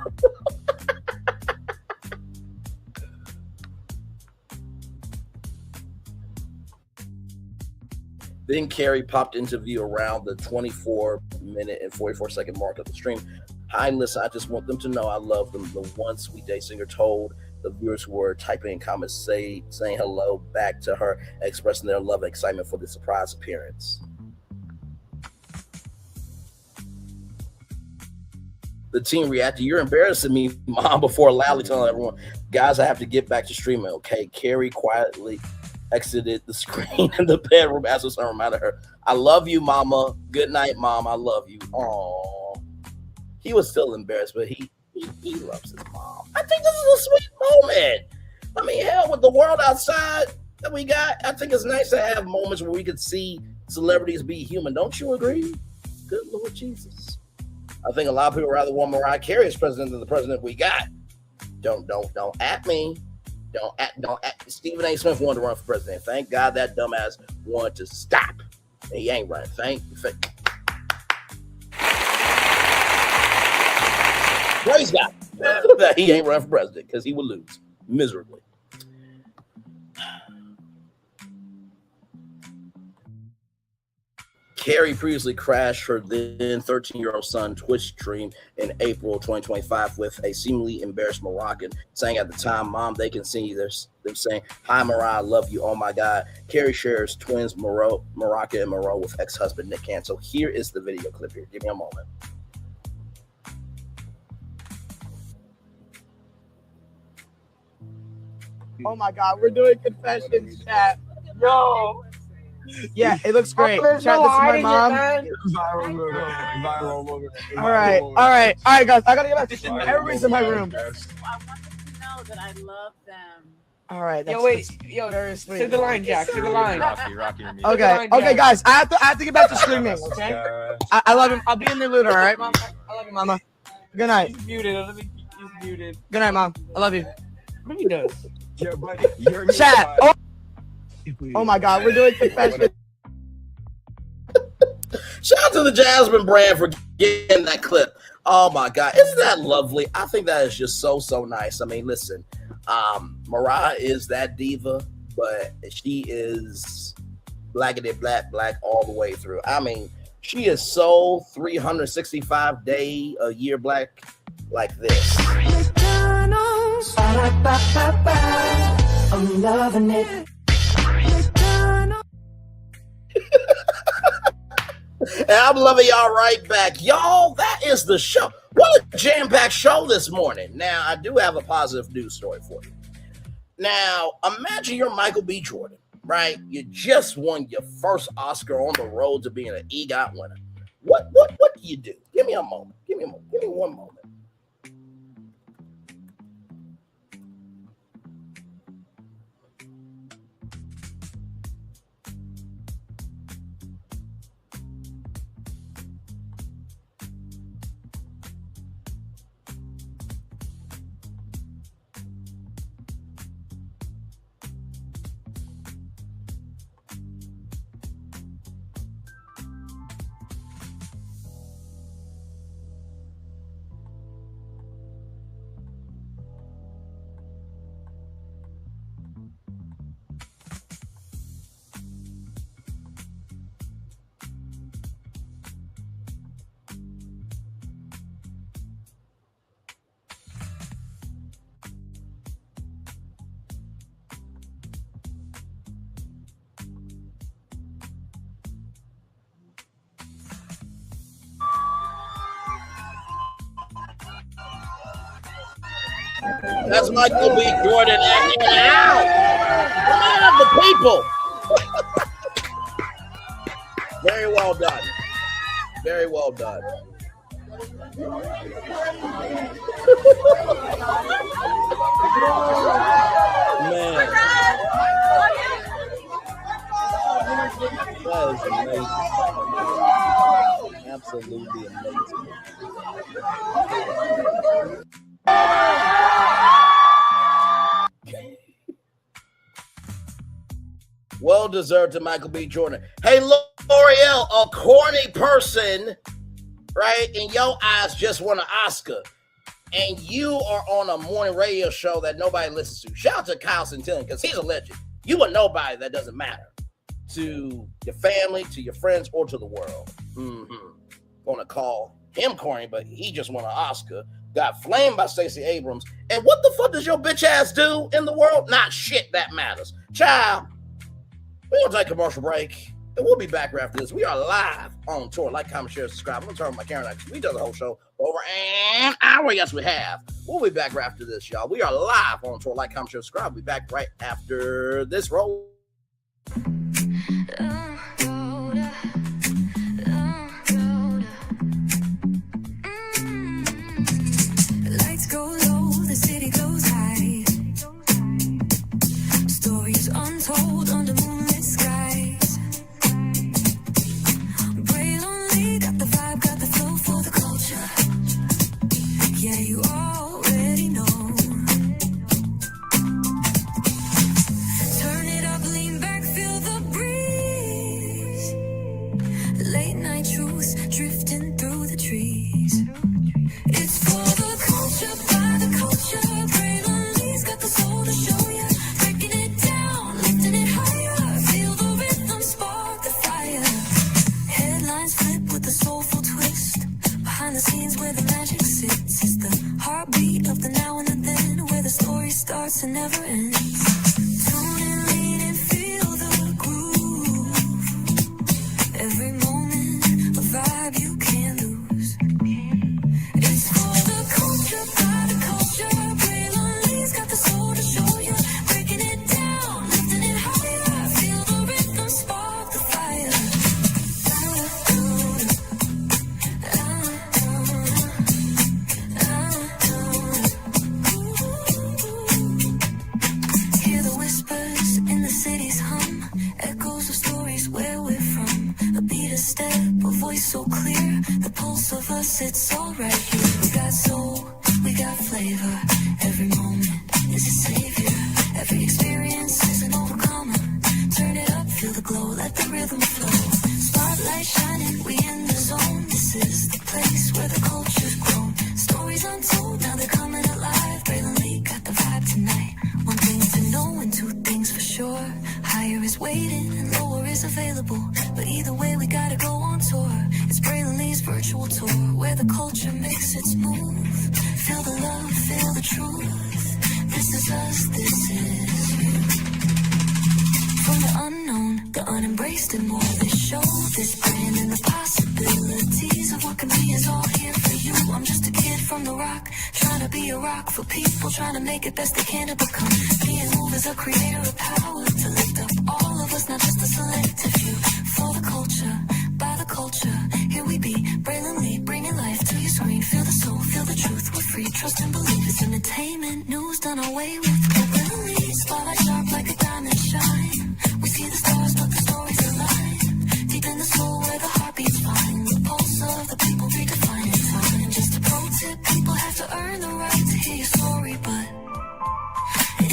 Then Carrie popped into view around the 24-minute and 44-second mark of the stream. Hi, listen, I just want them to know I love them. The one Sweet Day singer told the viewers who were typing in comments saying hello back to her, expressing their love and excitement for the surprise appearance. The team reacted, "You're embarrassing me, Mom," before loudly telling everyone, "Guys, I have to get back to streaming, okay?" Carrie quietly exited the screen in the bedroom as her son reminded her, "I love you, Mama. Good night, Mom. I love you." Aww. He was still embarrassed, but he loves his mom. I think this is a sweet moment. I mean, hell, with the world outside that we got, I think it's nice to have moments where we could see celebrities be human. Don't you agree? Good Lord Jesus. I think a lot of people rather want Mariah Carey as president than the president we got. Don't at me. Don't at Stephen A. Smith wanted to run for president. Thank God that dumbass wanted to stop. And he ain't running. Thank Praise God that he ain't running for president because he would lose miserably. Carrie previously crashed her then 13-year-old son Twitch stream in April 2025 with a seemingly embarrassed Moroccan, saying at the time, "Mom, they can see this." Them saying, "Hi, Mariah, I love you." Oh my God. Carrie shares twins Moroccan and Moreau with ex-husband Nick Cannon. So here is the video clip here. Give me a moment. Oh my God, we're doing confessions, chat. Yo. Yeah, it looks great. Chat, this is my mom. All right, guys. I gotta get back to stream. Everybody's in my room. I want them to know that I love them. All right. Yo, wait. Yo, to the line, Jack. To the line. Okay, guys. I have to get back to streaming. Okay. I love him. I'll be in the loot. All right, Mom. I love you, Mama. Good night. He's muted. He's muted. Good night, Mom. I love you. What he does? Chat. Oh my God, we're doing confessions. Shout out to the Jasmine Bryant for getting that clip. Oh my God, isn't that lovely? I think that is just so nice. I mean, listen, Mariah is that diva, but she is blackity black all the way through. I mean, she is so 365 day a year black like this. I'm loving it. And I'm loving y'all right back. Y'all, that is the show. What a jam-packed show this morning. Now, I do have a positive news story for you. Now, imagine you're Michael B. Jordan, right? You just won your first Oscar on the road to being an EGOT winner. What do you do? Give me a moment. Give me one moment. That's Michael B. Jordan acting out. Man of the people. Very well done. Very well done. Man. That is amazing. Absolutely amazing. Well deserved to Michael B. Jordan. Hey, L'Oreal, a corny person, right, in your eyes just won an Oscar, and you are on a morning radio show that nobody listens to. Shout out to Kyle Santillan, because he's a legend. You a nobody that doesn't matter. to your family, to your friends, or to the world. Gonna call him corny, but he just won an Oscar. Got flamed by Stacey Abrams. And what the fuck does your bitch ass do in the world? Not shit that matters. Child, we're gonna take a commercial break. And we'll be back right after this. We are live on tour. Like, comment, share, subscribe. I'm going to turn on my camera. We done the whole show over an hour. Yes, we have. We'll be back right after this, y'all. We are live on tour. Like, comment, share, subscribe. We'll be back right after this roll. Lights go low, the city goes high. Stories untold under moonlit skies. Braylon Lee got the vibe, got the flow for the culture. Yeah, you already know. Turn it up, lean back, feel the breeze. Late night truths drifting through the trees. It's for the culture, by the culture. Braylon Lee's got the soul to show ya. Breaking it down, lifting it higher. Feel the rhythm, spark the fire. Headlines flip with a soulful twist. Behind the scenes where the magic sits. It's the heartbeat of the now and the then. Where the story starts and never ends. Tune and lean and feel the groove. Every moment, a vibe you can't lose. It's for the culture, by the culture. Braylon Lee's got the soul to show you. Breaking it down, lifting it higher. Feel the rhythm, spark the fire. Hear the whispers in the city's hum. Echoes of stories where we're from. A beat, a step, a voice so clear. The pulse of us, it's all right here. We got soul, we got flavor. Every moment is a savior. Every experience is an overcomer. Turn it up, feel the glow, let the rhythm flow. Spotlight shining, we in the zone. This is the place where the culture's grown. Stories untold, now they're coming alive. Braylon Lee got the vibe tonight. One thing to know and two things for sure. Higher is waiting and lower is available. But either way, we gotta go on tour. It's Braylon Lee's virtual tour, where the culture makes its move. Feel the love, feel the truth. This is us, this is you. From the unknown, the unembraced and more. This show, this brand, and the possibilities of what can be is all here for you. I'm just a kid from the rock, trying to be a rock for people, trying to make it best they can to become. Being moved as a creator of power to lift up all of us, not just a selective few. For the culture, by the culture, here we be. Braylon Lee, bringing life to your screen. Feel the soul, feel the truth. We're free, trust and believe. It's entertainment, news done away with. Braylon Lee, spotlight sharp like a diamond shine. We see the stars, but the stories align. Deep in the soul where the heartbeats find. The pulse of the people redefining time. Just a pro tip, people have to earn the right to hear your story, but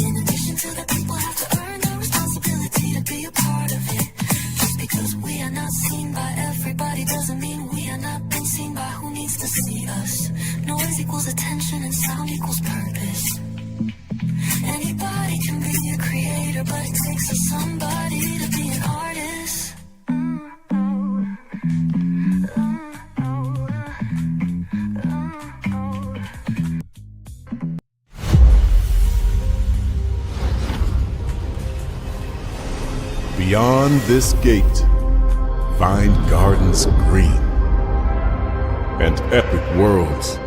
in addition to that, people have to earn the responsibility to be a part of it. Just because we are not seen by everybody doesn't mean we are not been seen by who needs to see us. Noise equals attention and sound equals purpose. Anybody can be a creator, but it takes a somebody to be an artist. Beyond this gate, find gardens green and epic worlds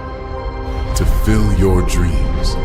to fill your dreams.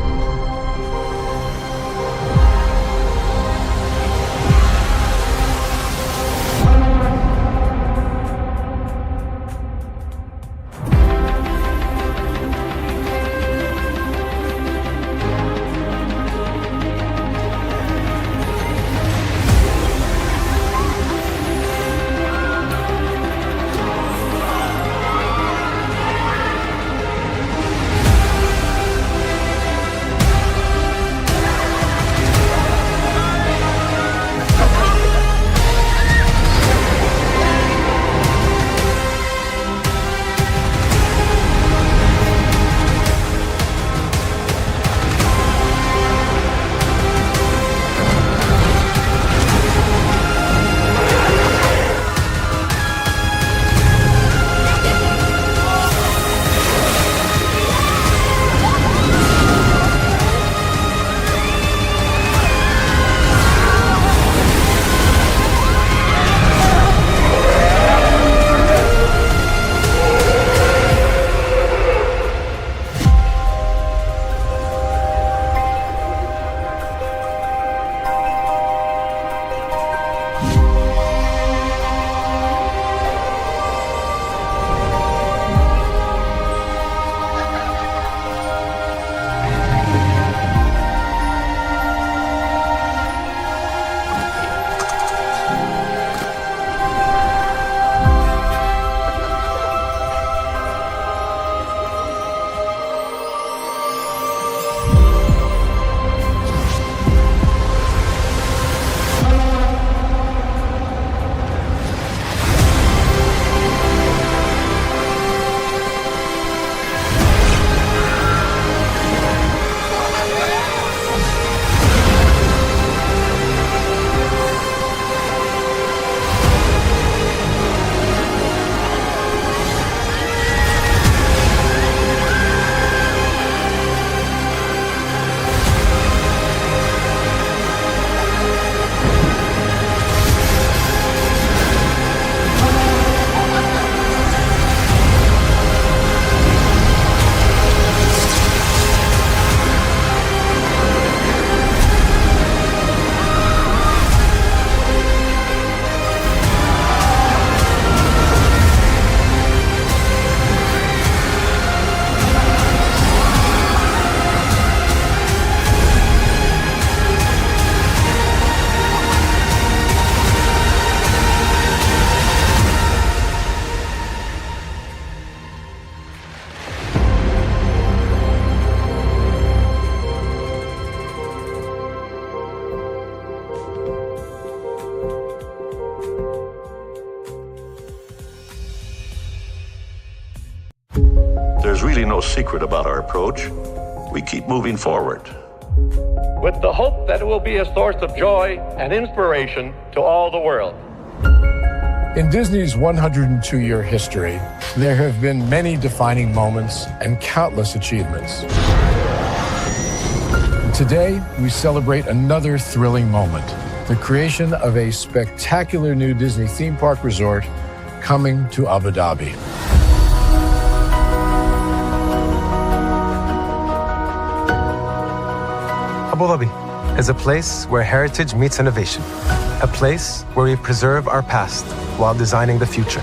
no secret about our approach. We keep moving forward. With the hope that it will be a source of joy and inspiration to all the world. In Disney's 102-year history, there have been many defining moments and countless achievements. Today, we celebrate another thrilling moment, the creation of a spectacular new Disney theme park resort coming to Abu Dhabi. Abu Dhabi is a place where heritage meets innovation, a place where we preserve our past while designing the future.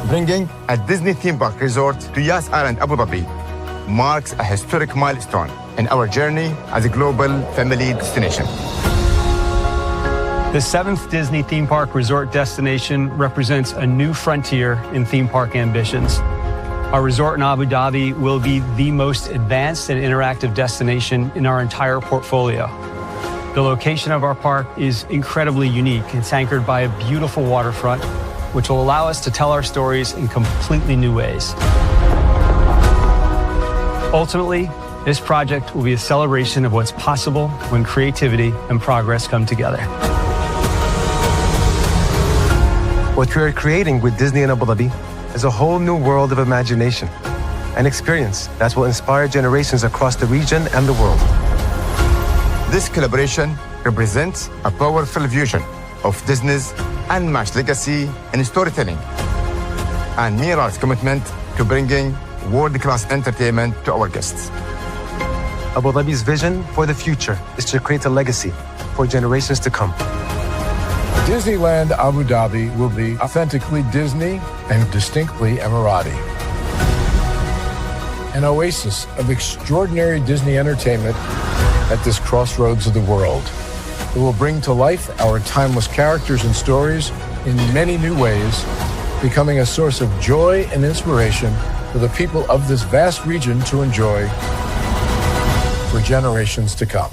Bringing a Disney theme park resort to Yas Island, Abu Dhabi marks a historic milestone in our journey as a global family destination. The 7th Disney theme park resort destination represents a new frontier in theme park ambitions. Our resort in Abu Dhabi will be the most advanced and interactive destination in our entire portfolio. The location of our park is incredibly unique. It's anchored by a beautiful waterfront, which will allow us to tell our stories in completely new ways. Ultimately, this project will be a celebration of what's possible when creativity and progress come together. What we are creating with Disney in Abu Dhabi is a whole new world of imagination, an experience that will inspire generations across the region and the world. This collaboration represents a powerful fusion of Disney's unmatched legacy in storytelling and mirrors commitment to bringing world-class entertainment to our guests. Abu Dhabi's vision for the future is to create a legacy for generations to come. Disneyland Abu Dhabi will be authentically Disney and distinctly Emirati. An oasis of extraordinary Disney entertainment at this crossroads of the world. It will bring to life our timeless characters and stories in many new ways, becoming a source of joy and inspiration for the people of this vast region to enjoy for generations to come.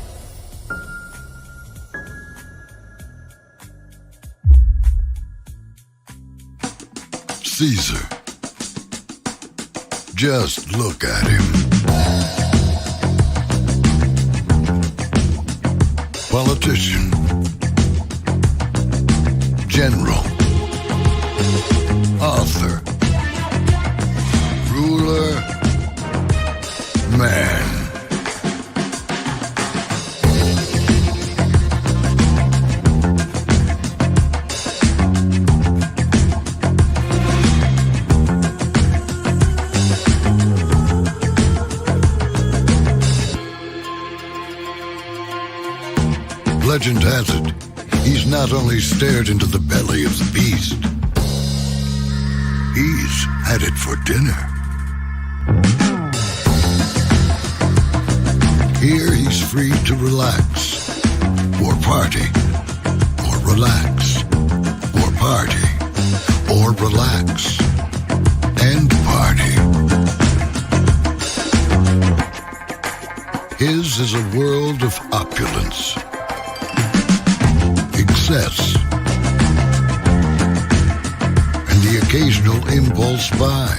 Caesar. Just look at him. Politician. General. Author. Ruler. Man. Legend has it, he's not only stared into the belly of the beast, he's had it for dinner. Here he's free to relax, or party, or relax, or party, or relax, and party. His is a world of opulence, excess, and the occasional impulse buy.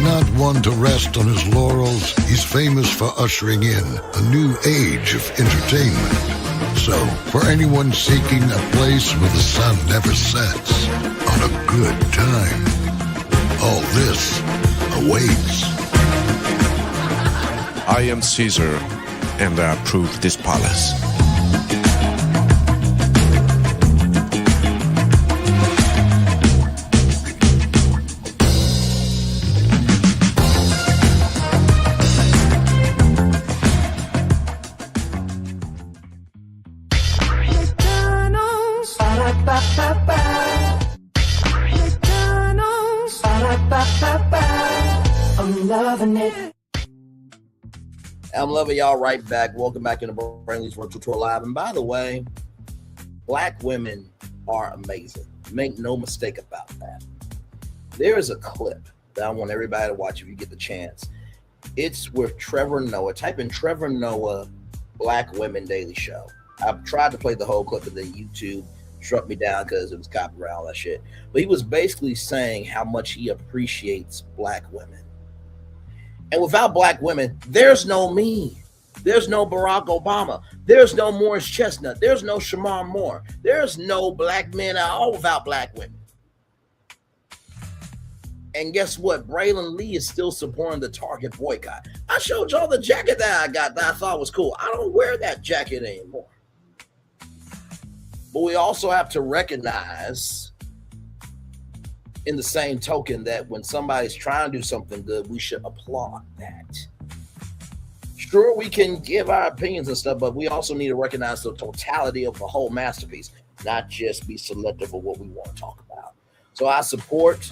Not one to rest on his laurels, he's famous for ushering in a new age of entertainment. So, for anyone seeking a place where the sun never sets on a good time, all this awaits. I am Caesar, and I approve this palace. I'm loving y'all right back. Welcome back into Braylon Lee's Virtual Tour Live. And by the way, Black women are amazing. Make no mistake about that. There is a clip that I want everybody to watch if you get the chance. It's with Trevor Noah. Type in Trevor Noah Black Women Daily Show. I've tried to play the whole clip, and then YouTube struck me down because it was copyright, all that shit. But he was basically saying how much he appreciates Black women. And without black women, there's no me. There's no Barack Obama. There's no Morris Chestnut. There's no Shamar Moore. There's no black men at all without black women. And guess what? Braylon Lee is still supporting the Target boycott. I showed y'all the jacket that I got that I thought was cool. I don't wear that jacket anymore. But we also have to recognize, in the same token, that when somebody's trying to do something good, we should applaud that. Sure, we can give our opinions and stuff, but we also need to recognize the totality of the whole masterpiece, not just be selective of what we want to talk about. So I support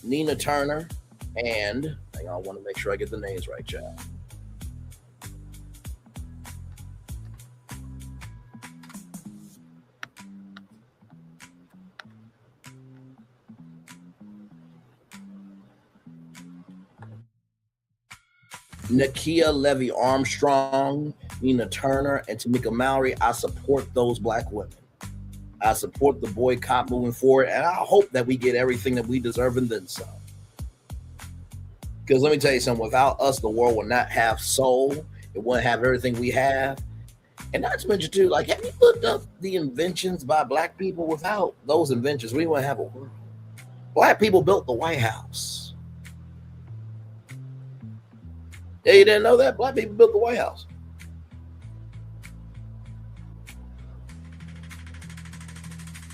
Nina Turner and I want to make sure I get the names right, child. Nakia Levy Armstrong, Nina Turner, and Tamika Mallory. I support those black women. I support the boycott moving forward, and I hope that we get everything that we deserve and then some. Because let me tell you something, without us, the world will not have soul. It wouldn't have everything we have. And not to mention, too, like, have you looked up the inventions by black people? Without those inventions, we wouldn't have a world. Black people built the White House. Yeah, you didn't know that? Black people built the White House.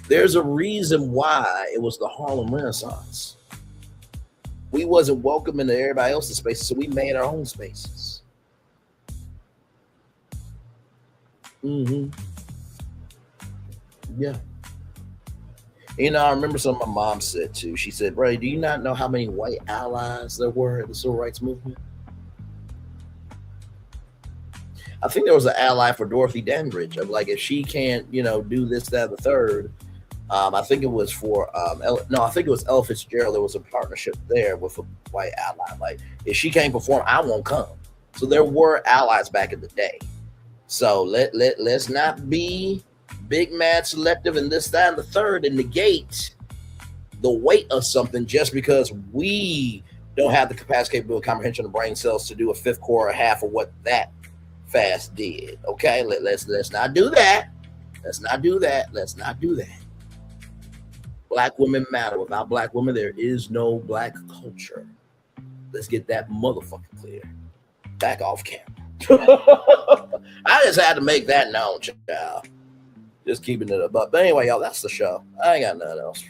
There's a reason why it was the Harlem Renaissance. We wasn't welcome into everybody else's spaces, so we made our own spaces. Yeah. You know, I remember something my mom said too. She said, "Ray, do you not know how many white allies there were in the civil rights movement?" I think there was an ally for Dorothy Dandridge of like, if she can't, do this, that, and the third. I think it was for I think it was Ella Fitzgerald. There was a partnership there with a white ally. Like, if she can't perform, I won't come. So there were allies back in the day. So let's not be big, mad, selective, and this, that, and the third, and negate the weight of something just because we don't have the capacity, capability, comprehension of brain cells to do a fifth core or half of what that fast did. Okay, let's not do that. Let's not do that. Let's not do that. Black women matter. Without black women, there is no black culture. Let's get that motherfucker clear. Back off camera. I just had to make that known, child. Just keeping it above. But anyway, y'all, that's the show. I ain't got nothing else.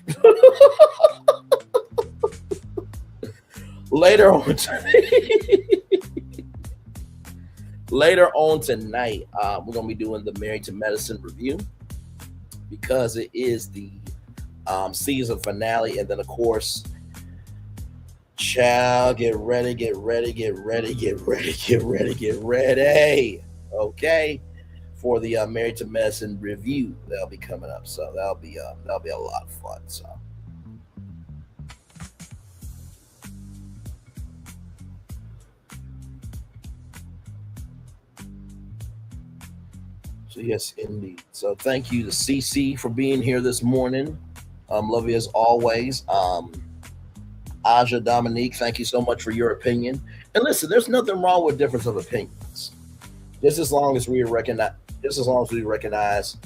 Later on tonight, we're going to be doing the Married to Medicine review because it is the season finale. And then, of course, child, get ready. Okay, for the Married to Medicine review that'll be coming up. So that'll be a lot of fun. So yes, indeed. So thank you to CC for being here this morning. Love you as always. Aja Dominique, thank you so much for your opinion. And listen, there's nothing wrong with difference of opinions. Just as long as we recognize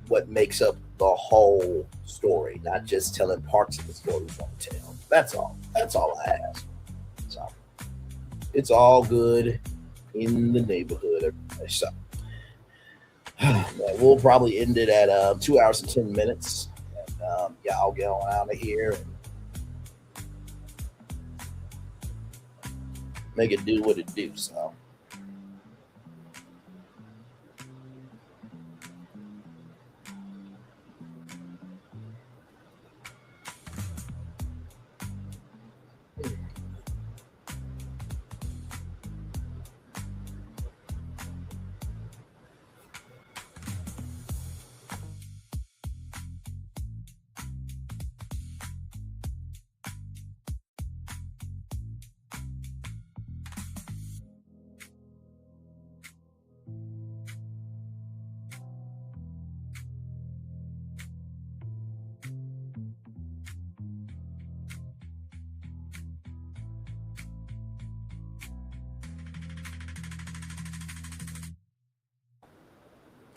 what makes up the whole story, not just telling parts of the story we want to tell. That's all. That's all I ask. So it's all good in the neighborhood. So we'll probably end it at 2 hours and 10 minutes. And y'all get on out of here and make it do what it do. So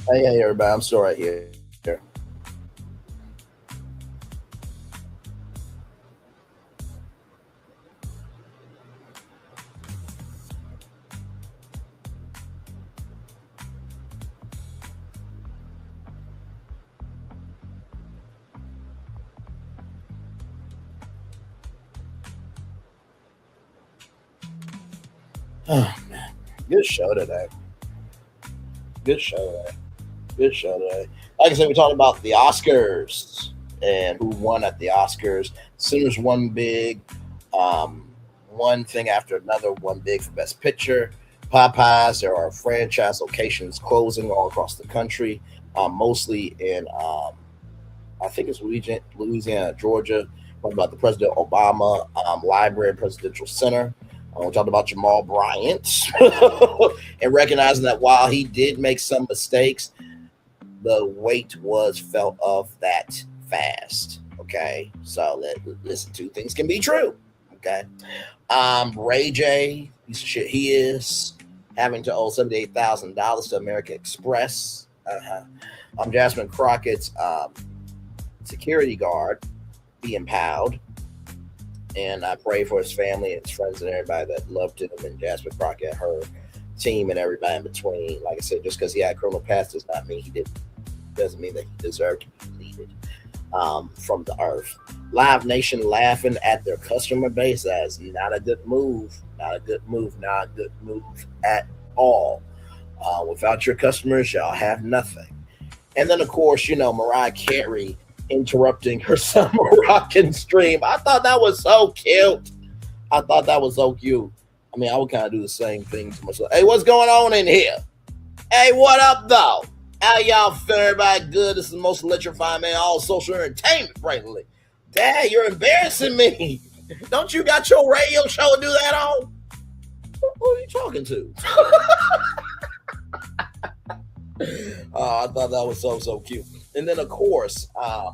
Hey, everybody. I'm still right here. Oh, man. Good show today. Good show today. Good show today. Like I said, we talked about the Oscars and who won at the Oscars. Sinners won big. One thing after another, one big for Best Picture. Popeyes, there are franchise locations closing all across the country, mostly in, I think it's Louisiana, Georgia. Talked about the President Obama Library Presidential Center. We talked about Jamal Bryant and recognizing that while he did make some mistakes, the weight was felt of that fast. Okay, so listen, two things can be true. Okay, Ray J, piece of shit he is, having to owe $78,000 to American Express. Jasmine Crockett's security guard being powed. And I pray for his family and his friends and everybody that loved him, and Jasmine Crockett, her team, and everybody in between. Like I said, just because he had a criminal past doesn't mean that he deserved to be deleted from the earth. Live Nation laughing at their customer base. That is not a good move. Not a good move. Not a good move at all. Without your customers, y'all have nothing. And then, of course, Mariah Carey interrupting her summer rockin' stream. I thought that was so cute. I thought that was so cute. I mean, I would kind of do the same thing to myself. Hey, what's going on in here? Hey, what up, though? How y'all feel? Everybody good? This is the most electrifying man, all social entertainment, Braylon Lee. Dad, you're embarrassing me. Don't you got your radio show to do that on? Who are you talking to? I thought that was so cute. And then, of course,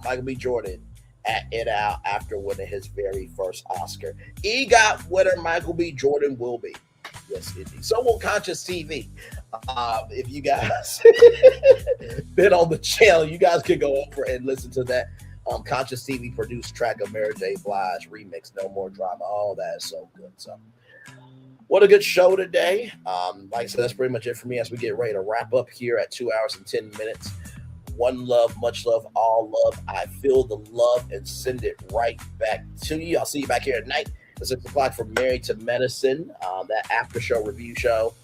Michael B. Jordan at it out after winning his very first Oscar. EGOT winner Michael B. Jordan will be. Yes, indeed. So will Conscious TV. If you guys been on the channel, you guys can go over and listen to that Conscious TV produced track of Mary J. Blige remix, No More Drama. Oh, that is so good. So, what a good show today. Like I said, that's pretty much it for me as we get ready to wrap up here at 2 hours and 10 minutes. One love, much love, all love. I feel the love and send it right back to you. I'll see you back here at night at 6 o'clock for Married to Medicine, that after show review show.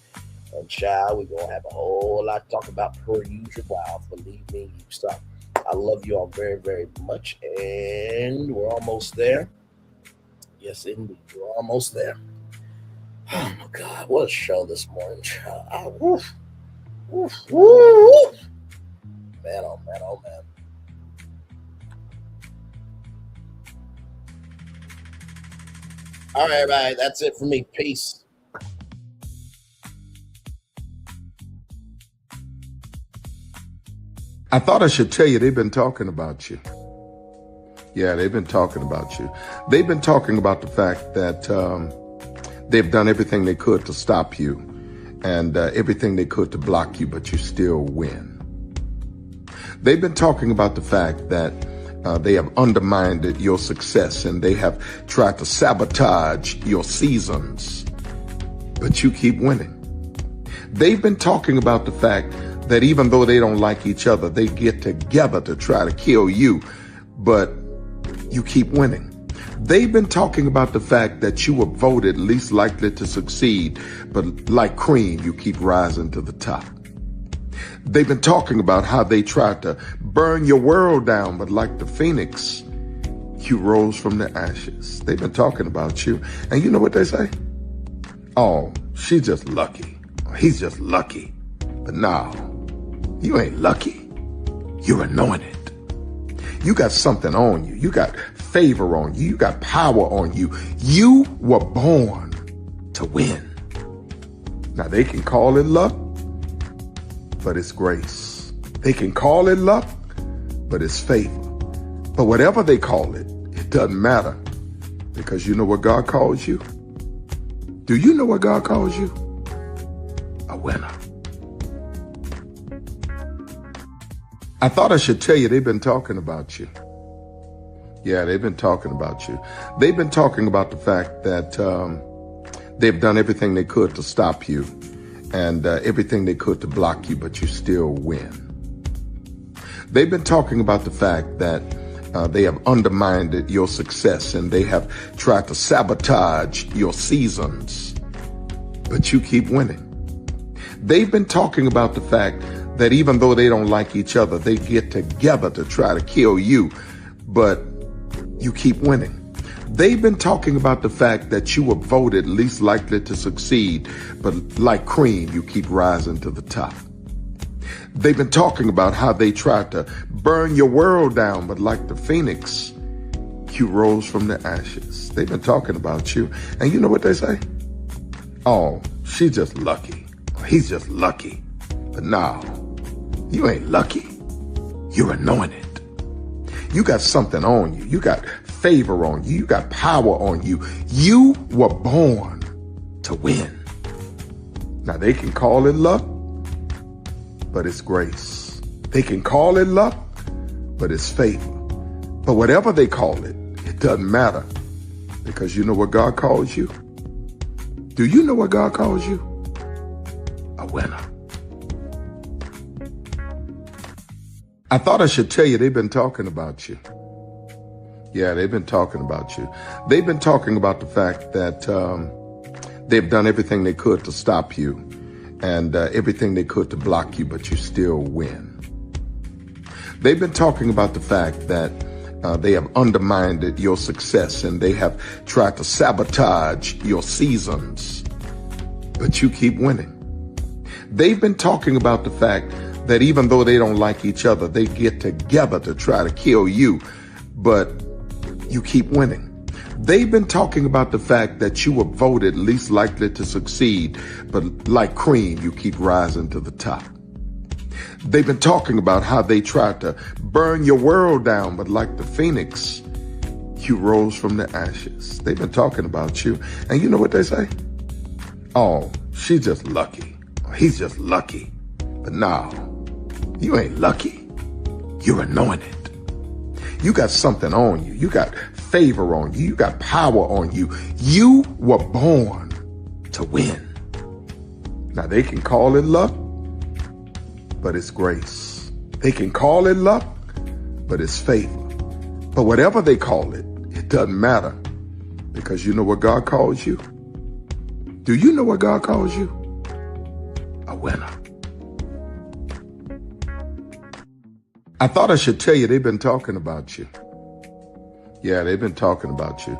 And child, we're going to have a whole lot to talk about per usual. Wow, believe me, stop. I love you all very, very much. And we're almost there. Yes, indeed. We're almost there. Oh, my God. What a show this morning, child. Woof. Man, oh, man, oh, man. All right, everybody. That's it for me. Peace. I thought I should tell you they've been talking about you. Yeah, they've been talking about you. They've been talking about the fact that they've done everything they could to stop you and everything they could to block you, but you still win. They've been talking about the fact that they have undermined your success and they have tried to sabotage your seasons, but you keep winning. They've been talking about the fact that even though they don't like each other, they get together to try to kill you, but you keep winning. They've been talking about the fact that you were voted least likely to succeed, but like cream, you keep rising to the top. They've been talking about how they tried to burn your world down, but like the phoenix, you rose from the ashes. They've been talking about you. And you know what they say? Oh, she's just lucky. He's just lucky. But no, you ain't lucky. You're anointed. You got something on you. You got favor on you. You got power on you. You were born to win. Now they can call it luck, but it's grace. They can call it luck, but it's favor. But whatever they call it, it doesn't matter, because you know what God calls you? Do you know what God calls you? A winner. I thought I should tell you they've been talking about you. Yeah, they've been talking about you. They've been talking about the fact that they've done everything they could to stop you and everything they could to block you, but you still win. They've been talking about the fact that they have undermined your success and they have tried to sabotage your seasons, but you keep winning. They've been talking about the fact that even though they don't like each other, they get together to try to kill you, but you keep winning. They've been talking about the fact that you were voted least likely to succeed, but like cream, you keep rising to the top. They've been talking about how they tried to burn your world down, but like the phoenix, you rose from the ashes. They've been talking about you. And you know what they say? Oh, she's just lucky. He's just lucky. But no, you ain't lucky. You're anointed. You got something on you. You got favor on you. You got power on you. You were born to win. Now they can call it luck, but it's grace. They can call it luck, but it's favor. But whatever they call it, it doesn't matter, because you know what God calls you? Do you know what God calls you? A winner. I thought I should tell you they've been talking about you. Yeah, they've been talking about you. They've been talking about the fact that they've done everything they could to stop you and everything they could to block you, but you still win. They've been talking about the fact that they have undermined your success and they have tried to sabotage your seasons, but you keep winning. They've been talking about the fact that even though they don't like each other, they get together to try to kill you, but you keep winning. They've been talking about the fact that you were voted least likely to succeed, but like cream, you keep rising to the top. They've been talking about how they tried to burn your world down, but like the phoenix, you rose from the ashes. They've been talking about you. And you know what they say? Oh, she's just lucky. He's just lucky. But no, you ain't lucky. You're anointed. You got something on you. You got favor on you. You got power on you. You were born to win. Now they can call it luck, but it's grace. They can call it luck, but it's favor. But whatever they call it, it doesn't matter, because you know what God calls you? Do you know what God calls you? A winner. I thought I should tell you they've been talking about you. Yeah, they've been talking about you.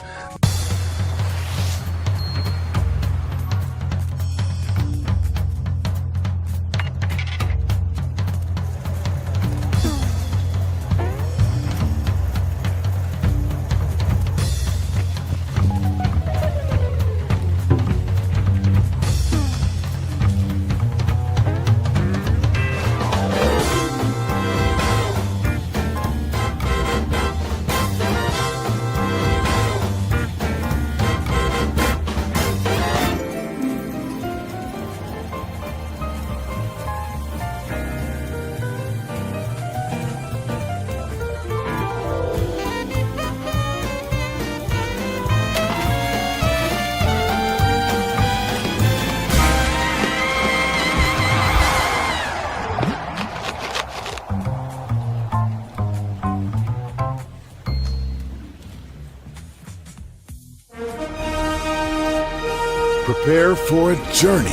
Prepare for a journey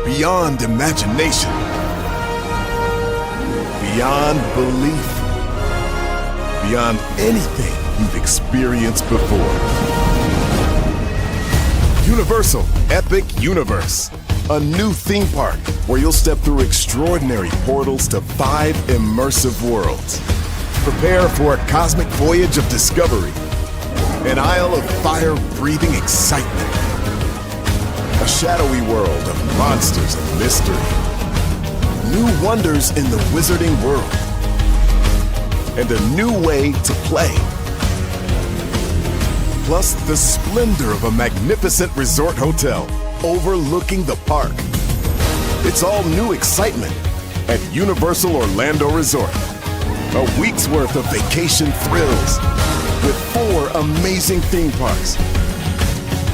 beyond imagination, beyond belief, beyond anything you've experienced before. Universal Epic Universe, a new theme park where you'll step through extraordinary portals to 5 immersive worlds. Prepare for a cosmic voyage of discovery, an isle of fire-breathing excitement, a shadowy world of monsters and mystery, new wonders in the wizarding world, and a new way to play. Plus the splendor of a magnificent resort hotel overlooking the park. It's all new excitement at Universal Orlando Resort. A week's worth of vacation thrills with 4 amazing theme parks,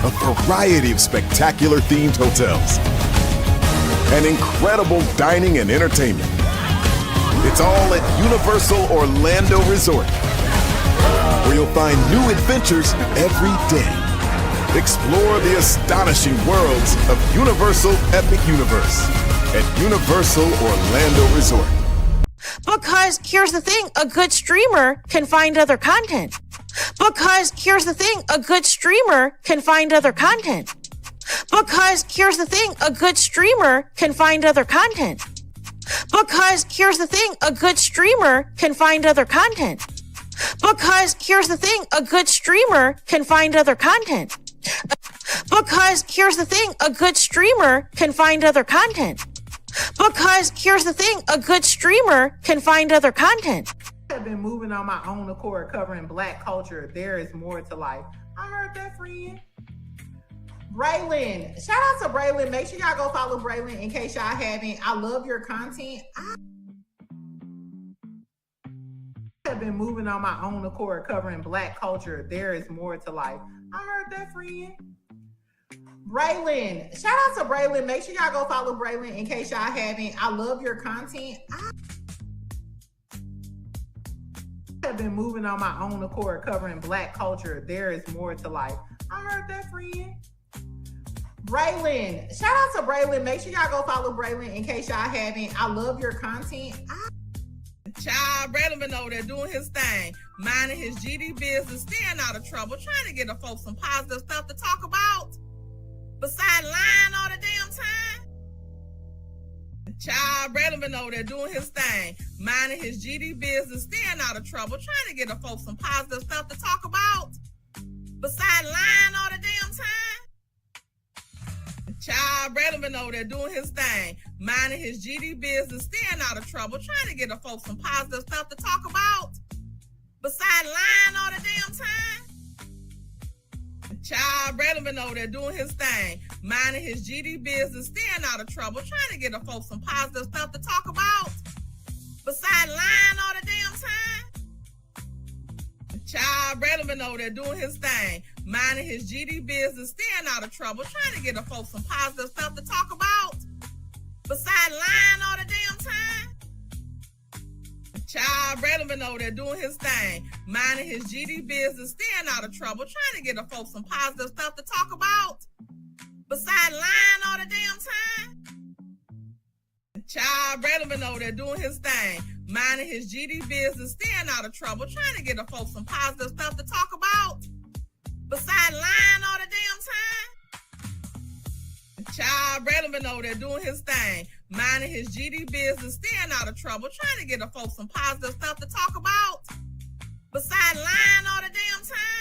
a variety of spectacular themed hotels, and incredible dining and entertainment. It's all at Universal Orlando Resort, where you'll find new adventures every day. Explore the astonishing worlds of Universal Epic Universe at Universal Orlando Resort. Because here's the thing, a good streamer can find other content. Because here's the thing, a good streamer can find other content. Because here's the thing, a good streamer can find other content. Because here's the thing, a good streamer can find other content. Because here's the thing, a good streamer can find other content. Because here's the thing, a good streamer can find other content. Because here's the thing, a good streamer can find other content. I have been moving on my own accord, covering Black culture. There is more to life. I heard that, friend. Braylon, shout out to Braylon. Make sure y'all go follow Braylon in case y'all haven't. I love your content. I have been moving on my own accord, covering Black culture. There is more to life. I heard that, friend. Braylon, shout out to Braylon. Make sure y'all go follow Braylon in case y'all haven't. I love your content. I have been moving on my own accord, covering Black culture. There is more to life. I heard that, friend. Braylon, shout out to Braylon. Make sure y'all go follow Braylon in case y'all haven't. I love your content. Child, Braylon been over there doing his thing, minding his GD business, staying out of trouble, trying to get the folks some positive stuff to talk about. Besides lying all the damn time. Child, Braylon been over there doing his thing, minding his GD business, staying out of trouble, trying to get the folks some positive stuff to talk about. Besides lying all the damn time. Child, Braylon been over there doing his thing, minding his GD business, staying out of trouble, trying to get the folks some positive stuff to talk about. Besides lying all the damn time. Child, Braylon been over there doing his thing, minding his GD business, staying out of trouble, trying to get the folks some positive stuff to talk about. Besides lying all the damn time. Child, Braylon been over there doing his thing, minding his GD business, staying out of trouble, trying to get the folks some positive stuff to talk about. Besides lying all the damn time. Child, Braylon been over there doing his thing, minding his GD business, staying out of trouble, trying to get the folks some positive stuff to talk about. Besides lying all the damn time. Child, Braylon been over there doing his thing, minding his GD business, staying out of trouble, trying to get the folks some positive stuff to talk about. Besides lying all the damn time. Child, Braylon been over there doing his thing, minding his GD business, staying out of trouble, trying to get the folks some positive stuff to talk about. Besides lying all the damn time.